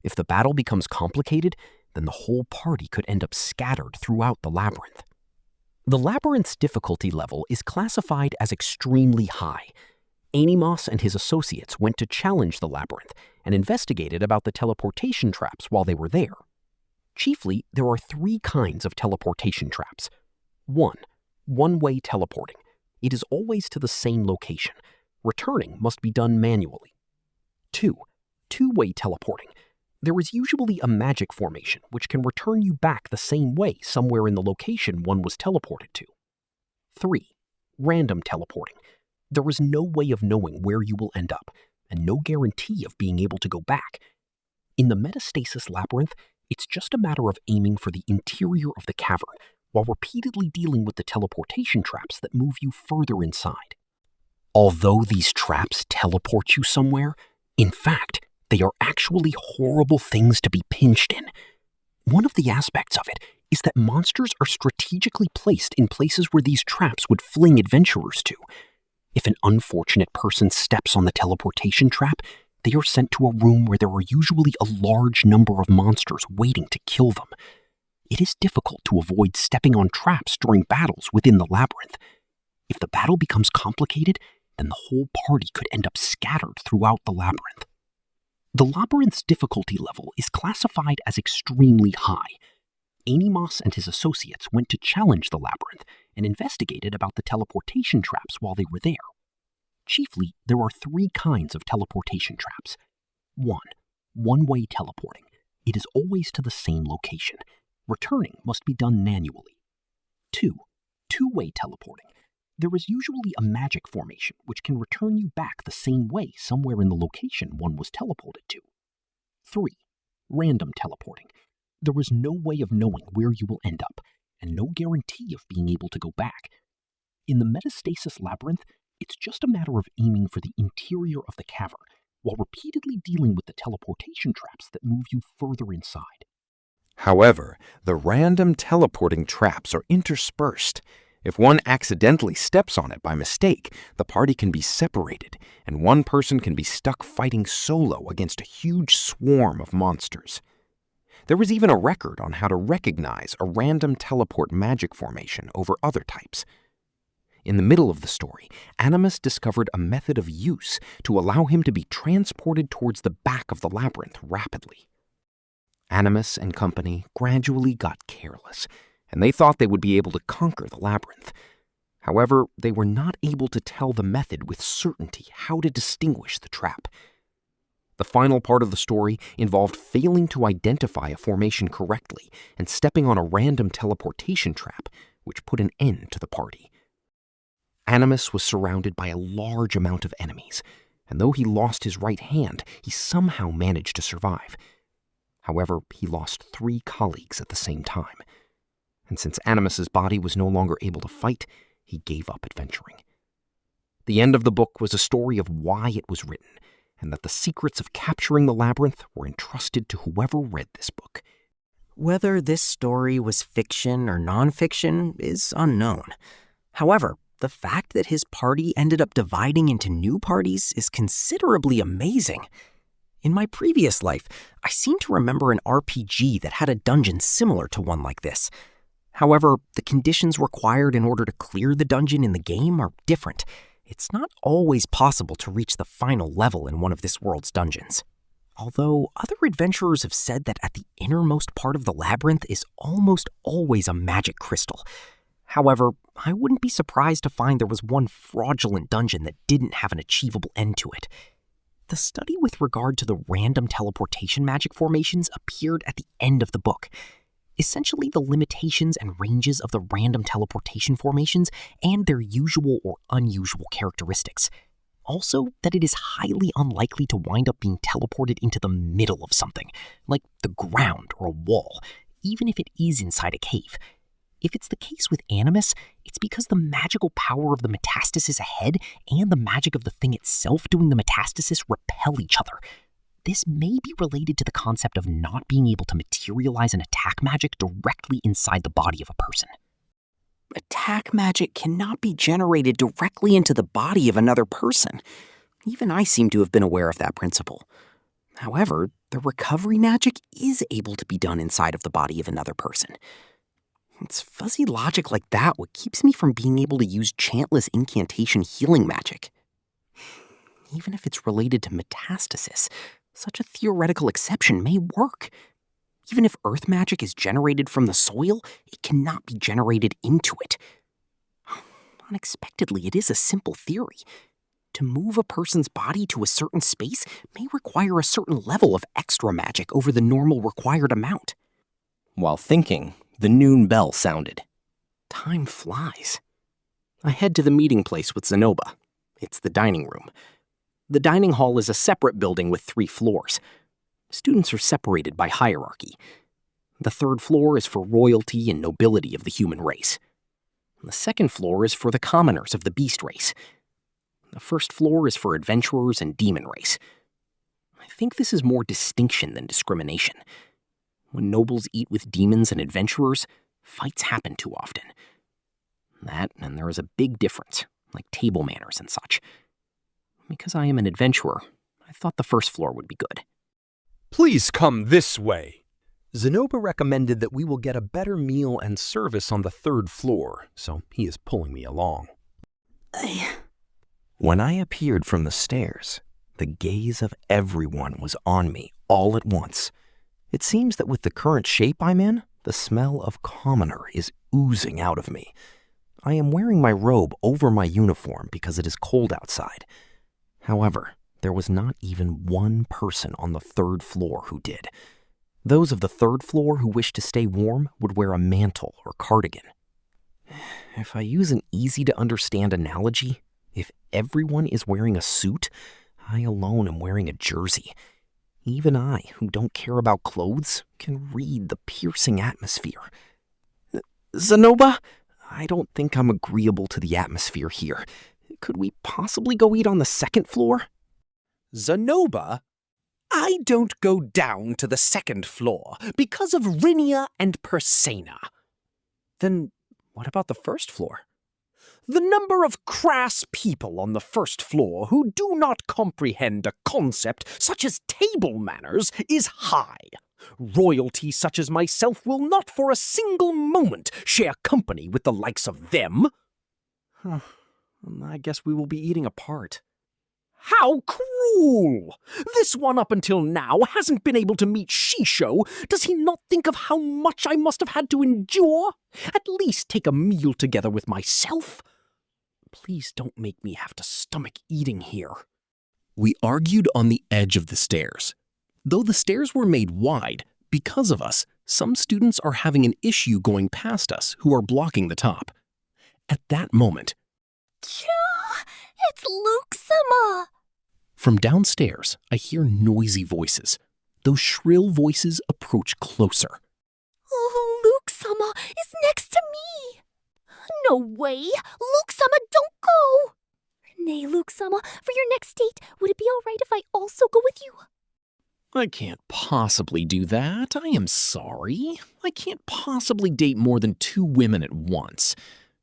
If the battle becomes complicated, then the whole party could end up scattered throughout the labyrinth. The labyrinth's difficulty level is classified as extremely high. Animos and his associates went to challenge the labyrinth and investigated about the teleportation traps while they were there. Chiefly, there are 3 kinds of teleportation traps. 1. One-way teleporting. It is always to the same location. Returning must be done manually. 2. Two-way teleporting. There is usually a magic formation which can return you back the same way somewhere in the location one was teleported to. 3. Random teleporting. There is no way of knowing where you will end up, and no guarantee of being able to go back. In the Metastasis Labyrinth, it's just a matter of aiming for the interior of the cavern, while repeatedly dealing with the teleportation traps that move you further inside. Although these traps teleport you somewhere, in fact, they are actually horrible things to be pinched in. One of the aspects of it is that monsters are strategically placed in places where these traps would fling adventurers to. If an unfortunate person steps on the teleportation trap, they are sent to a room where there are usually a large number of monsters waiting to kill them. It is difficult to avoid stepping on traps during battles within the labyrinth. If the battle becomes complicated, then the whole party could end up scattered throughout the labyrinth. The labyrinth's difficulty level is classified as extremely high. Animos and his associates went to challenge the labyrinth and investigated about the teleportation traps while they were there. Chiefly, there are 3 kinds of teleportation traps. 1. One-way teleporting. It is always to the same location. Returning must be done manually. 2. Two-way teleporting. There is usually a magic formation which can return you back the same way somewhere in the location one was teleported to. 3. Random teleporting. There is no way of knowing where you will end up, and no guarantee of being able to go back. In the metastasis labyrinth, it's just a matter of aiming for the interior of the cavern, while repeatedly dealing with the teleportation traps that move you further inside. However, the random teleporting traps are interspersed. If one accidentally steps on it by mistake, the party can be separated, and one person can be stuck fighting solo against a huge swarm of monsters. There was even a record on how to recognize a random teleport magic formation over other types. In the middle of the story, Animus discovered a method of use to allow him to be transported towards the back of the labyrinth rapidly. Animus and company gradually got careless, and they thought they would be able to conquer the labyrinth. However, they were not able to tell the method with certainty how to distinguish the trap. The final part of the story involved failing to identify a formation correctly and stepping on a random teleportation trap, which put an end to the party. Animus was surrounded by a large amount of enemies, and though he lost his right hand, he somehow managed to survive. However, he lost 3 colleagues at the same time. And since Animus's body was no longer able to fight, he gave up adventuring. The end of the book was a story of why it was written, and that the secrets of capturing the labyrinth were entrusted to whoever read this book. Whether this story was fiction or nonfiction is unknown. However, the fact that his party ended up dividing into new parties is considerably amazing. In my previous life, I seem to remember an RPG that had a dungeon similar to one like this. However, the conditions required in order to clear the dungeon in the game are different. It's not always possible to reach the final level in one of this world's dungeons. Although other adventurers have said that at the innermost part of the labyrinth is almost always a magic crystal. However, I wouldn't be surprised to find there was one fraudulent dungeon that didn't have an achievable end to it. The study with regard to the random teleportation magic formations appeared at the end of the book. Essentially, the limitations and ranges of the random teleportation formations and their usual or unusual characteristics. Also, that it is highly unlikely to wind up being teleported into the middle of something, like the ground or a wall, even if it is inside a cave. If it's the case with Animus, it's because the magical power of the metastasis ahead and the magic of the thing itself doing the metastasis repel each other. This may be related to the concept of not being able to materialize an attack magic directly inside the body of a person. Attack magic cannot be generated directly into the body of another person. Even I seem to have been aware of that principle. However, the recovery magic is able to be done inside of the body of another person. It's fuzzy logic like that what keeps me from being able to use chantless incantation healing magic. Even if it's related to metastasis, such a theoretical exception may work. Even if earth magic is generated from the soil, it cannot be generated into it. Unexpectedly, it is a simple theory. To move a person's body to a certain space may require a certain level of extra magic over the normal required amount. While thinking, the noon bell sounded. Time flies. I head to the meeting place with Zenoba. It's the dining room. The dining hall is a separate building with 3 floors. Students are separated by hierarchy. The third floor is for royalty and nobility of the human race. The second floor is for the commoners of the beast race. The first floor is for adventurers and demon race. I think this is more distinction than discrimination. When nobles eat with demons and adventurers, fights happen too often. That, and there is a big difference, like table manners and such. Because I am an adventurer, I thought the first floor would be good. Please come this way. Zenoba recommended that we will get a better meal and service on the third floor, so he is pulling me along. When I appeared from the stairs, the gaze of everyone was on me all at once. It seems that with the current shape I'm in, the smell of commoner is oozing out of me. I am wearing my robe over my uniform because it is cold outside. However, there was not even one person on the third floor who did. Those of the third floor who wished to stay warm would wear a mantle or cardigan. If I use an easy-to-understand analogy, if everyone is wearing a suit, I alone am wearing a jersey. Even I, who don't care about clothes, can read the piercing atmosphere. Zenoba, I don't think I'm agreeable to the atmosphere here. Could we possibly go eat on the second floor? Zenoba? I don't go down to the second floor because of Rhynia and Persena. Then what about the first floor? The number of crass people on the first floor who do not comprehend a concept such as table manners is high. Royalty such as myself will not for a single moment share company with the likes of them. I guess we will be eating apart. How cruel! This one up until now hasn't been able to meet Shisho. Does he not think of how much I must have had to endure? At least take a meal together with myself. Please don't make me have to stomach eating here. We argued on the edge of the stairs. Though the stairs were made wide, because of us, some students are having an issue going past us who are blocking the top. At that moment, It's Luke-sama! From downstairs, I hear noisy voices. Those shrill voices approach closer. Oh, Luke-sama is next to me! No way! Luke-sama, don't go! Nay, Luke-sama, for your next date, would it be all right if I also go with you? I can't possibly do that. I am sorry. I can't possibly date more than 2 women at once.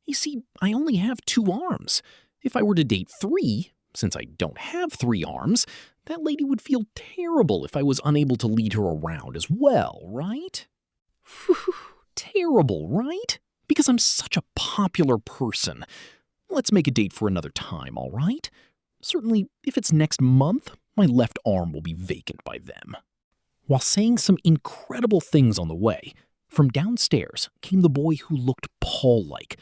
You see, I only have 2 arms. If I were to date 3, since I don't have 3 arms, that lady would feel terrible if I was unable to lead her around as well, right? Terrible, right? Because I'm such a popular person. Let's make a date for another time, all right? Certainly, if it's next month, my left arm will be vacant by then. While saying some incredible things on the way, from downstairs came the boy who looked Paul-like.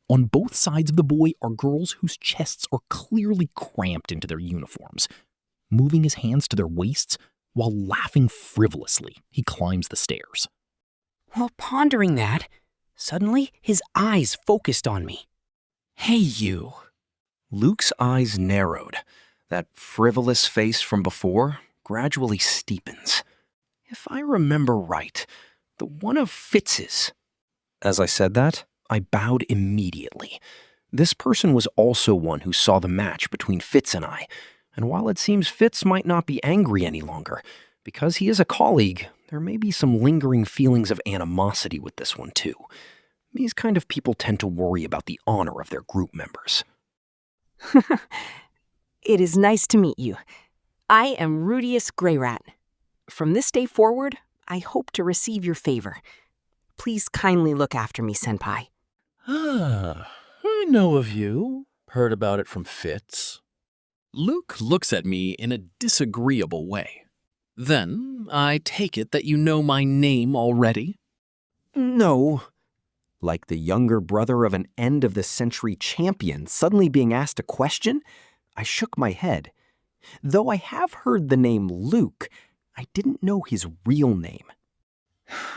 On both sides of the boy are girls whose chests are clearly cramped into their uniforms. Moving his hands to their waists while laughing frivolously, he climbs the stairs. While pondering that, suddenly his eyes focused on me. Hey, you. Luke's eyes narrowed. That frivolous face from before gradually steepens. If I remember right, the one of Fitz's. As I said that, I bowed immediately. This person was also one who saw the match between Fitz and I, and while it seems Fitz might not be angry any longer, because he is a colleague, there may be some lingering feelings of animosity with this one too. These kind of people tend to worry about the honor of their group members. It is nice to meet you. I am Rudeus Greyrat. From this day forward, I hope to receive your favor. Please kindly look after me, senpai. Ah, I know of you. Heard about it from Fitz. Luke looks at me in a disagreeable way. Then, I take it that you know my name already? No. Like the younger brother of an end-of-the-century champion suddenly being asked a question, I shook my head. Though I have heard the name Luke, I didn't know his real name.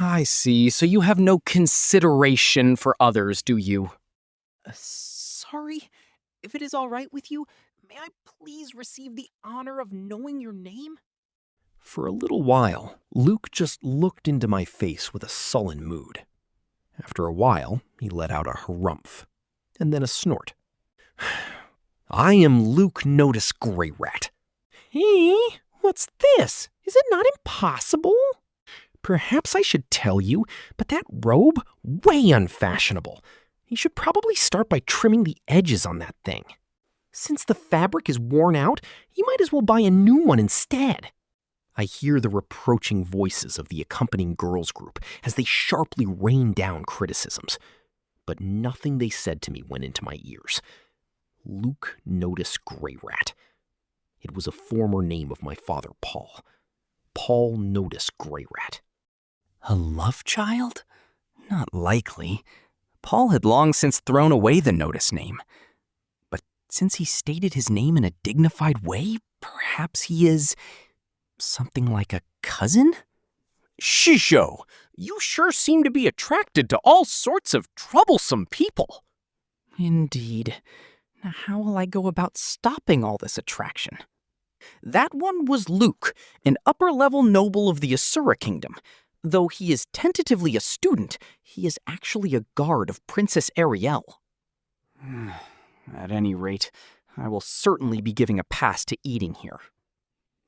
I see, so you have no consideration for others, do you? Sorry, if it is all right with you, may I please receive the honor of knowing your name? For a little while, Luke just looked into my face with a sullen mood. After a while, he let out a harumph, and then a snort. I am Luke Notice Greyrat. Hey, what's this? Is it not impossible? Perhaps I should tell you, but that robe, way unfashionable. You should probably start by trimming the edges on that thing. Since the fabric is worn out, you might as well buy a new one instead. I hear the reproaching voices of the accompanying girls' group as they sharply rain down criticisms. But nothing they said to me went into my ears. Luke Notice Greyrat. It was a former name of my father, Paul. Paul Notice Greyrat. A love child? Not likely. Paul had long since thrown away the Notice name. But since he stated his name in a dignified way, perhaps he is something like a cousin? Shisho, you sure seem to be attracted to all sorts of troublesome people. Indeed. Now how will I go about stopping all this attraction? That one was Luke, an upper-level noble of the Asura Kingdom. Though he is tentatively a student, he is actually a guard of Princess Ariel. At any rate, I will certainly be giving a pass to eating here.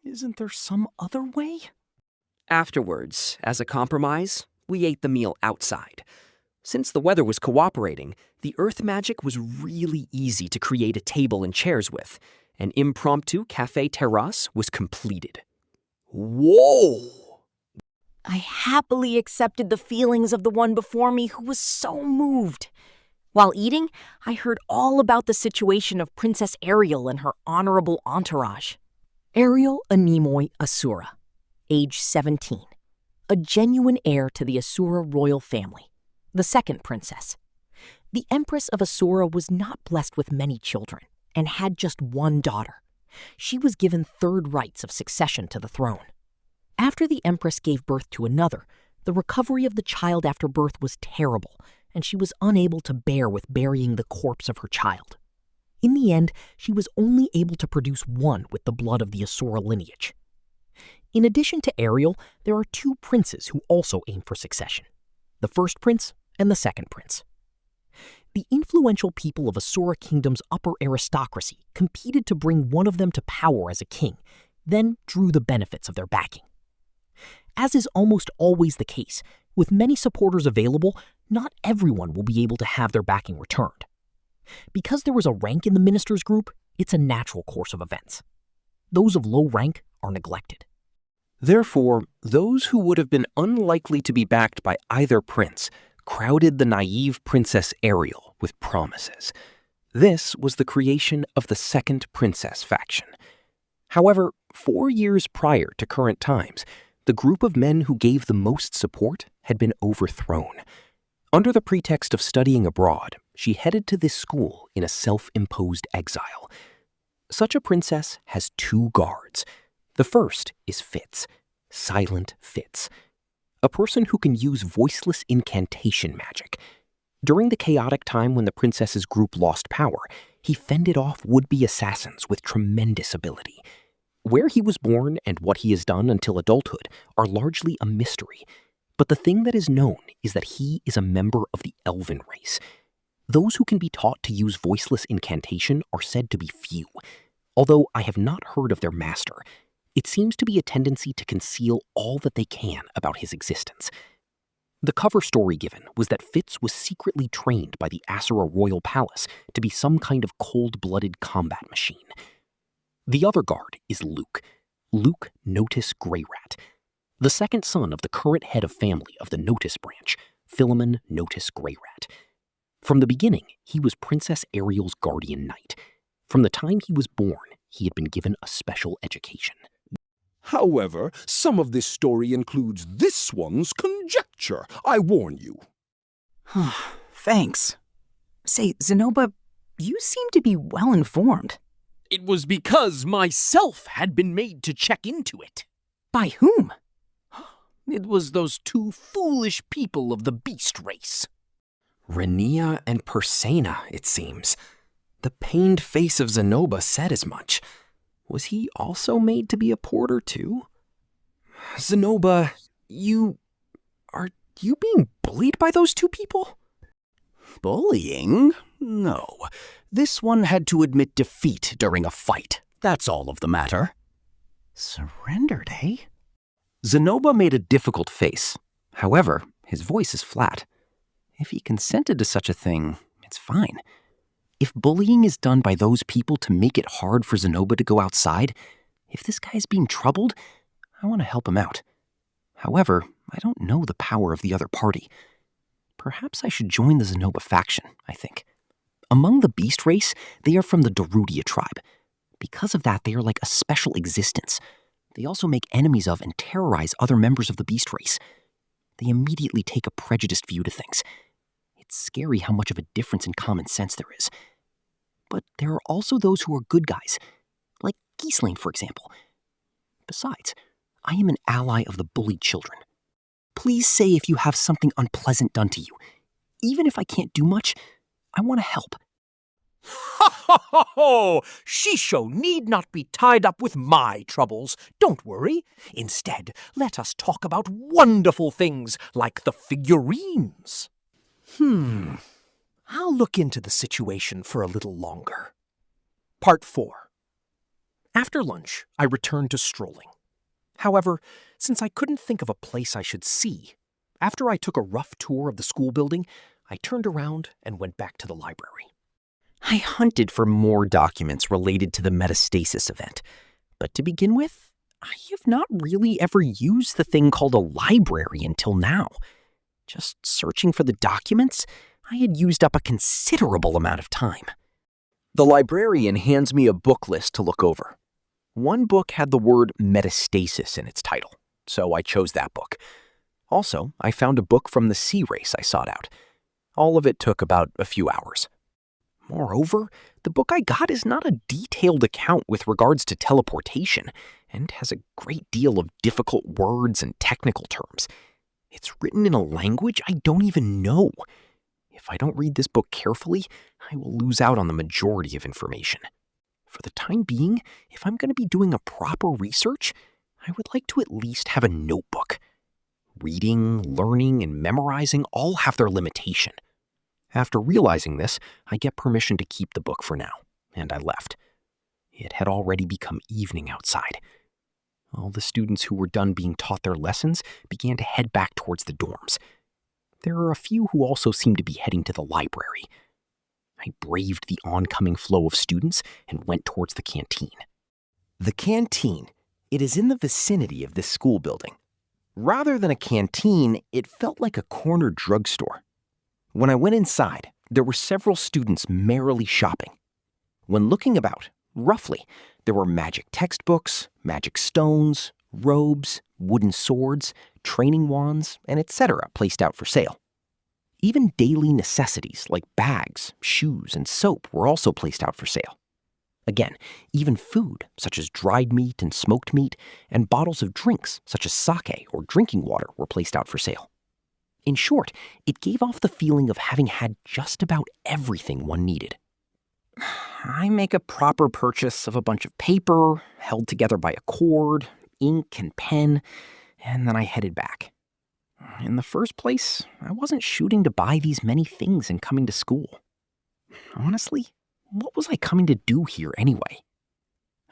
Isn't there some other way? Afterwards, as a compromise, we ate the meal outside. Since the weather was cooperating, the earth magic was really easy to create a table and chairs with. An impromptu cafe terrace was completed. Whoa! I happily accepted the feelings of the one before me who was so moved. While eating, I heard all about the situation of Princess Ariel and her honorable entourage. Ariel Anemoi Asura, age 17, a genuine heir to the Asura royal family, the second princess. The Empress of Asura was not blessed with many children and had just one daughter. She was given third rights of succession to the throne. After the Empress gave birth to another, the recovery of the child after birth was terrible, and she was unable to bear with burying the corpse of her child. In the end, she was only able to produce one with the blood of the Asura lineage. In addition to Ariel, there are two princes who also aim for succession, the first prince and the second prince. The influential people of Asura Kingdom's upper aristocracy competed to bring one of them to power as a king, then drew the benefits of their backing. As is almost always the case, with many supporters available, not everyone will be able to have their backing returned. Because there was a rank in the ministers' group, it's a natural course of events. Those of low rank are neglected. Therefore, those who would have been unlikely to be backed by either prince crowded the naive Princess Ariel with promises. This was the creation of the second princess faction. However, 4 years prior to current times, the group of men who gave the most support had been overthrown. Under the pretext of studying abroad, she headed to this school in a self-imposed exile. Such a princess has 2 guards. The first is Fitz, Silent Fitz, a person who can use voiceless incantation magic. During the chaotic time when the princess's group lost power, he fended off would-be assassins with tremendous ability. Where he was born and what he has done until adulthood are largely a mystery, but the thing that is known is that he is a member of the Elven race. Those who can be taught to use voiceless incantation are said to be few. Although I have not heard of their master, it seems to be a tendency to conceal all that they can about his existence. The cover story given was that Fitz was secretly trained by the Asura Royal Palace to be some kind of cold-blooded combat machine. The other guard is Luke Notice Greyrat, the second son of the current head of family of the Notice branch, Philemon Notice Greyrat. From the beginning, he was Princess Ariel's guardian knight. From the time he was born, he had been given a special education. However, some of this story includes this one's conjecture, I warn you. Thanks. Say, Zenoba, you seem to be well informed. It was because myself had been made to check into it. By whom? It was those 2 foolish people of the beast race. Renia and Persena, it seems. The pained face of Zenoba said as much. Was he also made to be a porter too? Zenoba, are you being bullied by those two people? Bullying? No. This one had to admit defeat during a fight. That's all of the matter. Surrendered, eh? Zenoba made a difficult face. However, his voice is flat. If he consented to such a thing, it's fine. If bullying is done by those people to make it hard for Zenoba to go outside, if this guy's being troubled, I want to help him out. However, I don't know the power of the other party. Perhaps I should join the Zenoba faction, I think. Among the beast race, they are from the Darudia tribe. Because of that, they are like a special existence. They also make enemies of and terrorize other members of the beast race. They immediately take a prejudiced view to things. It's scary how much of a difference in common sense there is. But there are also those who are good guys, like Ghislaine, for example. Besides, I am an ally of the bullied children. Please say if you have something unpleasant done to you. Even if I can't do much, I want to help. Ha ha ha ho! Shisho need not be tied up with my troubles. Don't worry. Instead, let us talk about wonderful things like the figurines. I'll look into the situation for a little longer. Part 4. After lunch, I returned to strolling. However, since I couldn't think of a place I should see, after I took a rough tour of the school building, I turned around and went back to the library. I hunted for more documents related to the metastasis event, but to begin with, I have not really ever used the thing called a library until now. Just searching for the documents, I had used up a considerable amount of time. The librarian hands me a book list to look over. One book had the word metastasis in its title, so I chose that book. Also, I found a book from the sea race I sought out. All of it took about a few hours. Moreover, the book I got is not a detailed account with regards to teleportation, and has a great deal of difficult words and technical terms. It's written in a language I don't even know. If I don't read this book carefully, I will lose out on the majority of information. For the time being, if I'm going to be doing a proper research, I would like to at least have a notebook. Reading, learning, and memorizing all have their limitation. After realizing this, I get permission to keep the book for now, and I left. It had already become evening outside. All the students who were done being taught their lessons began to head back towards the dorms. There are a few who also seemed to be heading to the library. I braved the oncoming flow of students and went towards the canteen. The canteen, it is in the vicinity of this school building. Rather than a canteen, it felt like a corner drugstore. When I went inside, there were several students merrily shopping. When looking about, roughly, there were magic textbooks, magic stones, robes, wooden swords, training wands, and etc. placed out for sale. Even daily necessities like bags, shoes, and soap were also placed out for sale. Again, even food, such as dried meat and smoked meat, and bottles of drinks, such as sake or drinking water, were placed out for sale. In short, it gave off the feeling of having had just about everything one needed. I make a proper purchase of a bunch of paper, held together by a cord, ink, and pen, and then I headed back. In the first place, I wasn't shooting to buy these many things and coming to school. Honestly, what was I coming to do here anyway?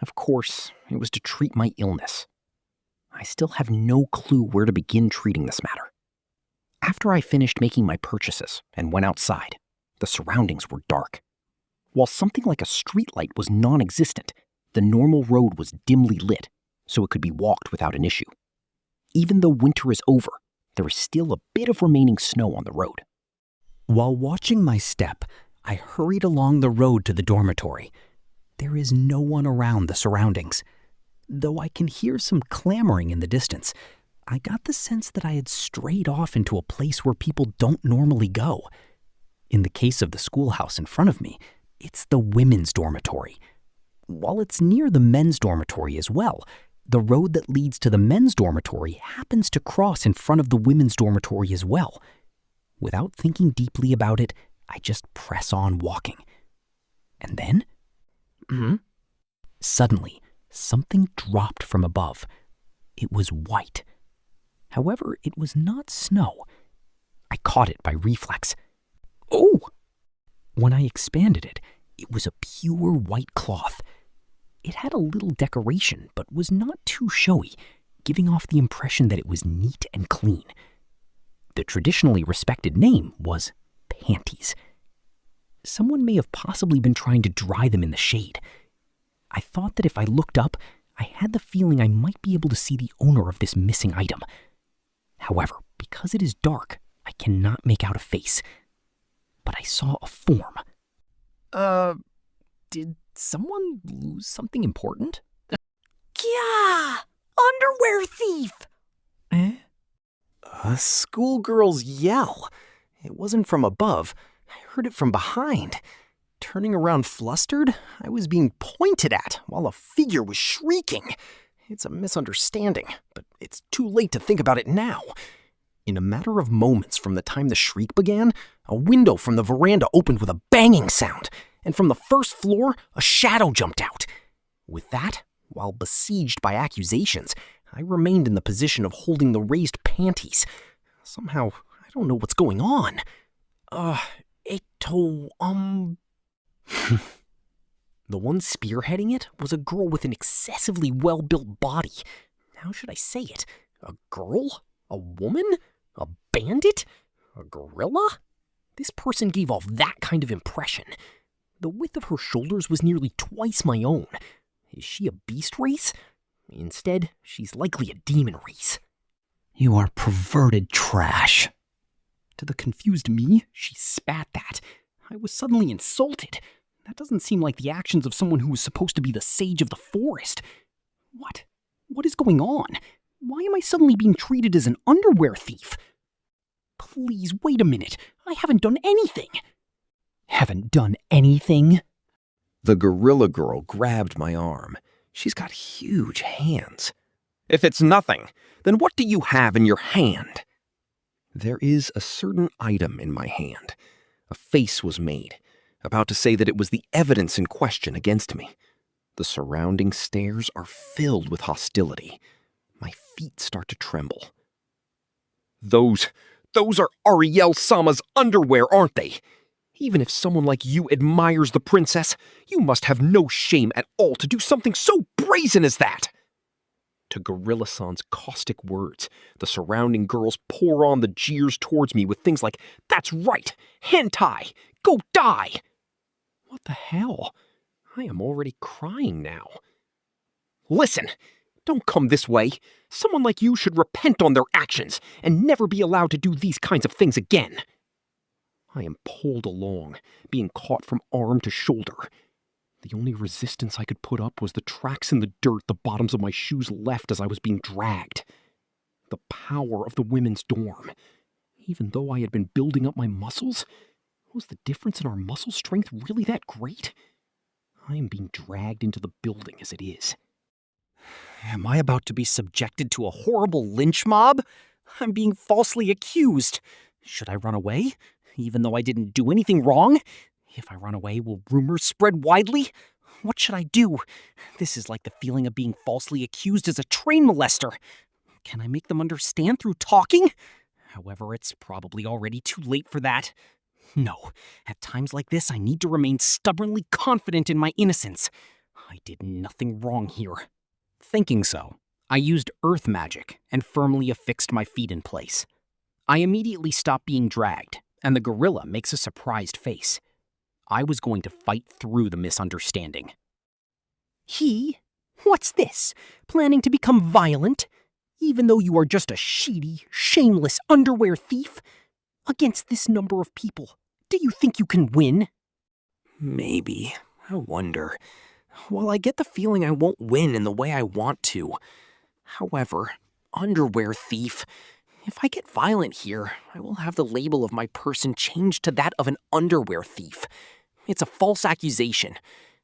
Of course, it was to treat my illness. I still have no clue where to begin treating this matter. After I finished making my purchases and went outside, the surroundings were dark. While something like a streetlight was non-existent, the normal road was dimly lit, so it could be walked without an issue. Even though winter is over, there is still a bit of remaining snow on the road. While watching my step, I hurried along the road to the dormitory. There is no one around the surroundings. Though I can hear some clamoring in the distance, I got the sense that I had strayed off into a place where people don't normally go. In the case of the schoolhouse in front of me, it's the women's dormitory. While it's near the men's dormitory as well, the road that leads to the men's dormitory happens to cross in front of the women's dormitory as well. Without thinking deeply about it, I just press on walking. And then, Suddenly, something dropped from above. It was white, However, it was not snow. I caught it by reflex. Oh! When I expanded it, it was a pure white cloth. It had a little decoration, but was not too showy, giving off the impression that it was neat and clean. The traditionally respected name was panties. Someone may have possibly been trying to dry them in the shade. I thought that if I looked up, I had the feeling I might be able to see the owner of this missing item. However, because it is dark, I cannot make out a face. But I saw a form. Did someone lose something important? Yeah! Underwear thief! Eh? A schoolgirl's yell. It wasn't from above. I heard it from behind. Turning around flustered, I was being pointed at while a figure was shrieking. It's a misunderstanding, but it's too late to think about it now. In a matter of moments from the time the shriek began, a window from the veranda opened with a banging sound, and from the first floor, a shadow jumped out. With that, while besieged by accusations, I remained in the position of holding the raised panties. Somehow, I don't know what's going on. The one spearheading it was a girl with an excessively well-built body. How should I say it? A girl? A woman? A bandit? A gorilla? This person gave off that kind of impression. The width of her shoulders was nearly twice my own. Is she a beast race? Instead, she's likely a demon race. You are perverted trash. To the confused me, she spat that. I was suddenly insulted. That doesn't seem like the actions of someone who was supposed to be the sage of the forest. What? What is going on? Why am I suddenly being treated as an underwear thief? Please, wait a minute. I haven't done anything. Haven't done anything? The gorilla girl grabbed my arm. She's got huge hands. If it's nothing, then what do you have in your hand? There is a certain item in my hand. A face was made, about to say that it was the evidence in question against me. The surrounding stares are filled with hostility. My feet start to tremble. Those are Ariel-sama's underwear, aren't they? Even if someone like you admires the princess, you must have no shame at all to do something so brazen as that. To Gorilla-san's caustic words, the surrounding girls pour on the jeers towards me with things like, "That's right, hentai, go die." What the hell? I am already crying now. Listen, don't come this way. Someone like you should repent on their actions and never be allowed to do these kinds of things again. I am pulled along, being caught from arm to shoulder. The only resistance I could put up was the tracks in the dirt the bottoms of my shoes left as I was being dragged. The power of the women's dorm. Even though I had been building up my muscles, was the difference in our muscle strength really that great? I am being dragged into the building as it is. Am I about to be subjected to a horrible lynch mob? I'm being falsely accused. Should I run away, even though I didn't do anything wrong? If I run away, will rumors spread widely? What should I do? This is like the feeling of being falsely accused as a train molester. Can I make them understand through talking? However, it's probably already too late for that. No, at times like this, I need to remain stubbornly confident in my innocence. I did nothing wrong here. Thinking so, I used earth magic and firmly affixed my feet in place. I immediately stopped being dragged, and the gorilla makes a surprised face. I was going to fight through the misunderstanding. He? What's this? Planning to become violent? Even though you are just a sheedy, shameless underwear thief? Against this number of people, do you think you can win? Maybe. I wonder. Well, I get the feeling I won't win in the way I want to. However, underwear thief. If I get violent here, I will have the label of my person changed to that of an underwear thief. It's a false accusation.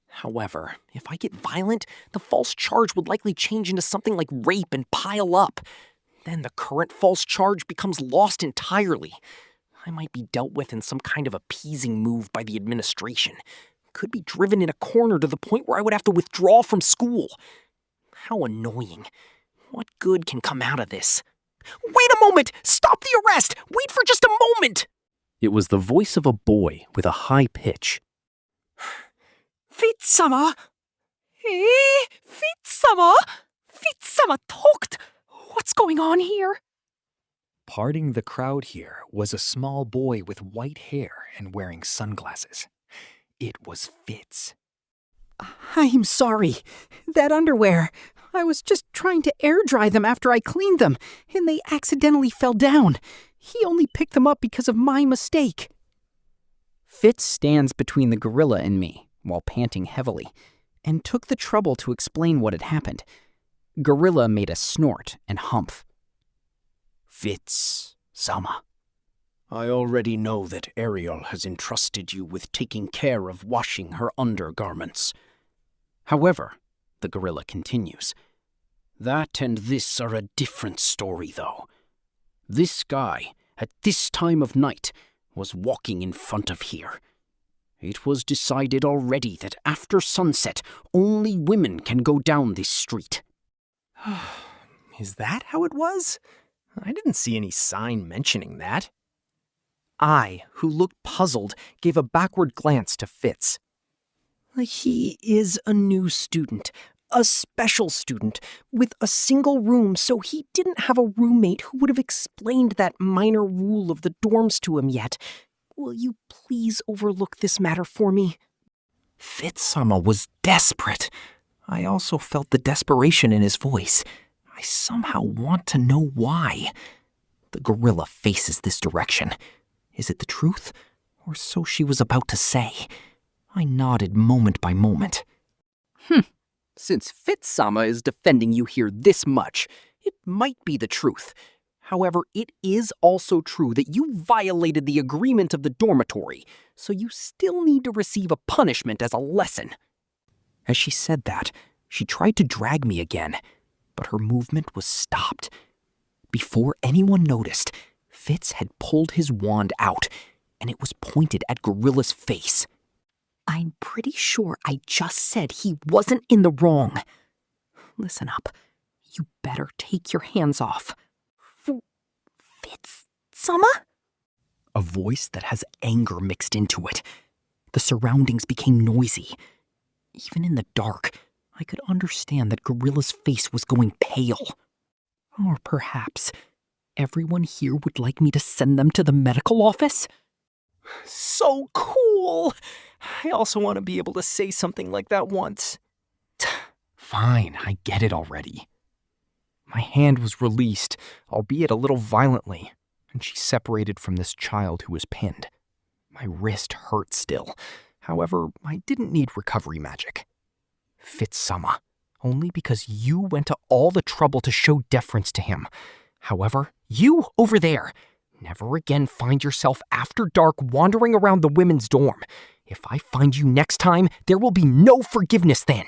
However, if I get violent, the false charge would likely change into something like rape and pile up. Then the current false charge becomes lost entirely. I might be dealt with in some kind of appeasing move by the administration. Could be driven in a corner to the point where I would have to withdraw from school. How annoying. What good can come out of this? Wait a moment! Stop the arrest! Wait for just a moment! It was the voice of a boy with a high pitch. Fitz-sama! Fitz-sama! Fitz-sama talked! What's going on here? Parting the crowd here was a small boy with white hair and wearing sunglasses. It was Fitz. I'm sorry. That underwear. I was just trying to air dry them after I cleaned them, and they accidentally fell down. He only picked them up because of my mistake. Fitz stands between the gorilla and me, while panting heavily, and took the trouble to explain what had happened. Gorilla made a snort and humph. Fitz-sama, I already know that Ariel has entrusted you with taking care of washing her undergarments. However, the gorilla continues, that and this are a different story, though. This guy, at this time of night, was walking in front of here. It was decided already that after sunset, only women can go down this street. Is that how it was? I didn't see any sign mentioning that. I, who looked puzzled, gave a backward glance to Fitz. He is a new student, a special student, with a single room, so he didn't have a roommate who would have explained that minor rule of the dorms to him yet. Will you please overlook this matter for me? Fitz-sama was desperate. I also felt the desperation in his voice. I somehow want to know why. The gorilla faces this direction. Is it the truth? Or so she was about to say. I nodded moment by moment. Since Fitz-sama is defending you here this much, it might be the truth. However, it is also true that you violated the agreement of the dormitory, so you still need to receive a punishment as a lesson. As she said that, she tried to drag me again, but her movement was stopped. Before anyone noticed, Fitz had pulled his wand out, and it was pointed at Gorilla's face. I'm pretty sure I just said he wasn't in the wrong. Listen up. You better take your hands off. Fitz-sama? A voice that has anger mixed into it. The surroundings became noisy. Even in the dark, I could understand that Gorilla's face was going pale. Or perhaps everyone here would like me to send them to the medical office? So cool! I also want to be able to say something like that once. Fine, I get it already. My hand was released, albeit a little violently, and she separated from this child who was pinned. My wrist hurt still. However, I didn't need recovery magic. Fitz-sama, only because you went to all the trouble to show deference to him. However, you over there, never again find yourself after dark wandering around the women's dorm. If I find you next time, there will be no forgiveness then.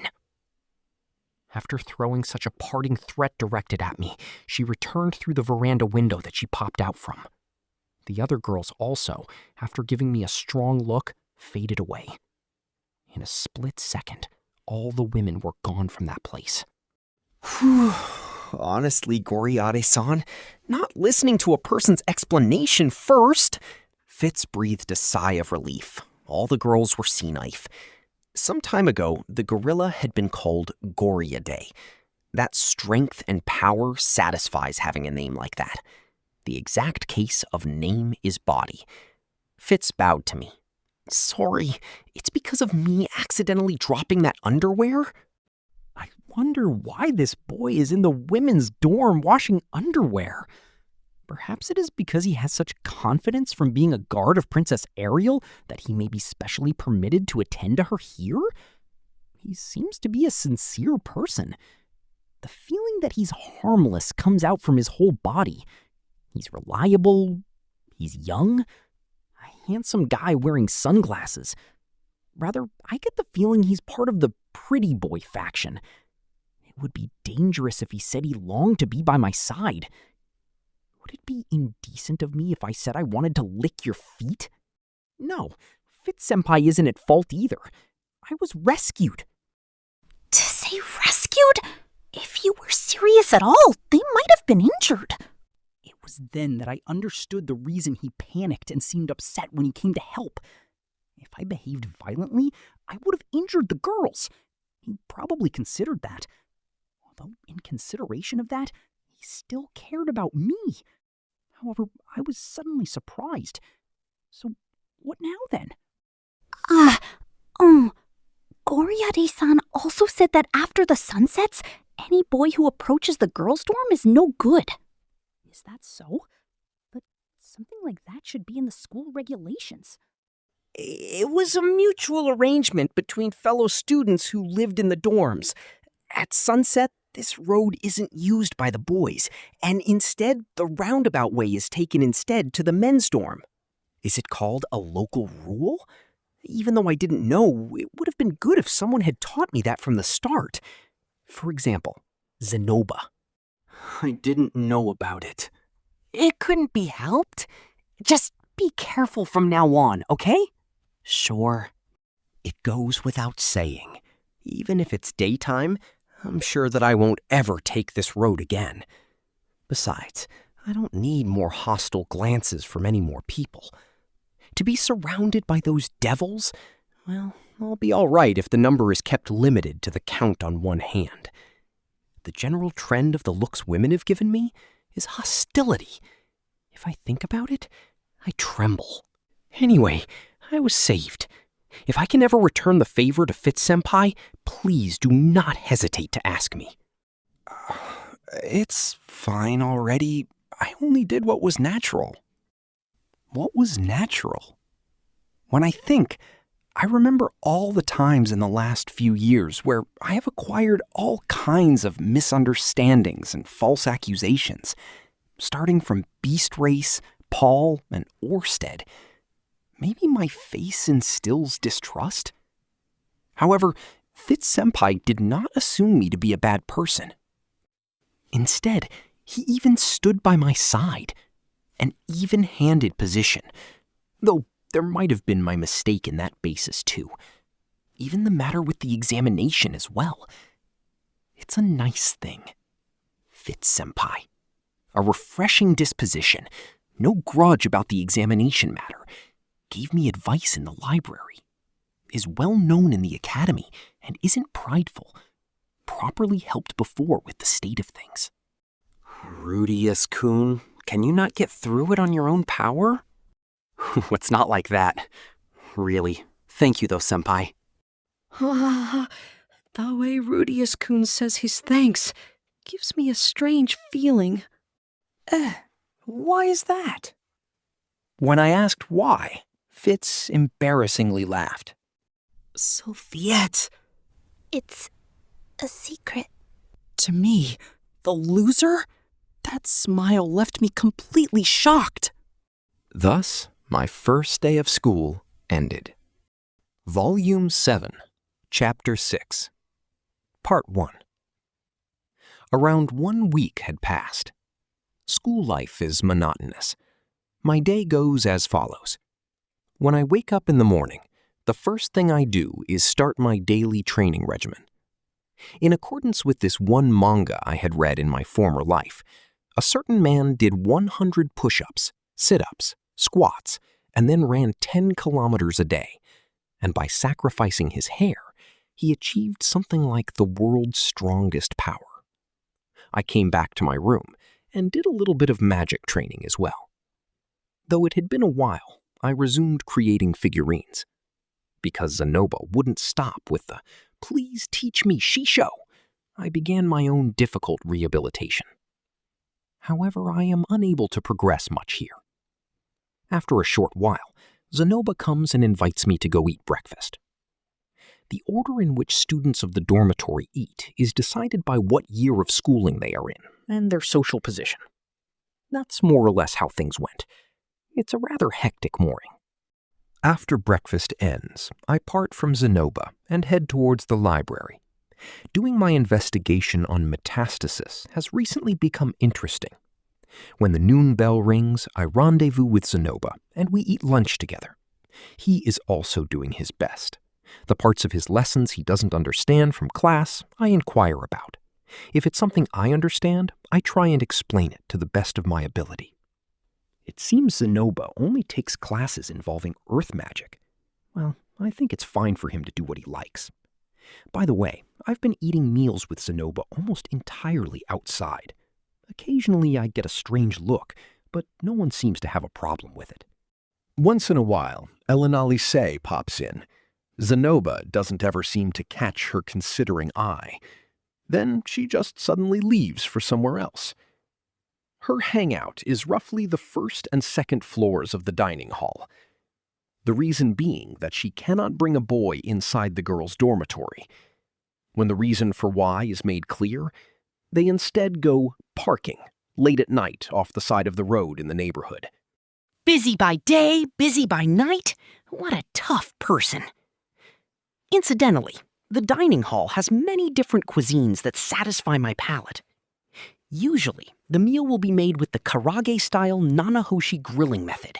After throwing such a parting threat directed at me, she returned through the veranda window that she popped out from. The other girls also, after giving me a strong look, faded away. In a split second, all the women were gone from that place. Whew. Honestly, Goriade-san, not listening to a person's explanation first. Fitz breathed a sigh of relief. All the girls were sea knife. Some time ago, the gorilla had been called Goriade. That strength and power satisfies having a name like that. The exact case of name is body. Fitz bowed to me. Sorry, it's because of me accidentally dropping that underwear? I wonder why this boy is in the women's dorm washing underwear. Perhaps it is because he has such confidence from being a guard of Princess Ariel that he may be specially permitted to attend to her here? He seems to be a sincere person. The feeling that he's harmless comes out from his whole body. He's reliable, he's young, a handsome guy wearing sunglasses. Rather, I get the feeling he's part of the pretty boy faction. It would be dangerous if he said he longed to be by my side. Would it be indecent of me if I said I wanted to lick your feet? No, Fitz-senpai isn't at fault either. I was rescued. To say rescued? If you were serious at all, they might have been injured. was then that I understood the reason he panicked and seemed upset when he came to help. If I behaved violently, I would have injured the girls. He probably considered that. Although, in consideration of that, he still cared about me. However, I was suddenly surprised. So, what now then? Goriade-san also said that after the sun sets, any boy who approaches the girls' dorm is no good. Is that so? But something like that should be in the school regulations. It was a mutual arrangement between fellow students who lived in the dorms. At sunset, this road isn't used by the boys, and instead, the roundabout way is taken instead to the men's dorm. Is it called a local rule? Even though I didn't know, it would have been good if someone had taught me that from the start. For example, Zenoba. I didn't know about it. It couldn't be helped. Just be careful from now on, okay? Sure. It goes without saying. Even if it's daytime, I'm sure that I won't ever take this road again. Besides, I don't need more hostile glances from any more people. To be surrounded by those devils? Well, I'll be all right if the number is kept limited to the count on one hand. The general trend of the looks women have given me is hostility. If I think about it, I tremble. Anyway, I was saved. If I can ever return the favor to Fitz-senpai, please do not hesitate to ask me. It's fine already. I only did what was natural. What was natural? When I think, I remember all the times in the last few years where I have acquired all kinds of misunderstandings and false accusations, starting from Beast Race, Paul, and Orsted. Maybe my face instills distrust? However, Fitz-senpai did not assume me to be a bad person. Instead, he even stood by my side. An even-handed position, though there might have been my mistake in that basis too. Even the matter with the examination as well. It's a nice thing. Fitz-senpai. A refreshing disposition, no grudge about the examination matter, gave me advice in the library, is well known in the academy, and isn't prideful, properly helped before with the state of things. Rudeus-kun, can you not get through it on your own power? It's not like that. Really. Thank you, though, senpai. The way Rudeus-kun says his thanks gives me a strange feeling. Why is that? When I asked why, Fitz embarrassingly laughed. Sophiette. It's a secret. To me, the loser? That smile left me completely shocked. Thus, my first day of school ended. Volume 7, Chapter 6, Part 1. Around 1 week had passed. School life is monotonous. My day goes as follows. When I wake up in the morning, the first thing I do is start my daily training regimen. In accordance with this one manga I had read in my former life, a certain man did 100 push-ups, sit-ups, squats, and then ran 10 kilometers a day, and by sacrificing his hair, he achieved something like the world's strongest power. I came back to my room and did a little bit of magic training as well. Though it had been a while, I resumed creating figurines. Because Zenoba wouldn't stop with the "please teach me shisho," I began my own difficult rehabilitation. However, I am unable to progress much here. After a short while, Zenoba comes and invites me to go eat breakfast. The order in which students of the dormitory eat is decided by what year of schooling they are in and their social position. That's more or less how things went. It's a rather hectic morning. After breakfast ends, I part from Zenoba and head towards the library. Doing my investigation on metastasis has recently become interesting. When the noon bell rings, I rendezvous with Zenoba and we eat lunch together. He is also doing his best. The parts of his lessons he doesn't understand from class, I inquire about. If it's something I understand, I try and explain it to the best of my ability, It seems Zenoba only takes classes involving earth magic. Well, I think it's fine for him to do what he likes. By the way, I've been eating meals with Zenoba almost entirely outside. Occasionally I get a strange look, but no one seems to have a problem with it. Once in a while, Elena Lise pops in. Zenoba doesn't ever seem to catch her considering eye. Then she just suddenly leaves for somewhere else. Her hangout is roughly the first and second floors of the dining hall. The reason being that she cannot bring a boy inside the girls' dormitory. When the reason for why is made clear, they instead go parking late at night off the side of the road in the neighborhood. Busy by day, busy by night? What a tough person. Incidentally, the dining hall has many different cuisines that satisfy my palate. Usually, the meal will be made with the karage-style Nanahoshi grilling method,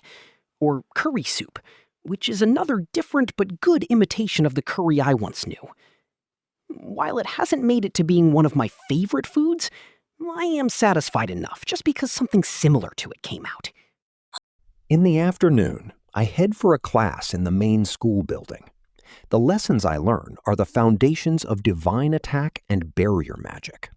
or curry soup, which is another different but good imitation of the curry I once knew. While it hasn't made it to being one of my favorite foods, I am satisfied enough just because something similar to it came out. In the afternoon, I head for a class in the main school building. The lessons I learn are the foundations of divine attack and barrier magic.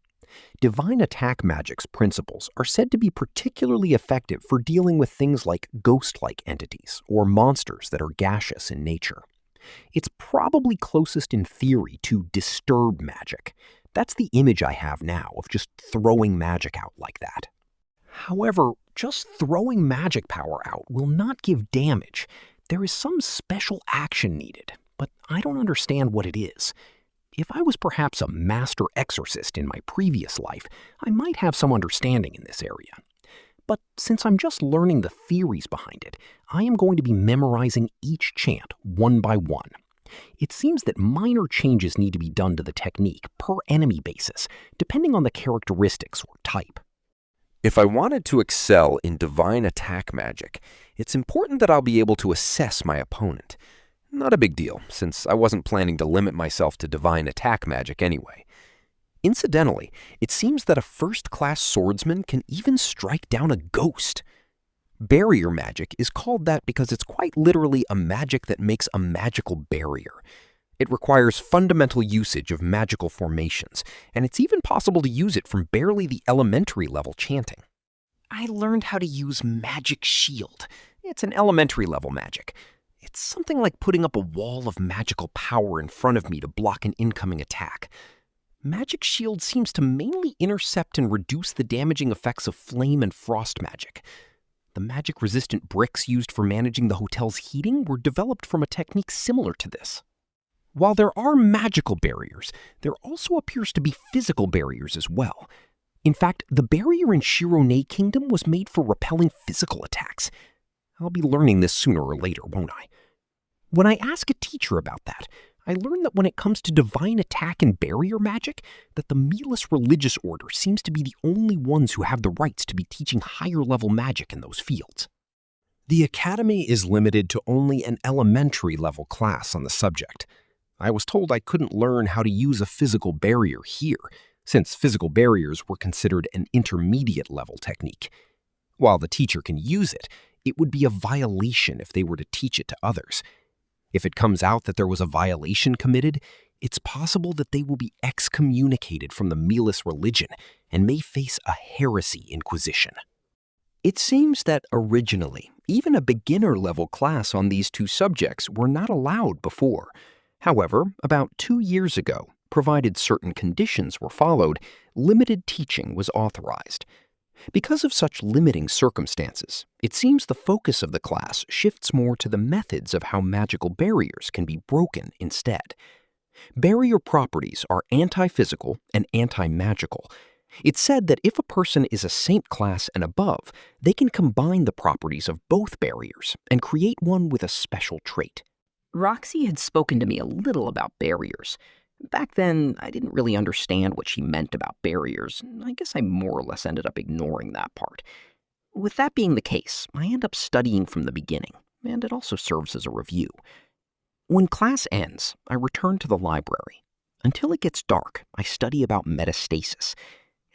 Divine attack magic's principles are said to be particularly effective for dealing with things like ghost-like entities or monsters that are gaseous in nature. It's probably closest in theory to disturb magic. That's the image I have now of just throwing magic out like that. However, just throwing magic power out will not give damage. There is some special action needed, but I don't understand what it is. If I was perhaps a master exorcist in my previous life, I might have some understanding in this area. But since I'm just learning the theories behind it, I am going to be memorizing each chant one by one. It seems that minor changes need to be done to the technique per enemy basis, depending on the characteristics or type. If I wanted to excel in divine attack magic, it's important that I'll be able to assess my opponent. Not a big deal, since I wasn't planning to limit myself to divine attack magic anyway. Incidentally, it seems that a first-class swordsman can even strike down a ghost. Barrier magic is called that because it's quite literally a magic that makes a magical barrier. It requires fundamental usage of magical formations, and it's even possible to use it from barely the elementary level chanting. I learned how to use Magic Shield. It's an elementary level magic. It's something like putting up a wall of magical power in front of me to block an incoming attack. Magic Shield seems to mainly intercept and reduce the damaging effects of flame and frost magic. The magic-resistant bricks used for managing the hotel's heating were developed from a technique similar to this. While there are magical barriers, there also appears to be physical barriers as well. In fact, the barrier in Shirone Kingdom was made for repelling physical attacks. I'll be learning this sooner or later, won't I? When I ask a teacher about that, I learn that when it comes to divine attack and barrier magic, that the Meatless Religious Order seems to be the only ones who have the rights to be teaching higher-level magic in those fields. The Academy is limited to only an elementary-level class on the subject. I was told I couldn't learn how to use a physical barrier here, since physical barriers were considered an intermediate-level technique. While the teacher can use it, it would be a violation if they were to teach it to others. If it comes out that there was a violation committed, it's possible that they will be excommunicated from the Meatless religion and may face a heresy inquisition. It seems that originally, even a beginner-level class on these two subjects were not allowed before. However, about 2 years ago, provided certain conditions were followed, limited teaching was authorized. Because of such limiting circumstances, it seems the focus of the class shifts more to the methods of how magical barriers can be broken instead. Barrier properties are anti-physical and anti-magical. It's said that if a person is a saint class and above, they can combine the properties of both barriers and create one with a special trait. Roxy had spoken to me a little about barriers. Back then, I didn't really understand what she meant about barriers. I guess I more or less ended up ignoring that part. With that being the case, I end up studying from the beginning, and it also serves as a review. When class ends, I return to the library. Until it gets dark, I study about metastasis.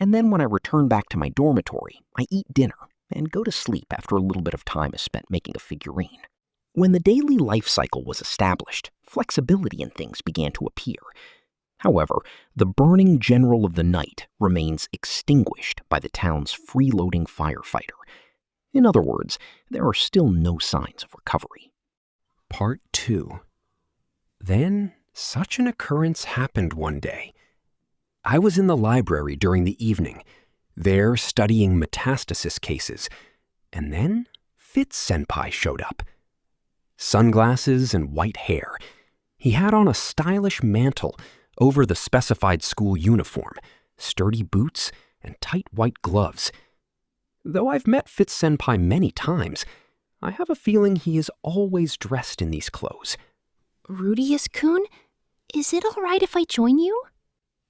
And then when I return back to my dormitory, I eat dinner, and go to sleep after a little bit of time is spent making a figurine. When the daily life cycle was established, flexibility in things began to appear. However, the burning general of the night remains extinguished by the town's freeloading firefighter. In other words, there are still no signs of recovery. Part 2. Then, such an occurrence happened one day. I was in the library during the evening, there studying metastasis cases, and then Fitz-senpai showed up. Sunglasses and white hair. He had on a stylish mantle over the specified school uniform, sturdy boots, and tight white gloves. Though I've met Fitz-senpai many times, I have a feeling he is always dressed in these clothes. Rudeus-kun, is it all right if I join you?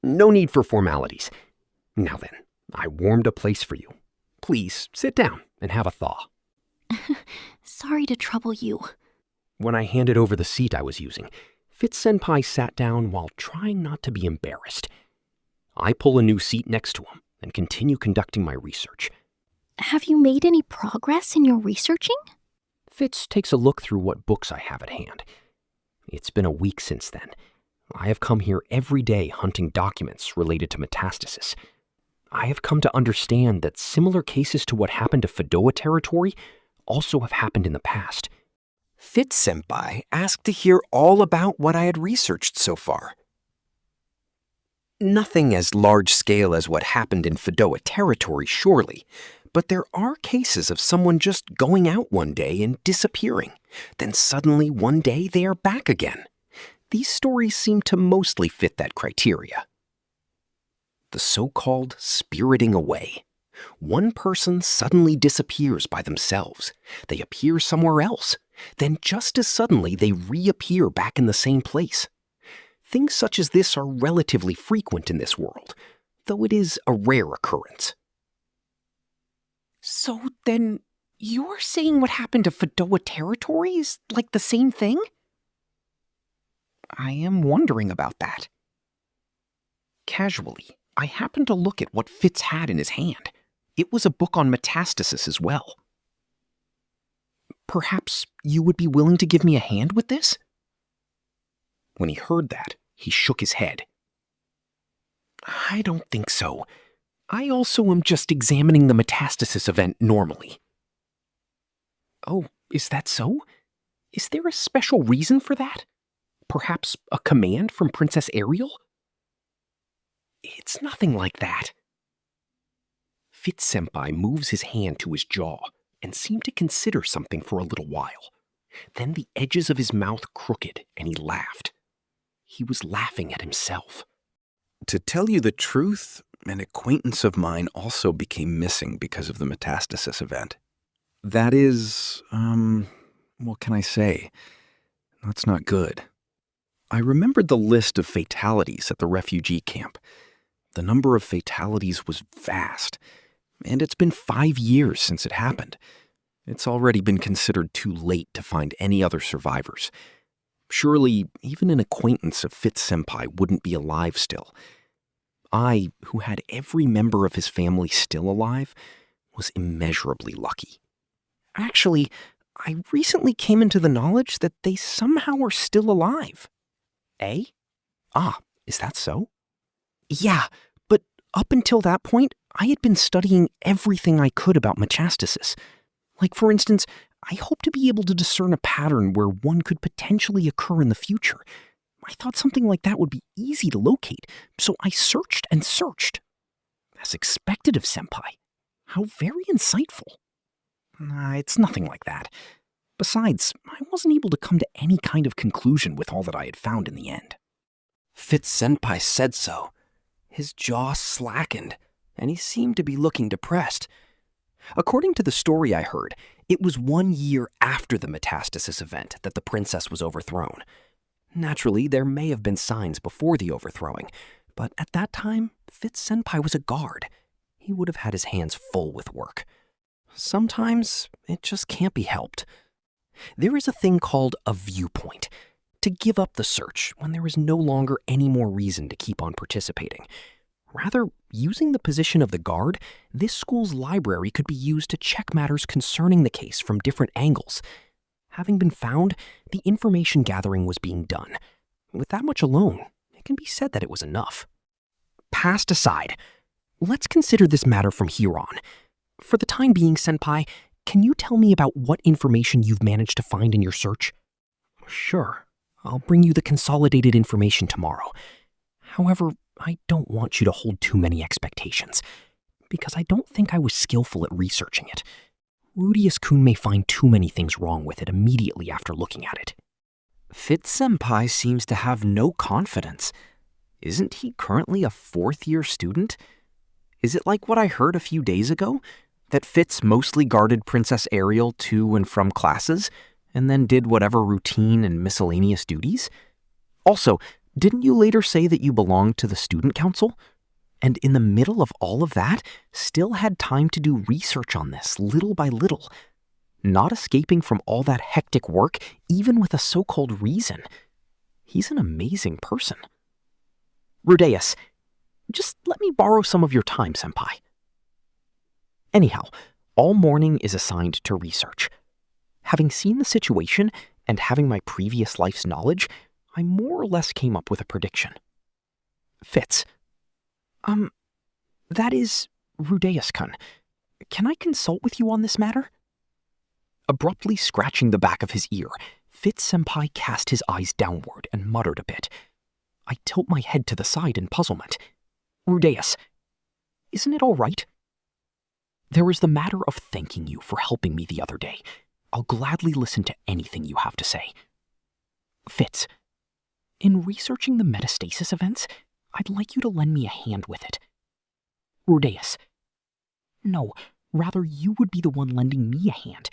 No need for formalities. Now then, I warmed a place for you. Please sit down and have a thaw. Sorry to trouble you. When I handed over the seat I was using, Fitz-senpai sat down while trying not to be embarrassed. I pull a new seat next to him and continue conducting my research. Have you made any progress in your researching? Fitz takes a look through what books I have at hand. It's been a week since then. I have come here every day hunting documents related to metastasis. I have come to understand that similar cases to what happened to Fedowa territory also have happened in the past. Fitz-senpai asked to hear all about what I had researched so far. Nothing as large-scale as what happened in Fedowa territory, surely, but there are cases of someone just going out one day and disappearing. Then suddenly one day they are back again. These stories seem to mostly fit that criteria. The so-called spiriting away. One person suddenly disappears by themselves. They appear somewhere else. Then just as suddenly they reappear back in the same place. Things such as this are relatively frequent in this world, though it is a rare occurrence. So then, you're saying what happened to Fedowa territory is like the same thing? I am wondering about that. Casually, I happened to look at what Fitz had in his hand. It was a book on metastasis as well. Perhaps you would be willing to give me a hand with this? When he heard that, he shook his head. I don't think so. I also am just examining the metastasis event normally. Oh, is that so? Is there a special reason for that? Perhaps a command from Princess Ariel? It's nothing like that. Fitz-senpai moves his hand to his jaw and seemed to consider something for a little while. Then the edges of his mouth crooked and he laughed. He was laughing at himself. To tell you the truth, an acquaintance of mine also became missing because of the metastasis event. That is, what can I say? That's not good. I remembered the list of fatalities at the refugee camp. The number of fatalities was vast, and it's been 5 years since it happened. It's already been considered too late to find any other survivors. Surely, even an acquaintance of Fitz-senpai wouldn't be alive still. I, who had every member of his family still alive, was immeasurably lucky. Actually, I recently came into the knowledge that they somehow are still alive. Eh? Ah, is that so? Yeah, but up until that point, I had been studying everything I could about metastasis. Like, for instance, I hope to be able to discern a pattern where one could potentially occur in the future. I thought something like that would be easy to locate, so I searched and searched. As expected of senpai. How very insightful. It's nothing like that. Besides, I wasn't able to come to any kind of conclusion with all that I had found in the end. Fitz-senpai said so. His jaw slackened, and he seemed to be looking depressed. According to the story I heard, it was 1 year after the metastasis event that the princess was overthrown. Naturally, there may have been signs before the overthrowing, but at that time, Fitz-senpai was a guard. He would have had his hands full with work. Sometimes, it just can't be helped. There is a thing called a viewpoint, to give up the search when there is no longer any more reason to keep on participating. Rather, using the position of the guard, this school's library could be used to check matters concerning the case from different angles. Having been found, the information gathering was being done. With that much alone, it can be said that it was enough. Past aside, let's consider this matter from here on. For the time being, Senpai, can you tell me about what information you've managed to find in your search? Sure, I'll bring you the consolidated information tomorrow. However, I don't want you to hold too many expectations, because I don't think I was skillful at researching it. Rudeus-kun may find too many things wrong with it immediately after looking at it. Fitz-senpai seems to have no confidence. Isn't he currently a fourth-year student? Is it like what I heard a few days ago? That Fitz mostly guarded Princess Ariel to and from classes, and then did whatever routine and miscellaneous duties? Also, didn't you later say that you belonged to the student council? And in the middle of all of that, still had time to do research on this, little by little. Not escaping from all that hectic work, even with a so-called reason. He's an amazing person. Rudeus, just let me borrow some of your time, Senpai. Anyhow, all morning is assigned to research. Having seen the situation and having my previous life's knowledge, I more or less came up with a prediction. Fitz. That is, Rudeus-kun. Can I consult with you on this matter? Abruptly scratching the back of his ear, Fitz-senpai cast his eyes downward and muttered a bit. I tilt my head to the side in puzzlement. Rudeus, isn't it all right? There is the matter of thanking you for helping me the other day. I'll gladly listen to anything you have to say. Fitz, in researching the metastasis events, I'd like you to lend me a hand with it. Rudeus, no, rather you would be the one lending me a hand.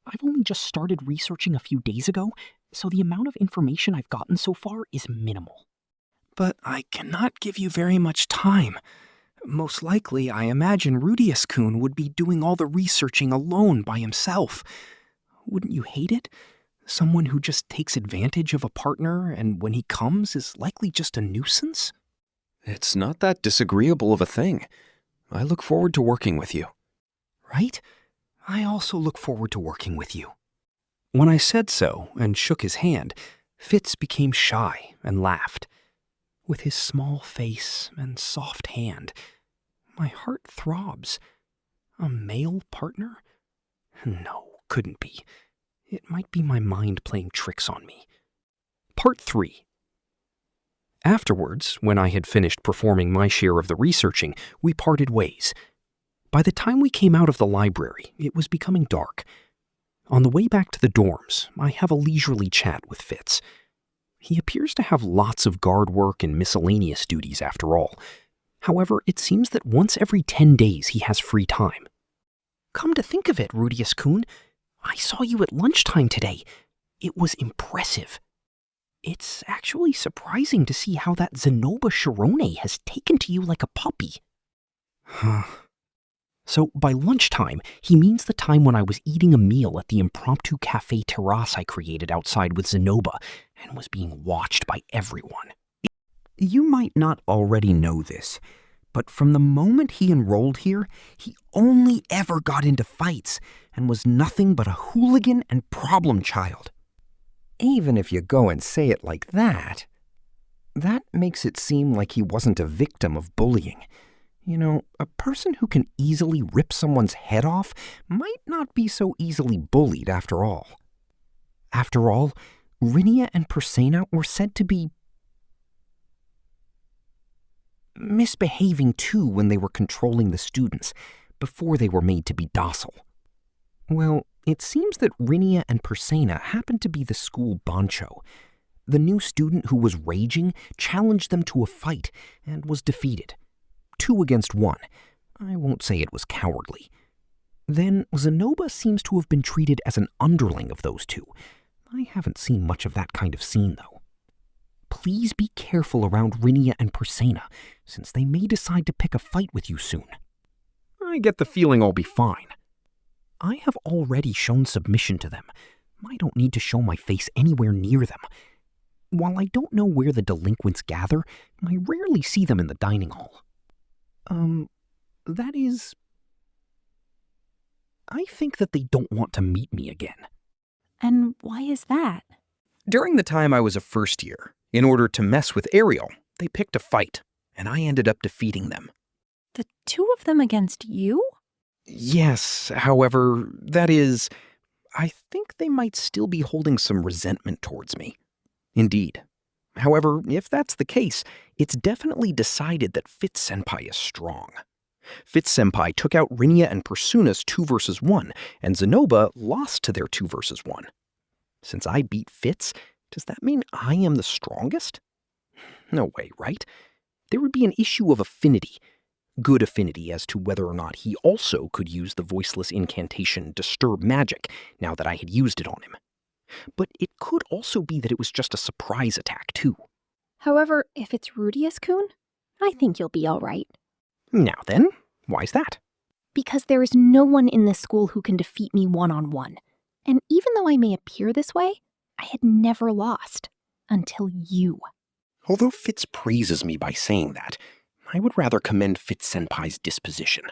I've only just started researching a few days ago, so the amount of information I've gotten so far is minimal. But I cannot give you very much time. Most likely, I imagine Rudeus-kun would be doing all the researching alone by himself. Wouldn't you hate it? Someone who just takes advantage of a partner and when he comes is likely just a nuisance? It's not that disagreeable of a thing. I look forward to working with you. Right? I also look forward to working with you. When I said so and shook his hand, Fitz became shy and laughed. With his small face and soft hand, my heart throbs. A male partner? No, couldn't be. It might be my mind playing tricks on me. Part 3. Afterwards, when I had finished performing my share of the researching, we parted ways. By the time we came out of the library, it was becoming dark. On the way back to the dorms, I have a leisurely chat with Fitz. He appears to have lots of guard work and miscellaneous duties after all. However, it seems that once every 10 days he has free time. Come to think of it, Rudeus-kun, I saw you at lunchtime today. It was impressive. It's actually surprising to see how that Zenoba Shirone has taken to you like a puppy. So by lunchtime, he means the time when I was eating a meal at the impromptu cafe terrace I created outside with Zenoba and was being watched by everyone. You might not already know this, but from the moment he enrolled here, he only ever got into fights and was nothing but a hooligan and problem child. Even if you go and say it like that, that makes it seem like he wasn't a victim of bullying. You know, a person who can easily rip someone's head off might not be so easily bullied after all. After all, Rinia and Persena were said to be misbehaving too when they were controlling the students, before they were made to be docile. Well, it seems that Rinia and Persena happened to be the school bancho. The new student who was raging challenged them to a fight and was defeated. 2 against 1. I won't say it was cowardly. Then Zenoba seems to have been treated as an underling of those two. I haven't seen much of that kind of scene, though. Please be careful around Rinia and Persena, since they may decide to pick a fight with you soon. I get the feeling I'll be fine. I have already shown submission to them. I don't need to show my face anywhere near them. While I don't know where the delinquents gather, I rarely see them in the dining hall. That is... I think that they don't want to meet me again. And why is that? During the time I was a first year, in order to mess with Ariel, they picked a fight, and I ended up defeating them. The two of them against you? Yes, however, that is, I think they might still be holding some resentment towards me. Indeed. However, if that's the case, it's definitely decided that Fitz-senpai is strong. Fitz-senpai took out Rinia and Persuna's 2 versus 1, and Zenoba lost to their 2 versus 1. Since I beat Fitz, does that mean I am the strongest? No way, right? There would be an issue of affinity. Good affinity as to whether or not he also could use the voiceless incantation Disturb Magic now that I had used it on him. But it could also be that it was just a surprise attack, too. However, if it's Rudeus-kun, I think you'll be all right. Now then, why's that? Because there is no one in this school who can defeat me one-on-one. And even though I may appear this way, I had never lost. Until you. Although Fitz praises me by saying that, I would rather commend Fitz-senpai's disposition.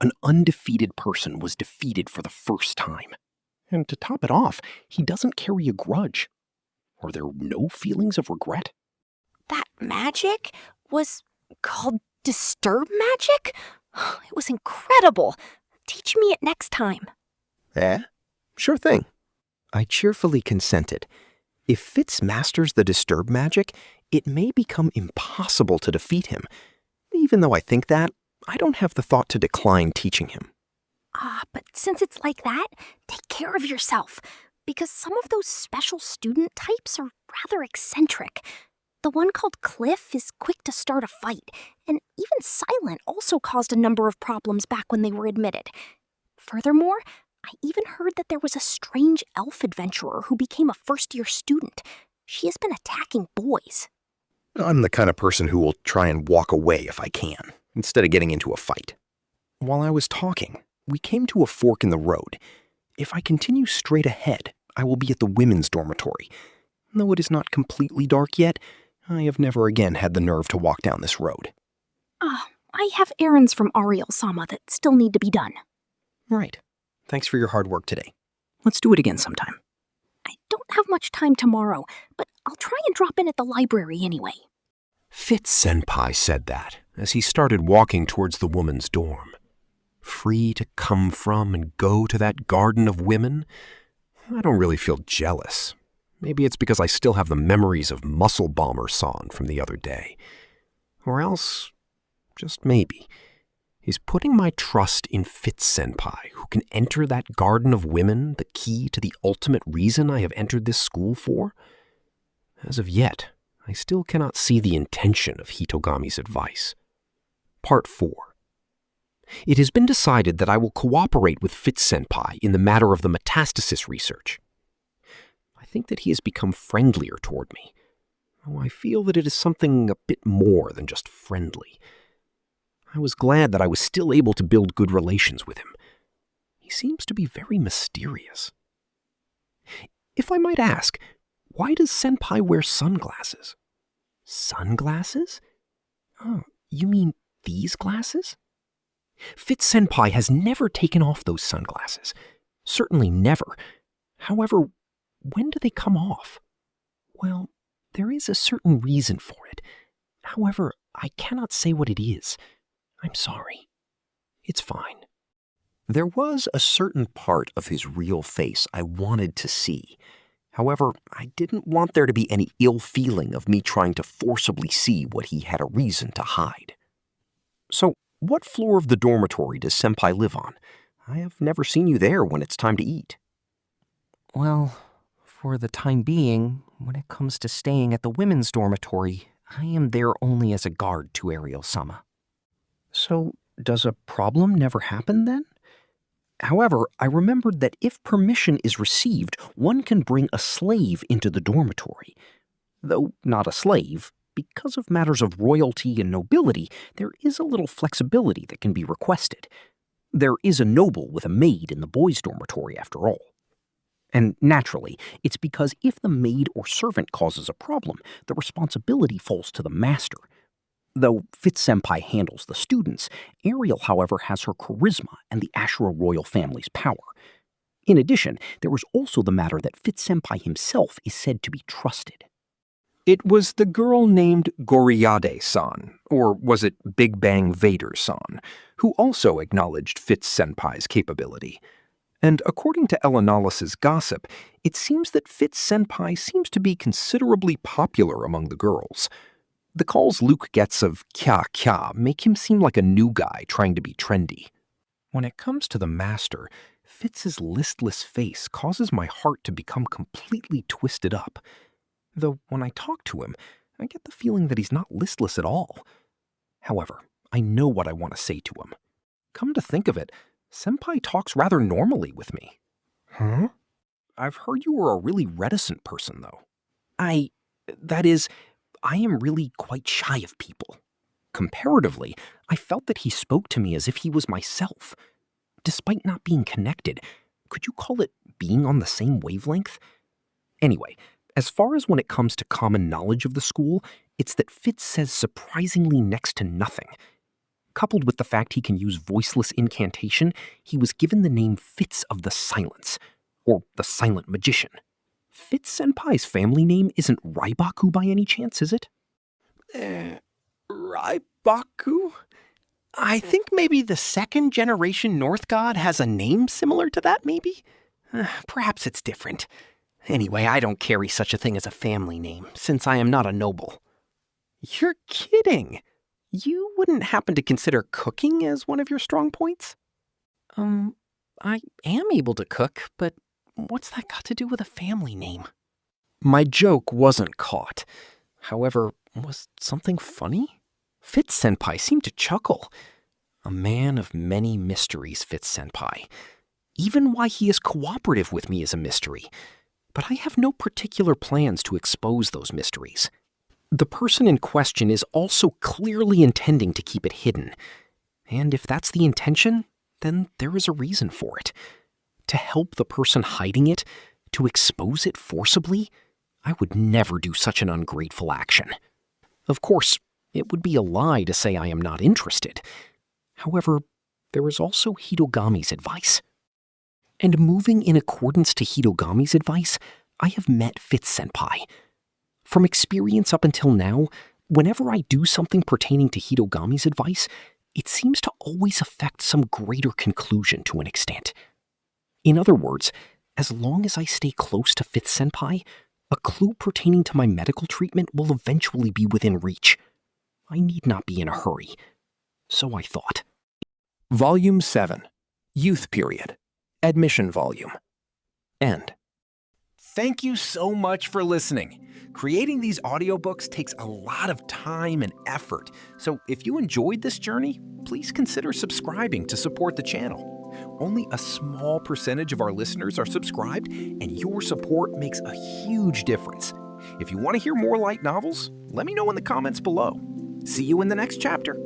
An undefeated person was defeated for the first time. And to top it off, he doesn't carry a grudge. Are there no feelings of regret? That magic was called Disturb Magic? It was incredible. Teach me it next time. Sure thing. I cheerfully consented. If Fitz masters the Disturb Magic, it may become impossible to defeat him. Even though I think that, I don't have the thought to decline teaching him. But since it's like that, take care of yourself, because some of those special student types are rather eccentric. The one called Cliff is quick to start a fight, and even Silent also caused a number of problems back when they were admitted. Furthermore, I even heard that there was a strange elf adventurer who became a first-year student. She has been attacking boys. I'm the kind of person who will try and walk away if I can, instead of getting into a fight. While I was talking, we came to a fork in the road. If I continue straight ahead, I will be at the women's dormitory. Though it is not completely dark yet, I have never again had the nerve to walk down this road. I have errands from Ariel-sama that still need to be done. Right. Thanks for your hard work today. Let's do it again sometime. I don't have much time tomorrow, but I'll try and drop in at the library anyway. Fitz-senpai said that as he started walking towards the woman's dorm. Free to come from and go to that garden of women? I don't really feel jealous. Maybe it's because I still have the memories of Muscle Bomber-san from the other day. Or else, just maybe, he's putting my trust in Fitz-senpai, who can enter that garden of women, the key to the ultimate reason I have entered this school for? As of yet, I still cannot see the intention of Hitogami's advice. Part 4. It has been decided that I will cooperate with Fitz-senpai in the matter of the metastasis research. I think that he has become friendlier toward me, though I feel that it is something a bit more than just friendly. I was glad that I was still able to build good relations with him. He seems to be very mysterious. If I might ask, why does senpai wear sunglasses? Sunglasses? Oh, you mean these glasses? Fitz-senpai has never taken off those sunglasses. Certainly never. However, when do they come off? Well, there is a certain reason for it. However, I cannot say what it is. I'm sorry. It's fine. There was a certain part of his real face I wanted to see. However, I didn't want there to be any ill feeling of me trying to forcibly see what he had a reason to hide. So, what floor of the dormitory does senpai live on? I have never seen you there when it's time to eat. Well, for the time being, when it comes to staying at the women's dormitory, I am there only as a guard to Ariel-sama. So, does a problem never happen then? However, I remembered that if permission is received, one can bring a slave into the dormitory. Though not a slave, because of matters of royalty and nobility, there is a little flexibility that can be requested. There is a noble with a maid in the boys' dormitory, after all. And naturally, it's because if the maid or servant causes a problem, the responsibility falls to the master. Though Fitz-senpai handles the students, Ariel, however, has her charisma and the Ashura royal family's power. In addition, there was also the matter that Fitz-senpai himself is said to be trusted. It was the girl named Goriade-san, or was it Big Bang Vader-san, who also acknowledged Fitz-senpai's capability. And according to Elenalis's gossip, it seems that Fitz-senpai seems to be considerably popular among the girls. The calls Luke gets of kya kya make him seem like a new guy trying to be trendy. When it comes to the master, Fitz's listless face causes my heart to become completely twisted up. Though when I talk to him, I get the feeling that he's not listless at all. However, I know what I want to say to him. Come to think of it, Senpai talks rather normally with me. Huh? I've heard you were a really reticent person, though. That is, I am really quite shy of people. Comparatively, I felt that he spoke to me as if he was myself. Despite not being connected, could you call it being on the same wavelength? Anyway, as far as when it comes to common knowledge of the school, it's that Fitz says surprisingly next to nothing. Coupled with the fact he can use voiceless incantation, he was given the name Fitz of the Silence, or the Silent Magician. Fitz-senpai's family name isn't Raibaku by any chance, is it? Raibaku? I think maybe the second generation North God has a name similar to that, maybe? Perhaps it's different. Anyway, I don't carry such a thing as a family name, since I am not a noble. You're kidding! You wouldn't happen to consider cooking as one of your strong points? I am able to cook, but what's that got to do with a family name? My joke wasn't caught. However, was something funny? Fitz-senpai seemed to chuckle. A man of many mysteries, Fitz-senpai. Even why he is cooperative with me is a mystery. But I have no particular plans to expose those mysteries. The person in question is also clearly intending to keep it hidden. And if that's the intention, then there is a reason for it. To help the person hiding it, to expose it forcibly, I would never do such an ungrateful action. Of course, it would be a lie to say I am not interested. However, there is also Hitogami's advice. And moving in accordance to Hitogami's advice, I have met Fitz-senpai. From experience up until now, whenever I do something pertaining to Hitogami's advice, it seems to always affect some greater conclusion to an extent. In other words, as long as I stay close to Fitz-senpai, a clue pertaining to my medical treatment will eventually be within reach. I need not be in a hurry. So I thought. Volume 7. Youth Period. Admission Volume. End. Thank you so much for listening. Creating these audiobooks takes a lot of time and effort, so if you enjoyed this journey, please consider subscribing to support the channel. Only a small percentage of our listeners are subscribed, and your support makes a huge difference. If you want to hear more light novels, let me know in the comments below. See you in the next chapter.